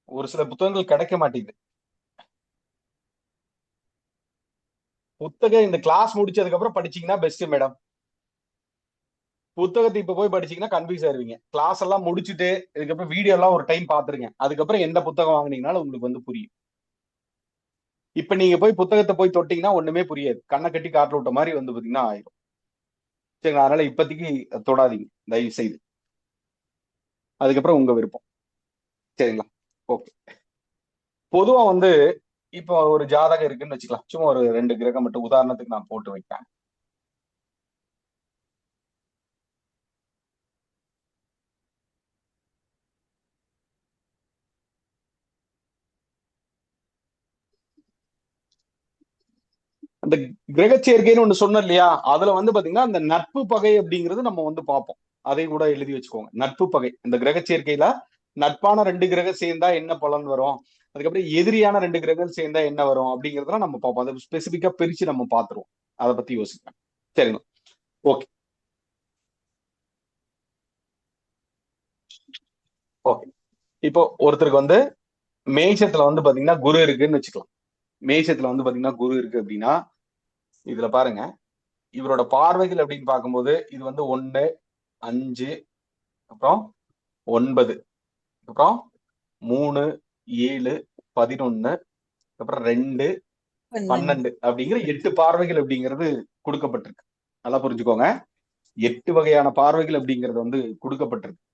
Speaker 3: ஒரு சில புத்தகங்கள் கிடைக்க மாட்டேங்குது. புத்தகம் இந்த கிளாஸ் முடிச்சதுக்கு அப்புறம் படிச்சீங்கன்னா பெஸ்ட் மேடம். புத்தகத்தை இப்ப போய் படிச்சீங்கன்னா கன்ஃபியூஸ் ஆயிருவீங்க. கிளாஸ் எல்லாம் முடிச்சுட்டு இதுக்கப்புறம் வீடியோ எல்லாம் ஒரு டைம் பாத்துருங்க, அதுக்கப்புறம் எந்த புத்தகம் வாங்கினீங்கனாலும் உங்களுக்கு புரியும். இப்ப நீங்க போய் புத்தகத்தை போய் தொட்டீங்கன்னா ஒண்ணுமே புரியாது, கண்ணை கட்டி காட்டுல விட்ட மாதிரி பாத்தீங்கன்னா ஆயிரும். சரிங்களா? அதனால இப்போதைக்கு தொடாதீங்க தயவு செய்து, அதுக்கப்புறம் உங்க விருப்பம். சரிங்களா? ஓகே. பொதுவா இப்போ ஒரு ஜாதகம் இருக்குன்னு வச்சுக்கலாம். சும்மா ஒரு 2 கிரகம் மட்டும் உதாரணத்துக்கு நான் போட்டு வைக்கிறேன். அந்த கிரக சேர்க்கைன்னு ஒண்ணு சொன்னோம் இல்லையா, அதுல வந்து பாத்தீங்கன்னா அந்த நட்பு பகை அப்படிங்கிறது நம்ம வந்து பார்ப்போம். அதை கூட எழுதி வச்சுக்கோங்க. நட்பு பகை இந்த கிரக சேர்க்கையில நட்பான 2 கிரகம் சேர்ந்தா என்ன பலன் வரும், அதுக்கப்புறம் எதிரியான 2 கிரகம் சேர்ந்தா என்ன வரும் அப்படிங்கறதெல்லாம் நம்ம பார்ப்போம். அதை ஸ்பெசிபிக்கா பிரிச்சு நம்ம பார்த்துருவோம். அதை பத்தி யோசிப்பேன். சரிங்க, ஓகே ஓகே. இப்போ ஒருத்தருக்கு வந்து மேஷத்துல வந்து பாத்தீங்கன்னா குரு இருக்குன்னு வச்சுக்கலாம். மேஷத்துல வந்து பாத்தீங்கன்னா குரு இருக்கு அப்படின்னா இதுல பாருங்க, இவரோட பார்வைகள் அப்படின்னு பார்க்கும்போது இது வந்து 1, 5, அப்புறம் 9, அப்புறம் 3, 7, 11, அப்புறம் 2, 12 அப்படிங்கிற 8 பார்வைகள் அப்படிங்கிறது கொடுக்கப்பட்டிருக்கு. நல்லா புரிஞ்சுக்கோங்க, 8 வகையான பார்வைகள் அப்படிங்கிறது வந்து கொடுக்கப்பட்டிருக்கு.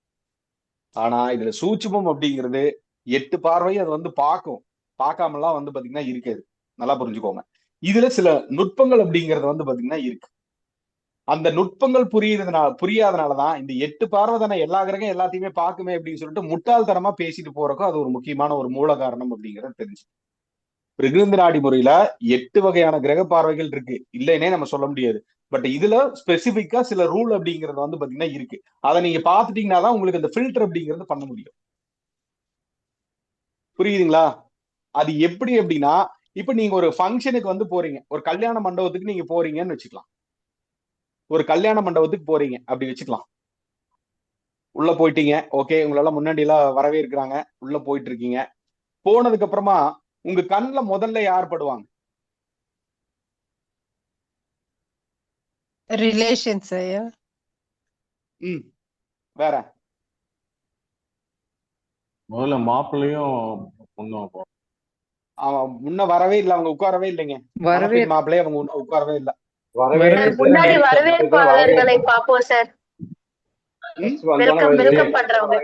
Speaker 3: ஆனா இதுல சூட்சுமம் அப்படிங்கிறது 8 பார்வை அது வந்து பார்க்கும், பார்க்காமலாம் வந்து பாத்தீங்கன்னா இருக்காது. நல்லா புரிஞ்சுக்கோங்க. இதுல சில நுட்பங்கள் அப்படிங்கிறது வந்து பாத்தீங்கன்னா இருக்கு. அந்த நுட்பங்கள் புரியாதனாலதான் இந்த 8 பார்வை தானே எல்லா கிரகம் எல்லாத்தையுமே பார்க்குமே அப்படின்னு சொல்லிட்டு முட்டாள்தனமா பேசிட்டு போறக்கும் அது ஒரு முக்கியமான ஒரு மூல காரணம் அப்படிங்கிறது தெரிஞ்சு. பிருகுநந்தி நாடி முறையில 8 வகையான கிரக பார்வைகள் இருக்கு, இல்லைன்னே நம்ம சொல்ல முடியாது. பட் இதுல ஸ்பெசிபிக்கா சில ரூல் அப்படிங்கிறது வந்து பாத்தீங்கன்னா இருக்கு. அதை நீங்க பாத்துட்டீங்கன்னா தான் உங்களுக்கு அந்த ஃபில்டர் அப்படிங்கிறது பண்ண முடியும். புரியுதுங்களா? அது எப்படி அப்படின்னா, இப்ப நீங்க ஒரு ஃபங்க்ஷனுக்கு வந்து போறீங்க, ஒரு கல்யாண மண்டபத்துக்கு நீங்க போறீங்கன்னு வச்சுக்கலாம். ஒரு கல்யாண மண்டபத்துக்கு போறீங்க அப்படி வச்சுக்கலாம். உள்ள போயிட்டீங்க, ஓகே, உங்களெல்லாம் முன்னாடி எல்லாம் வரவேற்கிறாங்க, உள்ள போயிட்டு இருக்கீங்க. போனதுக்கு அப்புறமா உங்க கண்ணுல முதல்ல யார் படுவாங்க?
Speaker 10: ரிலேஷன்ஸ் ஐயா.
Speaker 3: வேற
Speaker 4: முதல்ல மாப்பிள்ளையும் பொண்ணும்.
Speaker 3: அவன் முன்ன வரவே இல்லை, அவங்க உட்காரவே இல்லைங்க. மாப்பிள்ளையே அவங்க உட்காரவே இல்லை.
Speaker 5: முன்னாடி வரவேற்பாளர்களை பார்ப்போம் சார். வெல்கம் பண்றவங்க,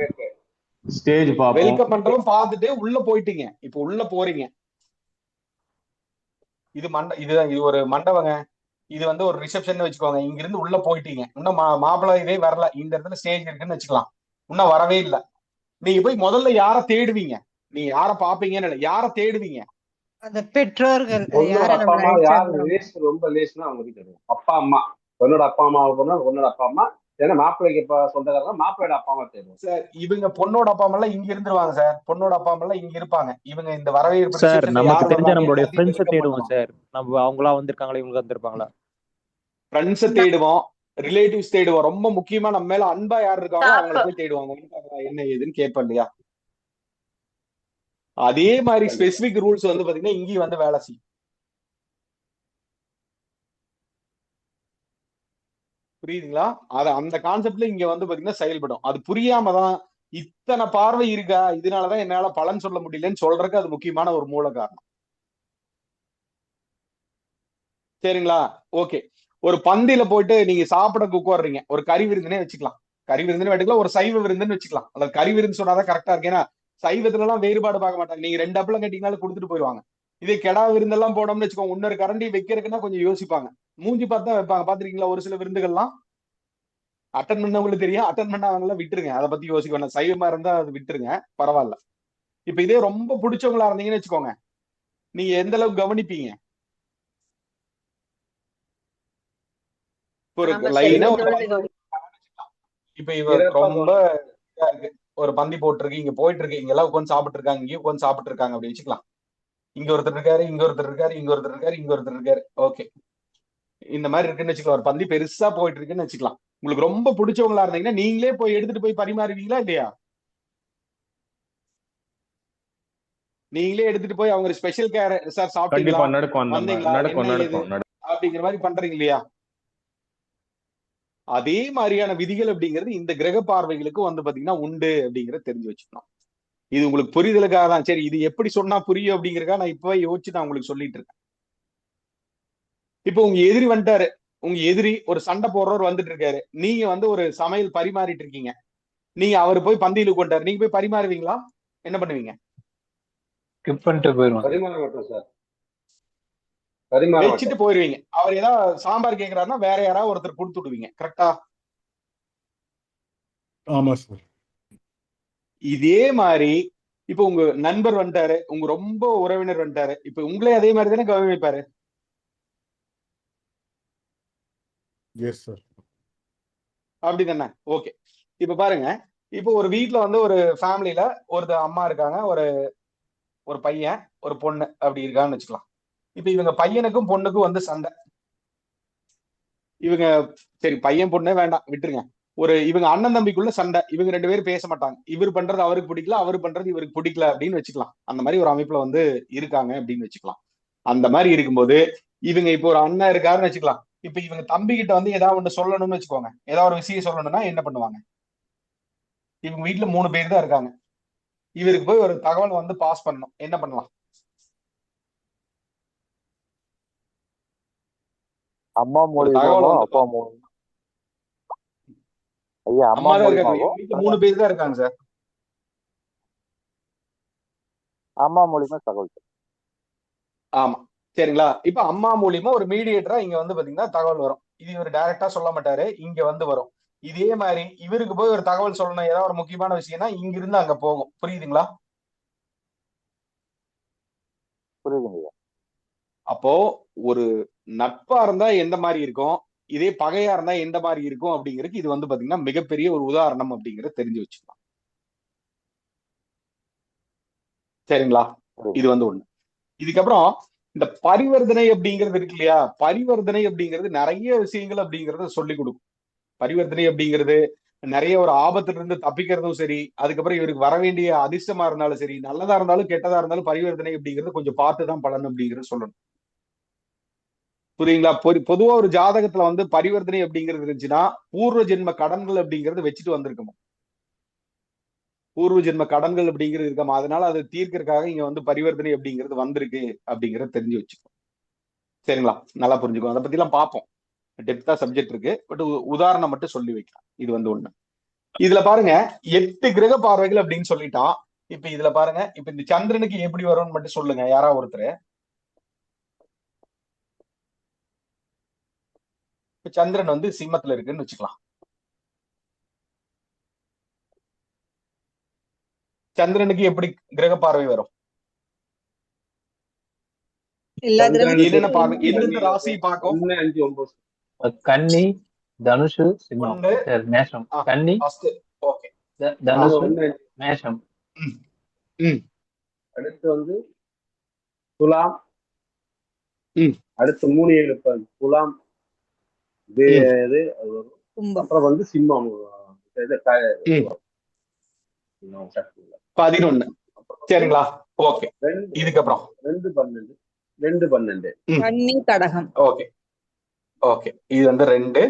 Speaker 4: ஸ்டேஜ் பாப்போம்.
Speaker 3: வெல்கம் பண்றவங்க பார்த்துட்டு உள்ள போயிட்டீங்க. இப்போ உள்ள போறீங்க. இது ஒரு மண்டபங்க. இது வந்து ஒரு ரிசப்ஷன் வச்சுக்கோங்க. இங்க இருந்து உள்ள போயிட்டீங்க. இன்னும் மாப்பிள்ளை இதே வரல. இந்த இடத்துல ஸ்டேஜ் இருக்குன்னு வச்சுக்கலாம். இன்னும் வரவே இல்லை. நீங்க போய் முதல்ல யார தேடுவீங்க? நீங்க யார பாப்பீங்கன்னு இல்லை, யார தேடுவீங்க?
Speaker 10: அந்த பெற்றோர்கள்.
Speaker 12: அப்பா அம்மா யாரு ரொம்ப லேஸ்னா அவங்க கிட்ட அப்பா அம்மா, உன்னோட அப்பா அம்மா, உன்னோட அப்பா அம்மா, ஏன்னா மாப்பிள்ளைக்கு சொந்தக்காரங்க மாப்பிள்ளையோட அப்பா அம்மா தேடுவோம்
Speaker 3: சார். இவங்க பொண்ணோட அப்பா அம்மா எல்லாம் இங்க இருந்துருவாங்க சார். பொண்ணோட அப்பா அம்மா எல்லாம் இங்க இருப்பாங்க. இவங்க இந்த வரவேற்பு
Speaker 9: சார் நமக்கு தெரிஞ்ச நம்மளுடைய ஃப்ரெண்ட்ஸை தேடுவோம் சார். நம்ம அவங்களா வந்திருக்காங்களா, இவங்க வந்திருப்பாங்களா?
Speaker 3: ஃப்ரெண்ட்ஸை தேடுவோம், ரிலேட்டிவ்ஸ் தேடுவோம். ரொம்ப முக்கியமா நம்ம மேல அன்பா யார் இருக்காங்களோ அவங்களை போய் தேடுவாங்க. என்ன ஏதுன்னு கேட்பேன் இல்லையா? அதே மாதிரி ஸ்பெசிபிக் ரூல்ஸ் வந்து பாத்தீங்கன்னா இங்கேயும் வந்து வேலை செய்யும். புரியுதுங்களா? அந்த கான்செப்ட்ல இங்க வந்து பாத்தீங்கன்னா செயல்படும். அது புரியாம தான் இத்தனை பார்வை இருக்கா, இதனாலதான் என்னால பலன் சொல்ல முடியலன்னு சொல்றதுக்கு அது முக்கியமான ஒரு மூல காரணம். சரிங்களா? ஓகே. ஒரு பந்தியில போயிட்டு நீங்க சாப்பிட உட்காடுறீங்க, ஒரு கறி விருந்துனே வச்சுக்கலாம். கறி விருந்துன்னு வச்சுக்கலாம், ஒரு சைவ விருந்துன்னு வச்சுக்கலாம். அல்லது கறி விருந்து சொன்னாதான் கரெக்டா இருக்கு. ஏன்னா சைவத்துல எல்லாம் வேறுபாடு பார்க்க மாட்டாங்க. நீங்க 2 அப்பளம் கட்டிங்கனாலும் கொடுத்துட்டு போயிடுவாங்க. இதே கெடா விருந்தெல்லாம் போனோம்னு வச்சுக்கோங்க, இன்னொரு கரண்டி வைக்கிறதுக்குன்னா கொஞ்சம் யோசிப்பாங்க. மூஞ்சி பார்த்து தான் வைப்பாங்க. பாத்திருக்கீங்களா? ஒரு சில விருந்துகள்லாம் அட்டன் பண்ணவங்களுக்கு தெரியும், அட்டன் பண்ணவங்களாம் விட்டுருங்க. அதை பத்தி யோசிக்க வேண்டாம். சைவமா இருந்தா அது விட்டுருங்க, பரவாயில்ல. இப்ப இதே ரொம்ப பிடிச்சவங்களா இருந்தீங்கன்னு வச்சுக்கோங்க, நீங்க எந்த அளவுக்கு கவனிப்பீங்க? ஒரு லைனா இப்ப இவர் ரொம்ப ஒரு பந்தி போட்டிருக்கு, இங்க போயிட்டு இருக்கு, இங்க எல்லாம் உட்காந்து சாப்பிட்டு இருக்காங்க, இங்கேயும் உட்காந்து சாப்பிட்டு இருக்காங்க அப்படி வச்சுக்கலாம். இங்க ஒருத்தர் இருக்காரு, இங்க ஒருத்தர் இருக்காரு, இங்க ஒருத்தர் இருக்காரு, இங்க ஒருத்தர் இருக்காரு. ஓகே, இந்த மாதிரி இருக்குன்னு வச்சுக்கலாம். ஒரு பந்தி பெருசா போயிட்டு இருக்குன்னு வச்சுக்கலாம். உங்களுக்கு ரொம்ப பிடிச்சவங்களா இருந்தீங்கன்னா நீங்களே போய் எடுத்துட்டு போய் பரிமாறுவீங்களா இல்லையா? நீங்களே எடுத்துட்டு போய் அவங்க ஸ்பெஷல் கேர் சார் சாப்பிட்டீங்களா, அப்படிங்கிற மாதிரி பண்றீங்க இல்லையா? அதே மாதிரியான விதிகள் அப்படிங்கிறது இந்த கிரக பார்வைகளுக்கு வந்து பாத்தீங்கன்னா உண்டு அப்படிங்கறத தெரிஞ்சு வச்சுக்கணும். இது உங்களுக்கு புரிதலுக்காக தான். சரி, இது எப்படி சொன்னா புரியும் அப்படிங்கறதுக்காக நான் இப்பவே யோசிச்சு நான் உங்களுக்கு சொல்லிட்டு இருக்கேன். இப்போ உங்க எதிரி வந்துட்டாரு, உங்க எதிரி ஒரு சண்டை போடுறவர் வந்துட்டு இருக்காரு, நீங்க வந்து ஒரு சமையல் பரிமாறிட்டு இருக்கீங்க. நீங்க அவரு போய் பந்தியில கொண்டாரு, நீங்க போய் பரிமாறுவீங்களா? என்ன பண்ணுவீங்க?
Speaker 13: ஸ்கிப் பண்ணிட்டு போயிருவோம்.
Speaker 12: பரிமாற மாட்டோம் சார், பரிமாற
Speaker 3: வச்சுட்டு
Speaker 12: மாட்டோம்.
Speaker 3: போயிருவீங்க. அவர் ஏதாவது சாம்பார் கேட்கிறாருன்னா வேற யாராவது ஒருத்தர் கொடுத்து விடுவீங்க. கரெக்டா?
Speaker 6: ஆமா சார்.
Speaker 3: இதே மாதிரி இப்ப உங்க நண்பர் வந்துட்டாரு, உங்க ரொம்ப உறவினர் வந்துட்டாரு, இப்ப உங்களே அதே மாதிரி தானே கவனிப்பாரு.
Speaker 6: Yes sir.
Speaker 3: அப்படிதானே? ஓகே. இப்ப பாருங்க, இப்போ ஒரு வீட்ல வந்து ஒரு ஃபேமிலியில ஒரு அம்மா இருக்காங்க, ஒரு ஒரு பையன் ஒரு பொண்ணு அப்படி இருக்கான்னு வச்சுக்கலாம். இப்ப இவங்க பையனுக்கும் பொண்ணுக்கும் வந்து சண்டை. இவங்க சரி பையன் பொண்ணே வேண்டாம் விட்டுருங்க. இவங்க அண்ணன் தம்பிக்குள்ள சண்டை. இவங்க 2 பேரும் பேச மாட்டாங்க. இவர் பண்றது அவருக்கு பிடிக்கல, அவர் பண்றது இவருக்கு பிடிக்கல அப்படின்னு வச்சுக்கலாம். அந்த மாதிரி ஒரு அமைப்புல வந்து இருக்காங்க அப்படின்னு வச்சுக்கலாம். அந்த மாதிரி இருக்கும்போது இவங்க இப்போ ஒரு அண்ணன் இருக்காருன்னு வச்சுக்கலாம். இப்ப இவங்க தம்பி கிட்ட வந்து ஏதாவது ஒண்ணு சொல்லணும்னு வச்சுக்கோங்க. ஏதாவது ஒரு விஷயம் சொல்லணும்னா என்ன பண்ணுவாங்க? இவங்க வீட்டுல 3 பேர் தான் இருக்காங்க. இவருக்கு போய் ஒரு தகவல் வந்து பாஸ் பண்ணணும். என்ன பண்ணலாம்?
Speaker 16: அம்மா
Speaker 3: ஒரு
Speaker 16: மூலியமாவோ
Speaker 3: தகவல் வந்து
Speaker 16: அப்பா மூலியமா? ஐயா அம்மா
Speaker 3: அம்மா தான் இருக்காங்க.
Speaker 16: மூலியமாவோ
Speaker 3: எங்க வீட்டுல 3 பேர் தான் இருக்காங்க சார்.
Speaker 16: அம்மா மூலியமா தகவல் சார்.
Speaker 3: ஆமா, சரிங்களா? இப்ப அம்மா மூலியமா ஒரு மீடியேட்டரா இங்க வந்து பாத்தீங்கன்னா தகவல் வரும். இது இவர் டைரக்டா சொல்ல மாட்டாரு, இங்க வந்து வரும். இதே மாதிரி இவருக்கு போய் ஒரு தகவல் சொல்லணும், ஏதாவது ஒரு முக்கியமான விஷயம்னா இங்க இருந்து அங்க போகும். புரியுதுங்களா?
Speaker 16: புரியுதுங்க.
Speaker 3: அப்போ ஒரு நட்பா இருந்தா எந்த மாதிரி இருக்கும், இதே பகையா இருந்தா எந்த மாதிரி இருக்கும் அப்படிங்கிறதுக்கு இது வந்து பாத்தீங்கன்னா மிகப்பெரிய ஒரு உதாரணம் அப்படிங்கறத தெரிஞ்சு வச்சுக்கலாம். சரிங்களா? இது வந்து ஒண்ணு. இதுக்கப்புறம் இந்த பரிவர்த்தனை அப்படிங்கிறது இருக்கு இல்லையா? பரிவர்த்தனை அப்படிங்கிறது நிறைய விஷயங்கள் அப்படிங்கறத சொல்லி கொடுக்கும். பரிவர்த்தனை அப்படிங்கிறது நிறைய ஒரு ஆபத்துல இருந்து தப்பிக்கிறதும் சரி, அதுக்கப்புறம் இவருக்கு வர வேண்டிய அதிர்ஷ்டமா இருந்தாலும் சரி, நல்லதா இருந்தாலும் கெட்டதா இருந்தாலும் பரிவர்த்தனை அப்படிங்கிறது கொஞ்சம் பார்த்துதான் பலன் அப்படிங்கிறது சொல்லணும். புரியுங்களா? பொதுவா ஒரு ஜாதகத்துல வந்து பரிவர்த்தனை அப்படிங்கிறது இருந்துச்சுன்னா பூர்வ ஜென்ம கடன்கள் அப்படிங்கறது வச்சுட்டு வந்திருக்கணும். பூர்வ ஜென்ம கடன்கள் அப்படிங்கிறது இருக்காம, அதனால அதை தீர்க்கறதுக்காக இங்க வந்து பரிவர்த்தனை அப்படிங்கிறது வந்திருக்கு அப்படிங்கறத தெரிஞ்சு வச்சுக்கோ. சரிங்களா? நல்லா புரிஞ்சுக்கோ. அதை பத்தி எல்லாம் பார்ப்போம். டெப்தா சப்ஜெக்ட் இருக்கு. பட் உதாரணம் மட்டும் சொல்லி வைக்கலாம். இது வந்து ஒண்ணு. இதுல பாருங்க 8 கிரக பார்வைகள் அப்படின்னு சொல்லிட்டான். இப்ப இதுல பாருங்க, இப்ப இந்த சந்திரனுக்கு எப்படி வரும்னு மட்டும் சொல்லுங்க யாராவது ஒருத்தர். இப்ப சந்திரன் வந்து சிம்மத்துல இருக்குன்னு வச்சுக்கலாம். சந்திரனுக்கு எப்படி கிரக பார்வை வரும்? என்னென்ன பார்வை, எந்தெந்த ராசி பார்க்கும்?
Speaker 12: 1, 5, 9.
Speaker 13: கன்னி, தனுஷு, சிம்மம், மேஷம். கன்னி, தனுஷு, மேஷம்.
Speaker 12: அடுத்து வந்து துலாம். அடுத்து 3, 7 துலாம். அப்புறம் வந்து சிம்மம்.
Speaker 3: 11. சரிங்களா? ஓகே. இதுக்கப்புறம்
Speaker 12: 2, 12. 2, 12.
Speaker 15: கன்னி, கடகம்.
Speaker 3: Okay okay. இது வந்து 2,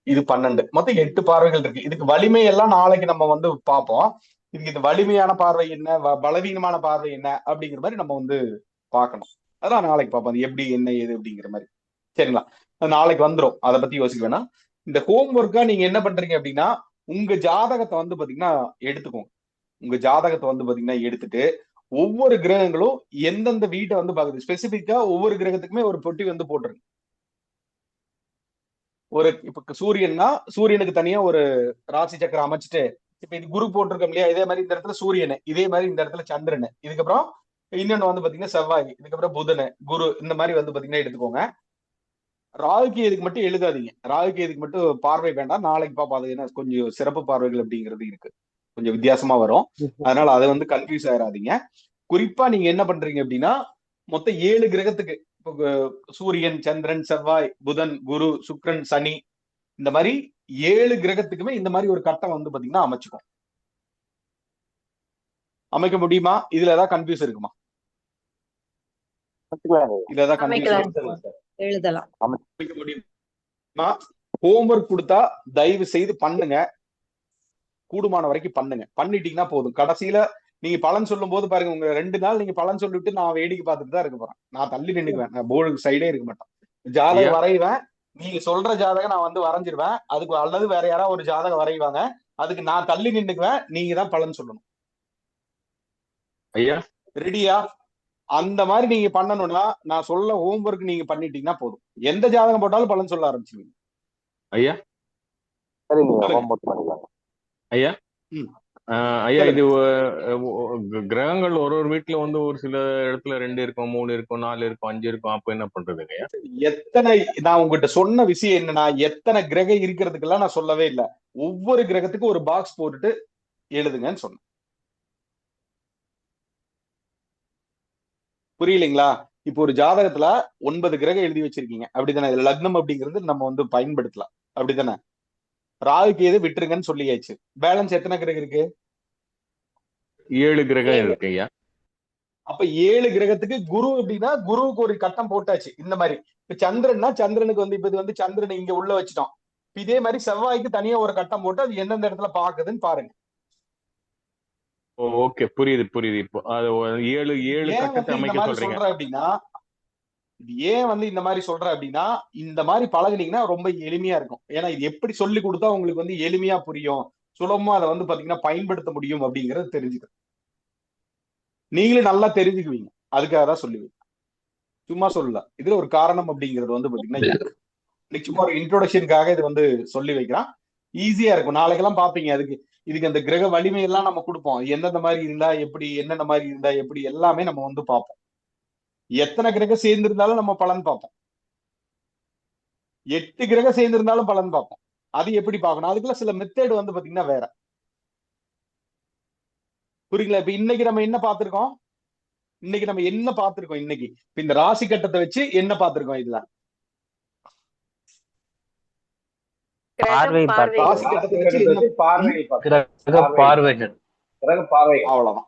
Speaker 3: இது 12. மொத்தம் 8 பார்வைகள் இருக்கு. இதுக்கு வலிமை எல்லாம் நாளைக்கு நம்ம வந்து பார்ப்போம். இதுக்கு இது வலிமையான பார்வை என்ன, பலவீனமான பார்வை என்ன அப்படிங்கிற மாதிரி நம்ம வந்து பார்க்கணும். அதான் நாளைக்கு பார்ப்போம். அது எப்படி என்ன ஏது அப்படிங்கிற மாதிரி. சரிங்களா? அது நாளைக்கு வந்துடும். அதை பத்தி யோசிக்க வேணாம். இந்த ஹோம் ஒர்க்கா நீங்க என்ன பண்றீங்க அப்படின்னா, உங்க ஜாதகத்தை வந்து பாத்தீங்கன்னா எடுத்துக்கோங்க. உங்க ஜாதகத்தை வந்து பாத்தீங்கன்னா எடுத்துட்டு ஒவ்வொரு கிரகங்களும் எந்தெந்த வீட்டை வந்து பாக்குது, ஸ்பெசிபிக்கா ஒவ்வொரு கிரகத்துக்குமே ஒரு பொட்டி வந்து போட்டுருங்க. இப்ப சூரியன்னா சூரியனுக்கு தனியா ஒரு ராசி சக்கரம் அமைச்சிட்டு, இப்ப இது குரு போட்டிருக்கோம் இல்லையா, இதே மாதிரி இந்த இடத்துல சூரியனு, இதே மாதிரி இந்த இடத்துல சந்திரனு, இதுக்கப்புறம் இன்னொன்னு வந்து பாத்தீங்கன்னா செவ்வாய், இதுக்கப்புறம் புதனு, குரு, இந்த மாதிரி வந்து பாத்தீங்கன்னா எடுத்துக்கோங்க. ராகுக்கு இதுக்கு மட்டும் எழுதாதீங்க. ராகுக்கு இதுக்கு மட்டும் பார்வை வேண்டாம். நாளைக்கு பாப்பா. அது ஏன்னா கொஞ்சம் சிறப்பு பார்வைகள் அப்படிங்கிறது இருக்கு, கொஞ்சம் வித்தியாசமா வரும். அதனால அதை வந்து கன்ஃபியூஸ் ஆயிடாதீங்க. குறிப்பா நீங்க என்ன பண்றீங்க அப்படின்னா, மொத்தம் 7 கிரகத்துக்கு, சூரியன், சந்திரன், செவ்வாய், புதன், குரு, சுக்கிரன், சனி, இந்த மாதிரி 7 கிரகத்துக்குமே இந்த மாதிரி ஒரு கட்டம் வந்து பாத்தீங்கன்னா அமைச்சுக்கும். அமைக்க முடியுமா? இதுல ஏதாவது கன்ஃபியூஸ் இருக்குமா? இதுல ஏதாவது கன்ஃபியூஸ்
Speaker 15: எழுதலாம்.
Speaker 3: அமைக்க முடியுமா? ஹோம்ஒர்க் கொடுத்தா தயவு செய்து பண்ணுங்க. கூடுமான வரைக்கும் பண்ணுங்க. பண்ணிட்டீங்கன்னா போதும். கடைசியில நீங்க பலன் சொல்லும் போது பாருங்க, உங்க 2 நாள் நீங்க பலன் சொல்லிட்டு நான் வேடிக்கை பார்த்துட்டு தான் இருக்க போறேன். நான் தள்ளி நின்னுக்குவேன். நான் போர்டு சைடே இருக்க மாட்டேன். ஜாதகம் வரைவேன். நீங்க சொல்ற ஜாதகம் நான் வந்து வரைஞ்சிருவேன். அதுக்கு அல்லது வேற யாராவது ஒரு ஜாதகம் வரைவாங்க. அதுக்கு நான் தள்ளி நின்னுக்குவேன். நீங்க தான் பலன் சொல்லணும்.
Speaker 4: ஐயா
Speaker 3: ரெடியா? அந்த மாதிரி நீங்க பண்ணணும்னா நான் சொல்ல ஹோம்ஒர்க் நீங்க பண்ணிட்டீங்கன்னா போதும். எந்த ஜாதகம் போட்டாலும் பலன் சொல்ல ஆரம்பிச்சிருவீங்க.
Speaker 4: ஐயா
Speaker 16: சரி, நீங்க ஹோம்ஒர்க் பண்ணிக்கலாம்.
Speaker 4: ஐயா
Speaker 3: ம்
Speaker 4: ஐயா இது
Speaker 3: சொல்லுங்க.
Speaker 4: கிரகங்கள் ஒரு வீட்டுல ஒரு சில இடத்துல 2 இருக்கும், 3 இருக்கும், 4 இருக்கும், 5 இருக்கும். அப்ப என்ன பண்றதுங்க ஐயா?
Speaker 3: எத்தனை நான் உங்ககிட்ட சொன்ன விஷயம் என்னன்னா, எத்தனை கிரகம் இருக்கிறதுக்கெல்லாம் நான் சொல்லவே இல்லை. ஒவ்வொரு கிரகத்துக்கும் ஒரு பாக்ஸ் போட்டுட்டு எழுதுங்கன்னு சொன்னேன். புரியலைங்களா? இப்போ ஒரு ஜாதகத்துல 9 கிரகம் எழுதி வச்சிருக்கீங்க அப்படித்தானே? லக்னம் அப்படிங்கிறது நம்ம பயன்படுத்தலாம் அப்படித்தானே? ராகுக்கு எது விட்டுருங்கன்னு சொல்லியாச்சு. பேலன்ஸ் எத்தனை கிரகம் இருக்கு?
Speaker 4: 7 கிரகம் இருக்கு ஐயா.
Speaker 3: அப்ப 7 கிரகத்துக்கு குரு அப்படின்னா குருவுக்கு ஒரு கட்டம் போட்டாச்சு. இந்த மாதிரி இப்ப சந்திரன்னா சந்திரனுக்கு இப்ப இது சந்திரனை இங்க உள்ள வச்சுட்டோம். இதே மாதிரி செவ்வாய்க்கு தனியா ஒரு கட்டம் போட்டு அது எந்தெந்த இடத்துல பாக்குதுன்னு பாருங்க.
Speaker 4: ஓகே, புரியுது. இப்போ அது 7 கட்டத்தை அமைக்க சொல்றீங்க
Speaker 3: அப்படின்னா இது ஏன் இந்த மாதிரி சொல்ற அப்படின்னா, இந்த மாதிரி பழகுனீங்கன்னா ரொம்ப எளிமையா இருக்கும். ஏன்னா இது எப்படி சொல்லி கொடுத்தா உங்களுக்கு எளிமையா புரியும், சுலபமா அதை பாத்தீங்கன்னா பயன்படுத்த முடியும் அப்படிங்கறது தெரிஞ்சுக்கணும். நீங்களும் நல்லா தெரிஞ்சுக்குவீங்க. அதுக்காக தான் சொல்லுவீங்க, சும்மா சொல்லல. இதுல ஒரு காரணம் அப்படிங்கிறது பாத்தீங்கன்னா சும்மா ஒரு இன்ட்ரோடக்ஷனுக்காக இது சொல்லி வைக்கிறான். ஈஸியா இருக்கும். நாளைக்கெல்லாம் பாப்பீங்க. இதுக்கு அந்த கிரக வலிமை எல்லாம் நம்ம கொடுப்போம். எந்தெந்த மாதிரி இருந்தா எப்படி, என்னென்ன மாதிரி இருந்தா எப்படி, எல்லாமே நம்ம பார்ப்போம். எத்தனை கிரகம் சேர்ந்திருந்தாலும் நம்ம பலன் பார்ப்போம். 8 கிரகம் சேர்ந்திருந்தாலும் பலன் பார்ப்போம். அது எப்படி பார்க்கணும், அதுக்குள்ள சில மெத்தேடு பாத்தீங்கன்னா வேற. புரியுங்களா? இப்ப இன்னைக்கு நம்ம என்ன பார்த்திருக்கோம்? இன்னைக்கு இப்ப இந்த ராசி கட்டத்தை வச்சு என்ன பார்த்திருக்கோம்? இதுல ராசி கட்டத்தை வச்சு அவ்வளவுதான்.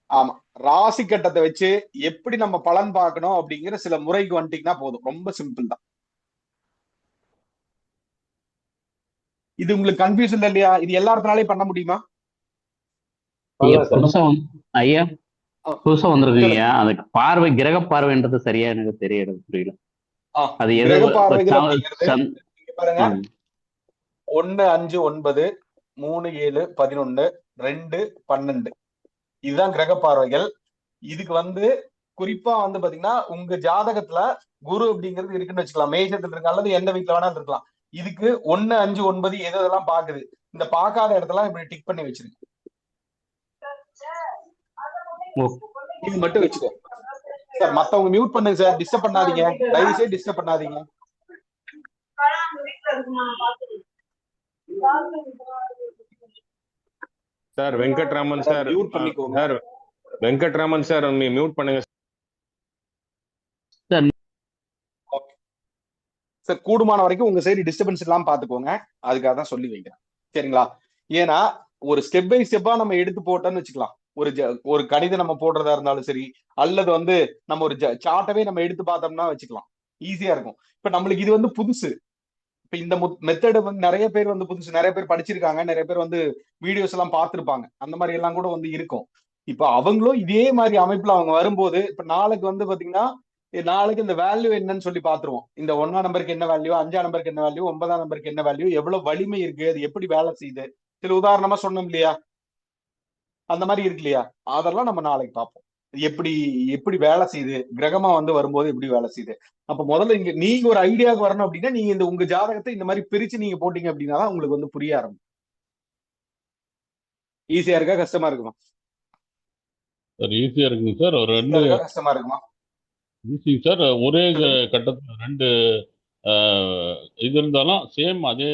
Speaker 3: ஆமா, ராசி கட்டத்தை வச்சு எப்படி நம்ம பலன் பார்க்கணும் அப்படிங்கிற சில முறைக்கு வந்துட்டீங்கன்னா போதும். ரொம்ப சிம்பிள் தான். இது உங்களுக்கு கன்ஃபியூஷன் இல்லையா? இது எல்லாத்தினாலையும் பண்ண முடியுமா?
Speaker 17: ஐயா புதுசா வந்திருக்கீங்க. அதுக்கு பார்வை, கிரக பார்வைன்றது சரியா எனக்கு தெரியல, புரியல. அது
Speaker 3: கிரக பார்வைகள் பாருங்க, 1, 5, 9, 3, 7, 11, 2, 12 இதுதான் கிரக பார்வைகள். இதுக்கு குறிப்பா பாத்தீங்கன்னா உங்க ஜாதகத்துல குரு அப்படிங்கிறது இருக்குன்னு வச்சுக்கலாம். மேஷத்துல இருக்க அல்லது எந்த வீட்டுல வேணாலும் இருக்கலாம். இதுக்கு 1, 5, 9 எதெல்லாம் பாக்குது, இந்த பார்க்காத இடத்துல இப்படி டிக் பண்ணி வச்சிருக்கு. இது மட்டும் வச்சுக்கோ சார். மத்தவங்க மியூட் பண்ணுங்க சார், டிஸ்டர்ப் பண்ணாதீங்க, தயவு செய்து டிஸ்டர்ப் பண்ணாதீங்க.
Speaker 4: சார் வெங்கட்ராமன் சார் மியூட் பண்ணிக்கோங்க. சார் வெங்கட்ராமன் சார் நீ மியூட் பண்ணுங்க
Speaker 3: சார். கூடுமான வரைக்கும் உங்க சைடு டிஸ்டர்பன்ஸ் எல்லாம் பாத்துக்கோங்க. அதுக்காக தான் சொல்லி வைக்கிறேன், சரிங்களா? ஏன்னா ஒரு ஸ்டெப் பை ஸ்டெப்பா நம்ம எடுத்து போட்டோம்னு வச்சுக்கலாம். ஒரு கணிதம் நம்ம போடுறதா இருந்தாலும் சரி, அல்லது நம்ம ஒரு சார்ட்டவே நம்ம எடுத்து பார்த்தோம்னா வச்சுக்கலாம், ஈஸியா இருக்கும். இப்ப நம்மளுக்கு இது புதுசு. இப்ப இந்த மெத்தட் நிறைய பேர் புதுசு, நிறைய பேர் படிச்சிருக்காங்க, நிறைய பேர் வீடியோஸ் எல்லாம் பார்த்திருப்பாங்க. அந்த மாதிரி எல்லாம் கூட இருக்கும். இப்ப அவங்களும் இதே மாதிரி அமைப்புல அவங்க வரும்போது, இப்ப நாளைக்கு பாத்தீங்கன்னா நாளைக்கு இந்த வேல்யூ என்னன்னு சொல்லி பாத்துருவோம். இந்த 1ஆம் நம்பருக்கு என்ன வேல்யூ, 5ஆம் நம்பருக்கு என்ன வேல்யூ, 9ஆம் நம்பருக்கு என்ன வேல்யூ, எவ்வளவு வலிமை இருக்கு, அது எப்படி வேலை செய்யுது, சில உதாரணமா சொன்னோம் இல்லையா, அந்த மாதிரி இருக்கு இல்லையா, அதெல்லாம் நம்ம நாளைக்கு பார்ப்போம். எப்படி வேலை செய்யுது, கிரகமா வரும்போது எப்படி வேலை செய்யுது. அப்ப முதல்ல நீங்க ஒரு ஐடியாவுக்கு வரணும் அப்படின்னா, நீங்க உங்க ஜாதகத்தை இந்த மாதிரி பிரிச்சு நீங்க போட்டீங்க அப்படின்னா தான் உங்களுக்கு புரிய ஆரம்பிக்கும். ஈஸியா இருக்கா, கஷ்டமா இருக்குமா?
Speaker 14: ஈஸியா இருக்குங்க சார். ஒரு 2
Speaker 3: கஷ்டமா இருக்குமா?
Speaker 14: Easy sir. ஒரே கட்டத்துல 2 இது இருந்தாலும் சேம் அதே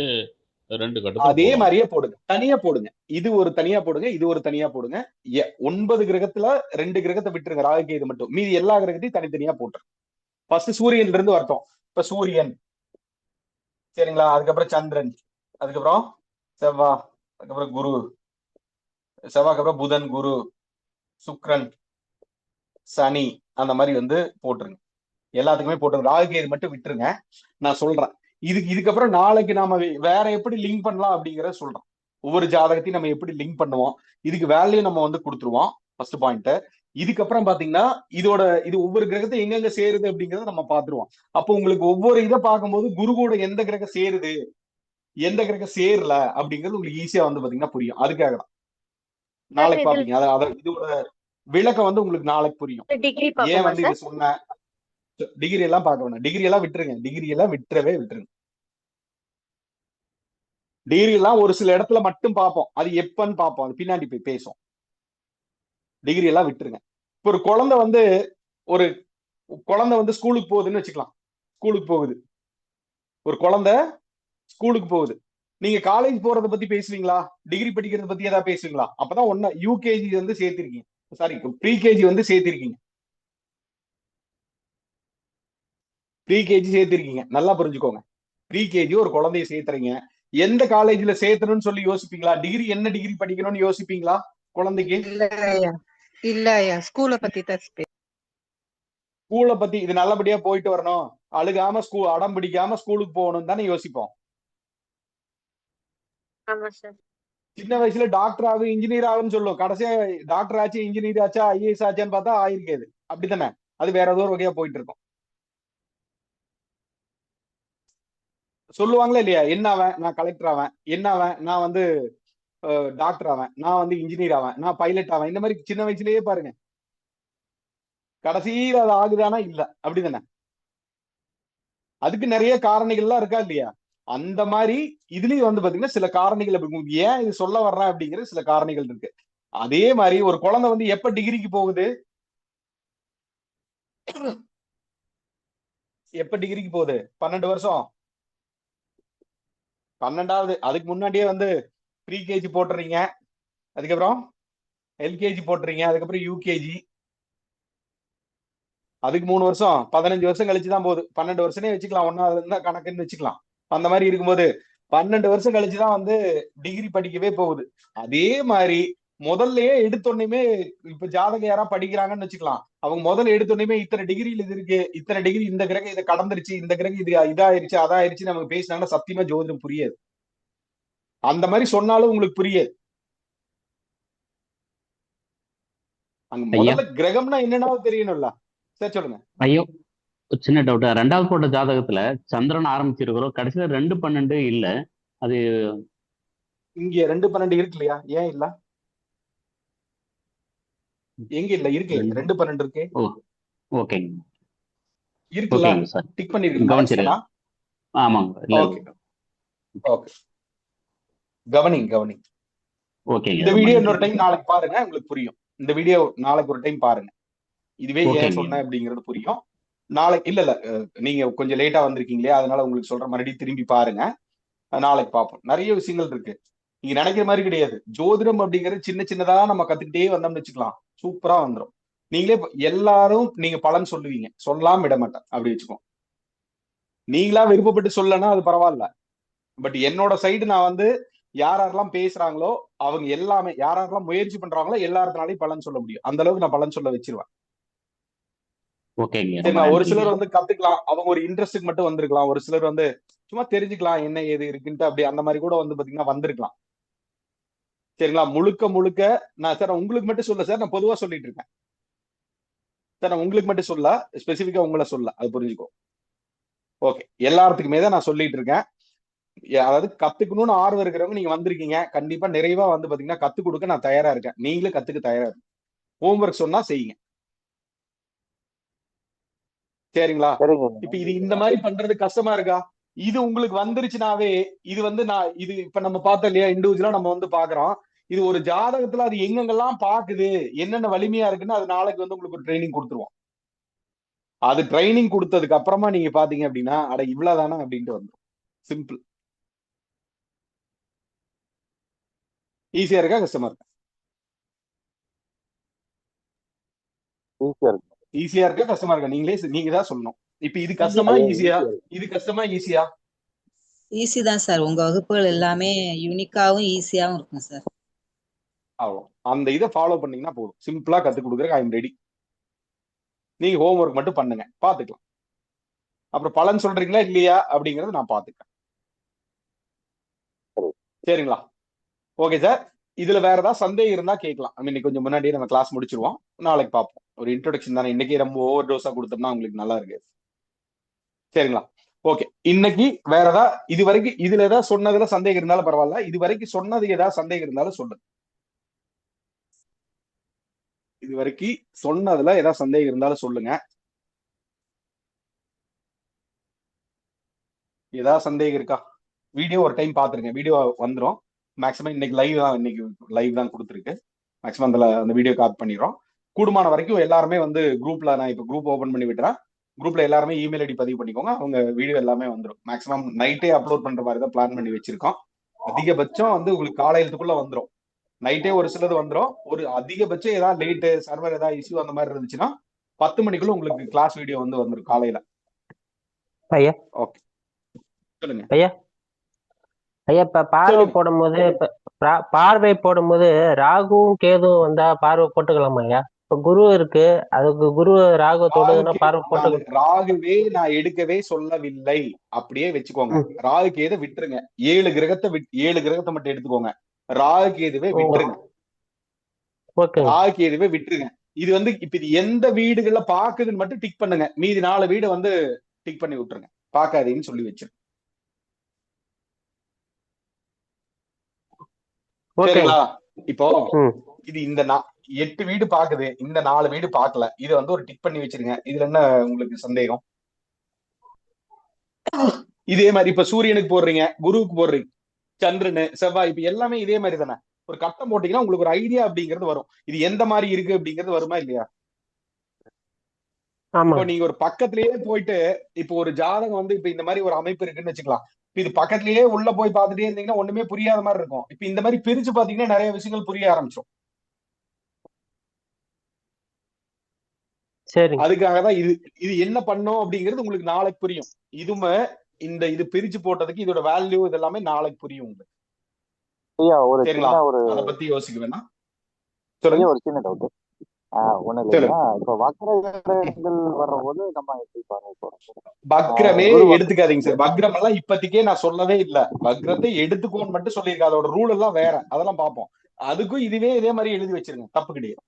Speaker 14: 2 கட்டத்துல
Speaker 3: அதே மாதிரியே போடுங்க, தனியா போடுங்க. இது ஒரு தனியா போடுங்க, இது ஒரு தனியா போடுங்க. 9 கிரகத்துல 2 கிரகத்தை விட்டுருங்க, ராகு இது மட்டும். மீதி எல்லா கிரகத்தையும் தனித்தனியா போட்டுருங்க. ஃபர்ஸ்ட் சூரியன்ல இருந்து வரட்டும். இப்ப சூரியன், சரிங்களா? அதுக்கப்புறம் சந்திரன், அதுக்கப்புறம் செவ்வாய், அதுக்கப்புறம் குரு, செவ்வாய்க்கு அப்புறம் புதன், குரு, சுக்கிரன், சனி, அந்த மாதிரி போட்டுருங்க. எல்லாத்துக்குமே போட்டுருங்க. ராகு இது மட்டும் விட்டுருங்க. நான் சொல்றேன் இதுக்கப்புறம் நாளைக்கு நாம வேற எப்படி லிங்க் பண்ணலாம் அப்படிங்கறத சொல்றோம். ஒவ்வொரு ஜாதகத்தையும் நம்ம எப்படி லிங்க் பண்ணுவோம், இதுக்கு வேல்யூ நம்ம கொடுத்துருவோம். First point. இதுக்கப்புறம் பாத்தீங்கன்னா இது ஒவ்வொரு கிரகத்தை எங்கெங்க சேருது அப்படிங்கறத நம்ம பாத்துருவோம். அப்போ உங்களுக்கு ஒவ்வொரு இதை பார்க்கும்போது குரு கூட எந்த கிரகம் சேருது, எந்த கிரகம் சேரல அப்படிங்கிறது உங்களுக்கு ஈஸியா பாத்தீங்கன்னா புரியும். அதுக்காக தான் நாளைக்கு பாப்பீங்க. இதோட விளக்கம் வந்து உங்களுக்கு நாளைக்கு புரியும்.
Speaker 5: டிகிரி
Speaker 3: ஏன்
Speaker 5: பார்ப்போமா
Speaker 3: வந்து இது
Speaker 5: சார்?
Speaker 3: சொன்ன. டிகிரி எல்லாம் பார்க்க வேணாம், டிகிரி எல்லாம் விட்டுருங்க, டிகிரி எல்லாம் விட்டுருங்க. டிகிரி எல்லாம் ஒரு சில இடத்துல மட்டும் பார்ப்போம், அது எப்பன்னு பார்ப்போம், அது பின்னாடி போய் பேசும். டிகிரி எல்லாம் விட்டுருங்க. இப்போ ஒரு குழந்தை வந்து ஸ்கூலுக்கு போகுதுன்னு வச்சுக்கலாம். ஸ்கூலுக்கு போகுது, ஒரு குழந்தை ஸ்கூலுக்கு போகுது. நீங்க காலேஜ் போறத பத்தி பேசுவீங்களா? டிகிரி படிக்கிறத பத்தி ஏதாவது பேசுவீங்களா? அப்பதான் ஒண்ணு யூகேஜி வந்து சேர்த்திருக்கீங்க, சாரி ப்ரீகேஜி வந்து சேர்த்திருக்கீங்க. ப்ரீகேஜி சேர்த்திருக்கீங்க, நல்லா புரிஞ்சுக்கோங்க. ப்ரீகேஜி ஒரு குழந்தைய சேர்த்துறீங்க. எந்த காலேஜ்ல சேர்த்தணும்னு சொல்லி யோசிப்பீங்களா? டிகிரி என்ன டிகிரி படிக்கணும்னு யோசிப்பீங்களா குழந்தைக்கு?
Speaker 10: இல்லையா ஸ்கூலை பத்தி தான்.
Speaker 3: ஸ்கூலை பத்தி இது நல்லபடியா போயிட்டு வரணும், அழுகாம அடம் பிடிக்காம ஸ்கூலுக்கு போகணும் தானே யோசிப்போம்.
Speaker 5: ஆமா சார்.
Speaker 3: சின்ன வயசுல டாக்டர் ஆகும் இன்ஜினியர் ஆகுன்னு சொல்லுவோம், கடைசியா டாக்டர் ஆச்சு இன்ஜினியர் ஆச்சா ஐஏஎஸ் ஆச்சான்னு பார்த்தா ஆயிருக்காது. அப்படித்தானே? அது வேற ஏதோ ஒரு வகையா போயிட்டு இருக்கும். சொல்லுவாங்களா இல்லையா? என்ன ஆவேன், நான் கலெக்டர் ஆவேன், என்ன ஆவேன், நான் வந்து டாக்டர் ஆவேன், நான் வந்து இன்ஜினியர் ஆவேன், நான் பைலட் ஆவேன். இந்த மாதிரி சின்ன வயசுலயே பாருங்க, கடைசியில் அது ஆகுதானா? இல்ல. அப்படிதானே? அதுக்கு நிறைய காரணிகள்லாம் இருக்கா இல்லையா? அந்த மாதிரி இதுலயும் வந்து பாத்தீங்கன்னா சில காரணிகள் ஏன் இது சொல்ல வர்றேன் அப்படிங்கிற சில காரணிகள் இருக்கு. அதே மாதிரி ஒரு குழந்தை வந்து எப்ப டிகிரிக்கு போகுது, எப்ப டிகிரிக்கு போகுது? 12 வருஷம், 12வது. அதுக்கு முன்னாடியே வந்து ப்ரீகேஜி போட்டுறீங்க, அதுக்கப்புறம் எல்கேஜி போட்டுறீங்க, அதுக்கப்புறம் யூகேஜி, அதுக்கு 3 வருஷம், 15 வருஷம் கழிச்சுதான் போகுது. 12 வருஷமே வச்சுக்கலாம், ஒன்னாவது இருந்தா கணக்குன்னு வச்சுக்கலாம். அந்த மாதிரி இருக்கும்போது 12 வருஷம் கழிச்சுதான் வந்து டிகிரி படிக்கவே போகுது. அதே மாதிரி முதல்லயே எடுத்தோன்னுமே இப்ப ஜாதகம் யாரா படிக்கிறாங்கன்னு வச்சுக்கலாம், அவங்க முதல்ல எடுத்தோன்னுமே இத்தனை டிகிரியில் இது இருக்கு, இத்தனை டிகிரி, இந்த கிரகம் இதை கடந்துருச்சு, இந்த கிரகம் இது இதாயிருச்சு அதாயிருச்சு நமக்கு பேசினாங்கன்னா சத்தியமா ஜோதிடம் புரியாது. அந்த மாதிரி சொன்னாலும் உங்களுக்கு புரியாது. அங்க முதல்ல கிரகம்னா என்னன்னா தெரியணும்ல. சரி சொல்லுங்க.
Speaker 17: ஐயோ, சின்ன டவுட். 2வது போட்ட ஜாதகத்துல சந்திரன் ஆரம்பிச்சிருக்கிறோம், கடைசியில 2-12 இல்ல. அது
Speaker 3: இங்க 2-12 இருக்கு இல்லையா? ஏன் இல்ல? எங்க இல்ல? இருக்கு, 2-12 இருக்கு.
Speaker 17: ஓகேங்க,
Speaker 3: இருக்குல்ல,
Speaker 17: சார்.
Speaker 3: டிக் பண்ணிருக்கீங்க.
Speaker 17: ஆமாங்க.
Speaker 3: ஓகே ஓகே, கவனிங்க.
Speaker 17: ஓகே,
Speaker 3: இந்த வீடியோ இன்னொரு டைம் நாளைக்கு பாருங்க, உங்களுக்கு புரியும். இந்த வீடியோ நாளைக்கு ஒரு டைம் பாருங்க, இதுவே ஏன் சொன்னேன் அப்படிங்கிறது புரியும். நாளைக்கு இல்ல நீங்க கொஞ்சம் லேட்டா வந்திருக்கீங்களே, அதனால உங்களுக்கு சொல்ற மறுபடியும் திரும்பி பாருங்க, நாளைக்கு பார்ப்போம். நிறைய விஷயங்கள் இருக்கு, நீங்க நினைக்கிற மாதிரி கிடையாது. ஜோதிடம் அப்படிங்கிறது சின்ன சின்னதா நம்ம கத்துக்கிட்டே வந்தோம்னு வச்சுக்கலாம், சூப்பரா வந்துடும். நீங்களே எல்லாரும் நீங்க பலன் சொல்லுவீங்க, சொல்லாம விட மாட்டேன், அப்படி வச்சுக்கோ. நீங்களா விருப்பப்பட்டு சொல்லனா அது பரவாயில்ல, பட் என்னோட சைடு நான் வந்து யாரெல்லாம் பேசுறாங்களோ அவங்க எல்லாமே, யாரெல்லாம் முயற்சி பண்றாங்களோ எல்லாருனாலையும் பலன் சொல்ல முடியும். அந்த அளவுக்கு நான் பலன் சொல்ல வச்சிருவேன். ஒரு சிலர் வந்து கத்துக்கலாம், அவங்க ஒரு இன்ட்ரெஸ்டுக்கு மட்டும் வந்திருக்கலாம். ஒரு சிலர் வந்து சும்மா தெரிஞ்சுக்கலாம் என்ன ஏது இருக்குன்ட்டு, அப்படி அந்த மாதிரி கூட வந்து பாத்தீங்கன்னா வந்திருக்கலாம். சரிங்களா? முழுக்க நான் சார் உங்களுக்கு மட்டும் சொல்ல சார், நான் பொதுவா சொல்லிட்டு இருக்கேன் சார், நான் உங்களுக்கு மட்டும் சொல்ல, ஸ்பெசிபிக்கா உங்களை சொல்ல, அது புரிஞ்சுக்கோ. ஓகே, எல்லாத்துக்குமே தான் நான் சொல்லிட்டு இருக்கேன். அதாவது கத்துக்கணும்னு ஆர்வம் இருக்கிறவங்க நீங்க வந்திருக்கீங்க, கண்டிப்பா நிறைவா வந்து பாத்தீங்கன்னா கத்துக் கொடுக்க நான் தயாரா இருக்கேன். நீங்களும் கத்துக்க தயாரா இருக்கு, ஹோம்ஒர்க் சொன்னா செய்யுங்க. சரிங்களா? இப்ப இது இந்த மாதிரி பண்றது கஷ்டமா இருக்கா? இது உங்களுக்கு வந்துருச்சுனாவே இது வந்து இது இப்ப நம்ம பார்த்தோம் இல்லையா, இண்டிவிஜுவலா நம்ம வந்து பாக்குறோம். இது ஒரு ஜாதகத்துல அது எங்கெங்கெல்லாம் பாக்குது, என்னென்ன வலிமையா இருக்குன்னு அது நாளைக்கு வந்து உங்களுக்கு ஒரு ட்ரைனிங் கொடுத்துருவோம். அது ட்ரைனிங் கொடுத்ததுக்கு அப்புறமா நீங்க பாத்தீங்க அப்படின்னா அட இவ்வளவுதானா அப்படின்ட்டு வந்துடும். சிம்பிள். ஈஸியா இருக்கா கஷ்டமா இருக்கா? ஈஸியா இருக்கா கஷ்டமா இருக்கா? நீங்க தான் சொல்லணும். இப்ப இது கஷ்டமா ஈஸியா? இது கஷ்டமா ஈஸியா?
Speaker 15: ஈஸி தான் சார். உங்க வகுப்புகள் எல்லாமே யூனிக்காவும் ஈஸியாவும் இருக்கும் சார்.
Speaker 3: அவ்வளோ, அந்த இதை ஃபாலோ பண்ணீங்கன்னா போதும். சிம்பிளா கத்துக் கொடுக்குறேன், ஐ எம் ரெடி. நீங்க ஹோம்ஒர்க் மட்டும் பண்ணுங்க, பாத்துக்கலாம். அப்புறம் பலன் சொல்றீங்களா இல்லையா அப்படிங்கறத நான் பாத்துக்கிறேன். சரிங்களா? Okay sir. இதுல வேற ஏதாவது சந்தேகம் இருந்தா கேட்கலாம். இன்னைக்கு கொஞ்சம் முன்னாடியே நம்ம கிளாஸ் முடிச்சிருவோம், நாளைக்கு பார்ப்போம். ஒரு இன்ட்ரோடக்ஷன் தானே, இன்னைக்கு ரொம்ப ஓவர் டோஸா கொடுத்தோம்னா உங்களுக்கு நல்லா இருக்கு. சரிங்களா? ஓகே, இன்னைக்கு வேற ஏதாவது இது வரைக்கும் இதுல ஏதாவது சொன்னதுல சந்தேகம் இருந்தாலும் பரவாயில்ல, இது வரைக்கும் சொன்னது ஏதாவது சந்தேகம் இருந்தாலும் சொல்லுங்க. இது வரைக்கும் சொன்னதுல ஏதாவது சந்தேகம் இருந்தாலும் சொல்லுங்க. ஏதாவது சந்தேகம் இருக்கா? வீடியோ ஒரு டைம் பாத்துருங்க, வீடியோ வந்துடும். மேக்ஸிமம் இன்னைக்கு லைவ் தான் கொடுத்துருக்கு. மேக்ஸிமம் அந்த வீடியோ காப்பி பண்ணிடுறோம். கூடுமான வரைக்கும் எல்லாருமே வந்து குரூப்ல, நான் இப்போ குரூப் ஓபன் பண்ணி விட்டுறேன். குரூப்ல எல்லாருமே இமெயில் ஐடி பதிவு பண்ணிக்கோங்க. அவங்க வீடியோ எல்லாமே வந்துடும். மேக்ஸிமம் நைட்டே அப்லோட் பண்ற மாதிரி தான் பிளான் பண்ணி வச்சிருக்கோம். அதிகபட்சம் வந்து உங்களுக்கு காலையிலத்துக்குள்ள வந்துடும். நைட்டே ஒரு சிலது வந்துடும். ஒரு அதிகபட்சம் ஏதாவது லேட்டு சர்வர் ஏதாவது இஷ்யூ அந்த மாதிரி இருந்துச்சுன்னா 10 மணிக்குள்ள உங்களுக்கு கிளாஸ் வீடியோ வந்து வந்துடும் காலையில.
Speaker 11: ஐயா
Speaker 3: ஓகே, சொல்லுங்க
Speaker 11: ஐயா. ஐயா இப்ப பார்வை போடும்போது பார்வை போடும்போது ராகுவும் கேதுவும் வந்தா பார்வை போட்டுக்கலாமா ஐயா? இப்ப குரு இருக்கு, அதுக்கு குரு ராகு தொடுதுன்னா பார்வை போட்டு.
Speaker 3: ராகுவே நான் எடுக்கவே சொல்லவில்லை, அப்படியே வச்சுக்கோங்க. ராகு கேது விட்டுருங்க. 7 கிரகத்தை மட்டும் எடுத்துக்கோங்க. ராகு கேதுவே விட்டுருங்க. ராகு கேதுவே விட்டுருங்க. இது வந்து இப்ப இது எந்த வீடுகள்ல பாக்குதுன்னு மட்டும் டிக் பண்ணுங்க. மீதி 4 வீடு வந்து டிக் பண்ணி விட்டுருங்க, பாக்காதீங்கன்னு சொல்லி வச்சிருங்க. சரிங்களா? இப்போ இது இந்த 8 வீடு பாக்குது, இந்த 4 வீடு பாக்கல, இது வந்து ஒரு டிக் பண்ணி வச்சிருங்க. இதுல என்ன உங்களுக்கு சந்தேகம்? இதே மாதிரி இப்ப சூரியனுக்கு போடுறீங்க, குருவுக்கு போடுறீங்க, சந்திரனு, செவ்வாய், இப்ப எல்லாமே இதே மாதிரி தானே. ஒரு கட்டம் போட்டீங்கன்னா உங்களுக்கு ஒரு ஐடியா அப்படிங்கிறது வரும். இது எந்த மாதிரி இருக்கு அப்படிங்கிறது வருமா இல்லையா? இப்போ நீங்க ஒரு பக்கத்திலேயே போயிட்டு இப்போ ஒரு ஜாதகம் வந்து இப்ப இந்த மாதிரி ஒரு அமைப்பு இருக்குன்னு வச்சுக்கலாம். இது பக்கத்திலேயே உள்ள போய் பார்த்துட்டே இருந்தீங்கன்னா ஒண்ணுமே புரியாத மாதிரி இருக்கும். இப்ப இந்த மாதிரி பிரிச்சு பாத்தீங்கன்னா நிறைய விஷயங்கள் புரிய ஆரம்பிச்சிடும்.
Speaker 11: சரி,
Speaker 3: அதுக்காக தான் இது என்ன பண்ணும் அப்படிங்கிறது உங்களுக்கு நாளைக்கு புரியும். இதுமே இது பிரிச்சு போட்டதுக்கு இதோட வேல்யூ இதெல்லாமே நாளைக்கு புரியும் உங்களுக்கு. சரிங்களா? அதை பத்தி யோசிக்க வேணாம். சொல்லுங்க.
Speaker 16: ஒரு சின்ன டவுட். ஒண்ணு இல்லையா, இப்ப வக்ரங்கள் வர்றபோது நம்ம எப்படி பார்ப்போம்?
Speaker 3: வக்ரமே எடுத்துக்காதீங்க சார். வக்ரம் எல்லாம் இப்பத்திக்கே நான் சொல்லவே இல்ல. வக்ரத்தை எடுத்துக்கோன்னு மட்டும் சொல்லியிருக்கேன். அதோட ரூல் எல்லாம் வேற, அதெல்லாம் பார்ப்போம். அதுக்கும் இதே மாதிரி எழுதி வச்சிருங்க, தப்பு கிடையாது.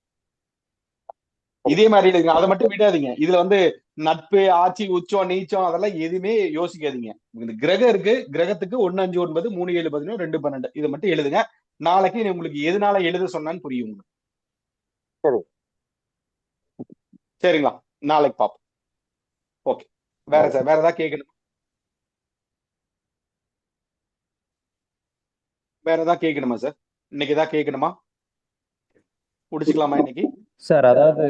Speaker 3: இதே மாதிரி எழுதுங்க, அதை மட்டும் விடாதீங்க. இதுல வந்து நட்பு, ஆட்சி, உச்சம், நீச்சம் அதெல்லாம் எதுவுமே யோசிக்காதீங்க. இந்த கிரகம் இருக்கு, கிரகத்துக்கு 1, 5, 9, 3, 7, 11, 2, 12 இதை மட்டும் எழுதுங்க. நாளைக்கு உங்களுக்கு எதனால எழுத சொன்னான்னு புரியும் உங்களுக்கு.
Speaker 16: சரி,
Speaker 3: சரிங்களா? நாளைக்கு பார்ப்போம். ஓகே, வேற சார், வேற ஏதாவது கேட்கணுமா? வேற ஏதாவது கேட்கணுமா சார்? இன்னைக்கு ஏதாவது கேட்கணுமா? முடிச்சுக்கலாமா இன்னைக்கு?
Speaker 9: சார் அதாவது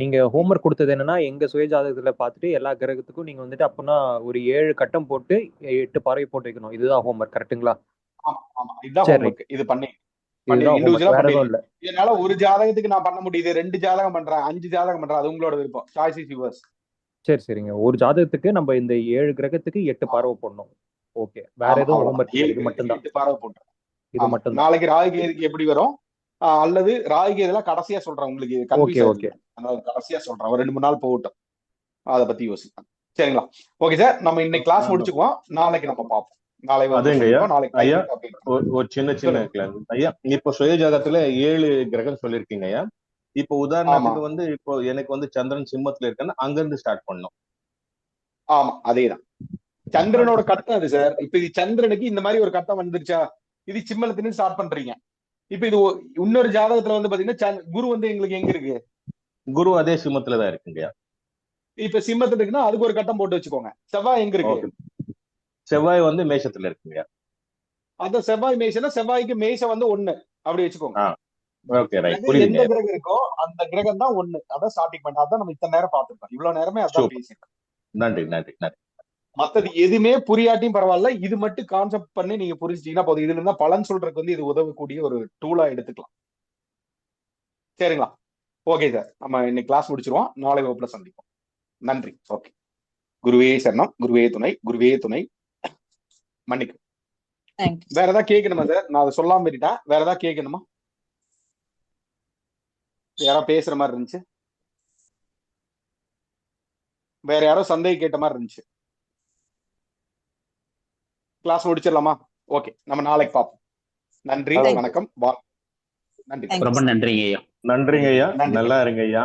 Speaker 9: நீங்க ஹோம்ஒர்க் கொடுத்தது என்னன்னா, எங்க சுயஜாதகத்துல பார்த்துட்டு எல்லா கிரகத்துக்கும் நீங்க வந்துட்டு அப்படின்னா ஒரு 7 கட்டம் போட்டு 8 பார்வை போட்டு வைக்கணும். இதுதான் ஹோம்ஒர்க், கரெக்ட்டுங்களா?
Speaker 3: ஆமா ஆமா, இதுதான் ஹோம்ஒர்க். இது பண்ணி இதனால ஒரு ஜாதகத்துக்கு நான் பண்ண முடியுது, 2 ஜாதகம் பண்றேன், 5 ஜாதகம் பண்றேன், அது உங்களோட விருப்பம். Choice is yours.
Speaker 9: சரிங்க. ஒரு ஜாதகத்துக்கு நம்ம இந்த 7 கிரகத்துக்கு 8 பார்வை போடணும். ஓகே, வேற எதுவும் ஹோம்ஒர்க்? இது மட்டும் தான்.
Speaker 3: 8 பார்வை போட்டுறேன்.
Speaker 9: இது மட்டும்.
Speaker 3: நாளைக்கு ராகு கேதுக்கு எப்படி வரும், அல்லது ராகு கேதுலாம் கடைசியா சொல்றேன் உங்களுக்கு.
Speaker 9: ஓகே,
Speaker 3: கடைசியா சொல்றேன், ஒரு 2-3 நாள் போகட்டும், அதை பத்தி யோசிக்கலாம். சரிங்களா? ஓகே சார், நம்ம இன்னைக்கு கிளாஸ் முடிச்சுக்குவோம். நாளைக்கு நம்ம பார்ப்போம்.
Speaker 4: ஒரு சின்ன ஐயா, இப்போ சுய ஜாதகத்துல 7 கிரகம் சொல்லிருக்கீங்க ஐயா. இப்போ உதாரணத்துக்கு வந்து இப்போ எனக்கு வந்து சந்திரன் சிம்மத்துல இருக்குன்னு அங்க இருந்து ஸ்டார்ட் பண்ணோம்.
Speaker 3: ஆமா, அதேதான். சந்திரனோட கட்டம் அது சார். இப்ப இது சந்திரனுக்கு இந்த மாதிரி ஒரு கட்டம் வந்துருச்சா, இது சிம்மலத்துல ஸ்டார்ட் பண்றீங்க. இப்ப இது இன்னொரு ஜாதகத்துல வந்து பாத்தீங்கன்னா குரு வந்து எங்களுக்கு எங்க இருக்கு?
Speaker 4: குரு அதே சிம்மத்துலதான் இருக்குங்க.
Speaker 3: இப்ப சிம்மத்துல இருக்குன்னா அதுக்கு ஒரு கட்டம் போட்டு வச்சுக்கோங்க. செவ்வாய் எங்க இருக்கு?
Speaker 4: செவ்வாய் வந்து மேஷத்துல இருக்குங்க.
Speaker 3: அந்த செவ்வாய் மேஷம்னா செவ்வாய்க்கு மேஷம் வந்து 1 அப்படி வச்சுக்கோங்க. எந்த கிரகம் இருக்கோ அந்த கிரகம் தான் 1. அதான் ஸ்டார்டிங் பாயிண்ட். அதான் நம்ம இத்தனை நேரம் பார்த்திருக்கோம். இவ்வளவு நேரமே அதான் பேசிருக்கோம்.
Speaker 4: நன்றி.
Speaker 3: மத்தது எதுவுமே புரியாட்டியும் பரவாயில்ல, இது மட்டும் கான்செப்ட் பண்ணி நீங்க புரிஞ்சுட்டீங்கன்னா போதும். இதுல இருந்தா பலன் சொல்றதுக்கு வந்து இது உதவக்கூடிய ஒரு டூலா எடுத்துக்கலாம். சரிங்களா? ஓகே சார், நம்ம இன்னைக்கு கிளாஸ் முடிச்சிருவோம். நாளை வகுப்புல சந்திப்போம். நன்றி. ஓகே, குருவே சரணம், குருவே துணை. மன்னிக்கு. வேற ஏதாவது கேட்கணுமா சார்? நான் அதை சொல்லாம போயிட்டேன். வேற ஏதாவது கேட்கணுமா? யாரோ பேசுற மாதிரி இருந்துச்சு. வேற யாரோ சந்தேகம் கேட்ட மாதிரி இருந்துச்சு. கிளாஸ் முடிச்சிடலாமா? ஓகே, நம்ம நாளைக்கு பார்ப்போம். நன்றி, வணக்கம். நன்றி.
Speaker 17: ரொம்ப நன்றிங்க ஐயா.
Speaker 4: நல்லா இருங்க ஐயா.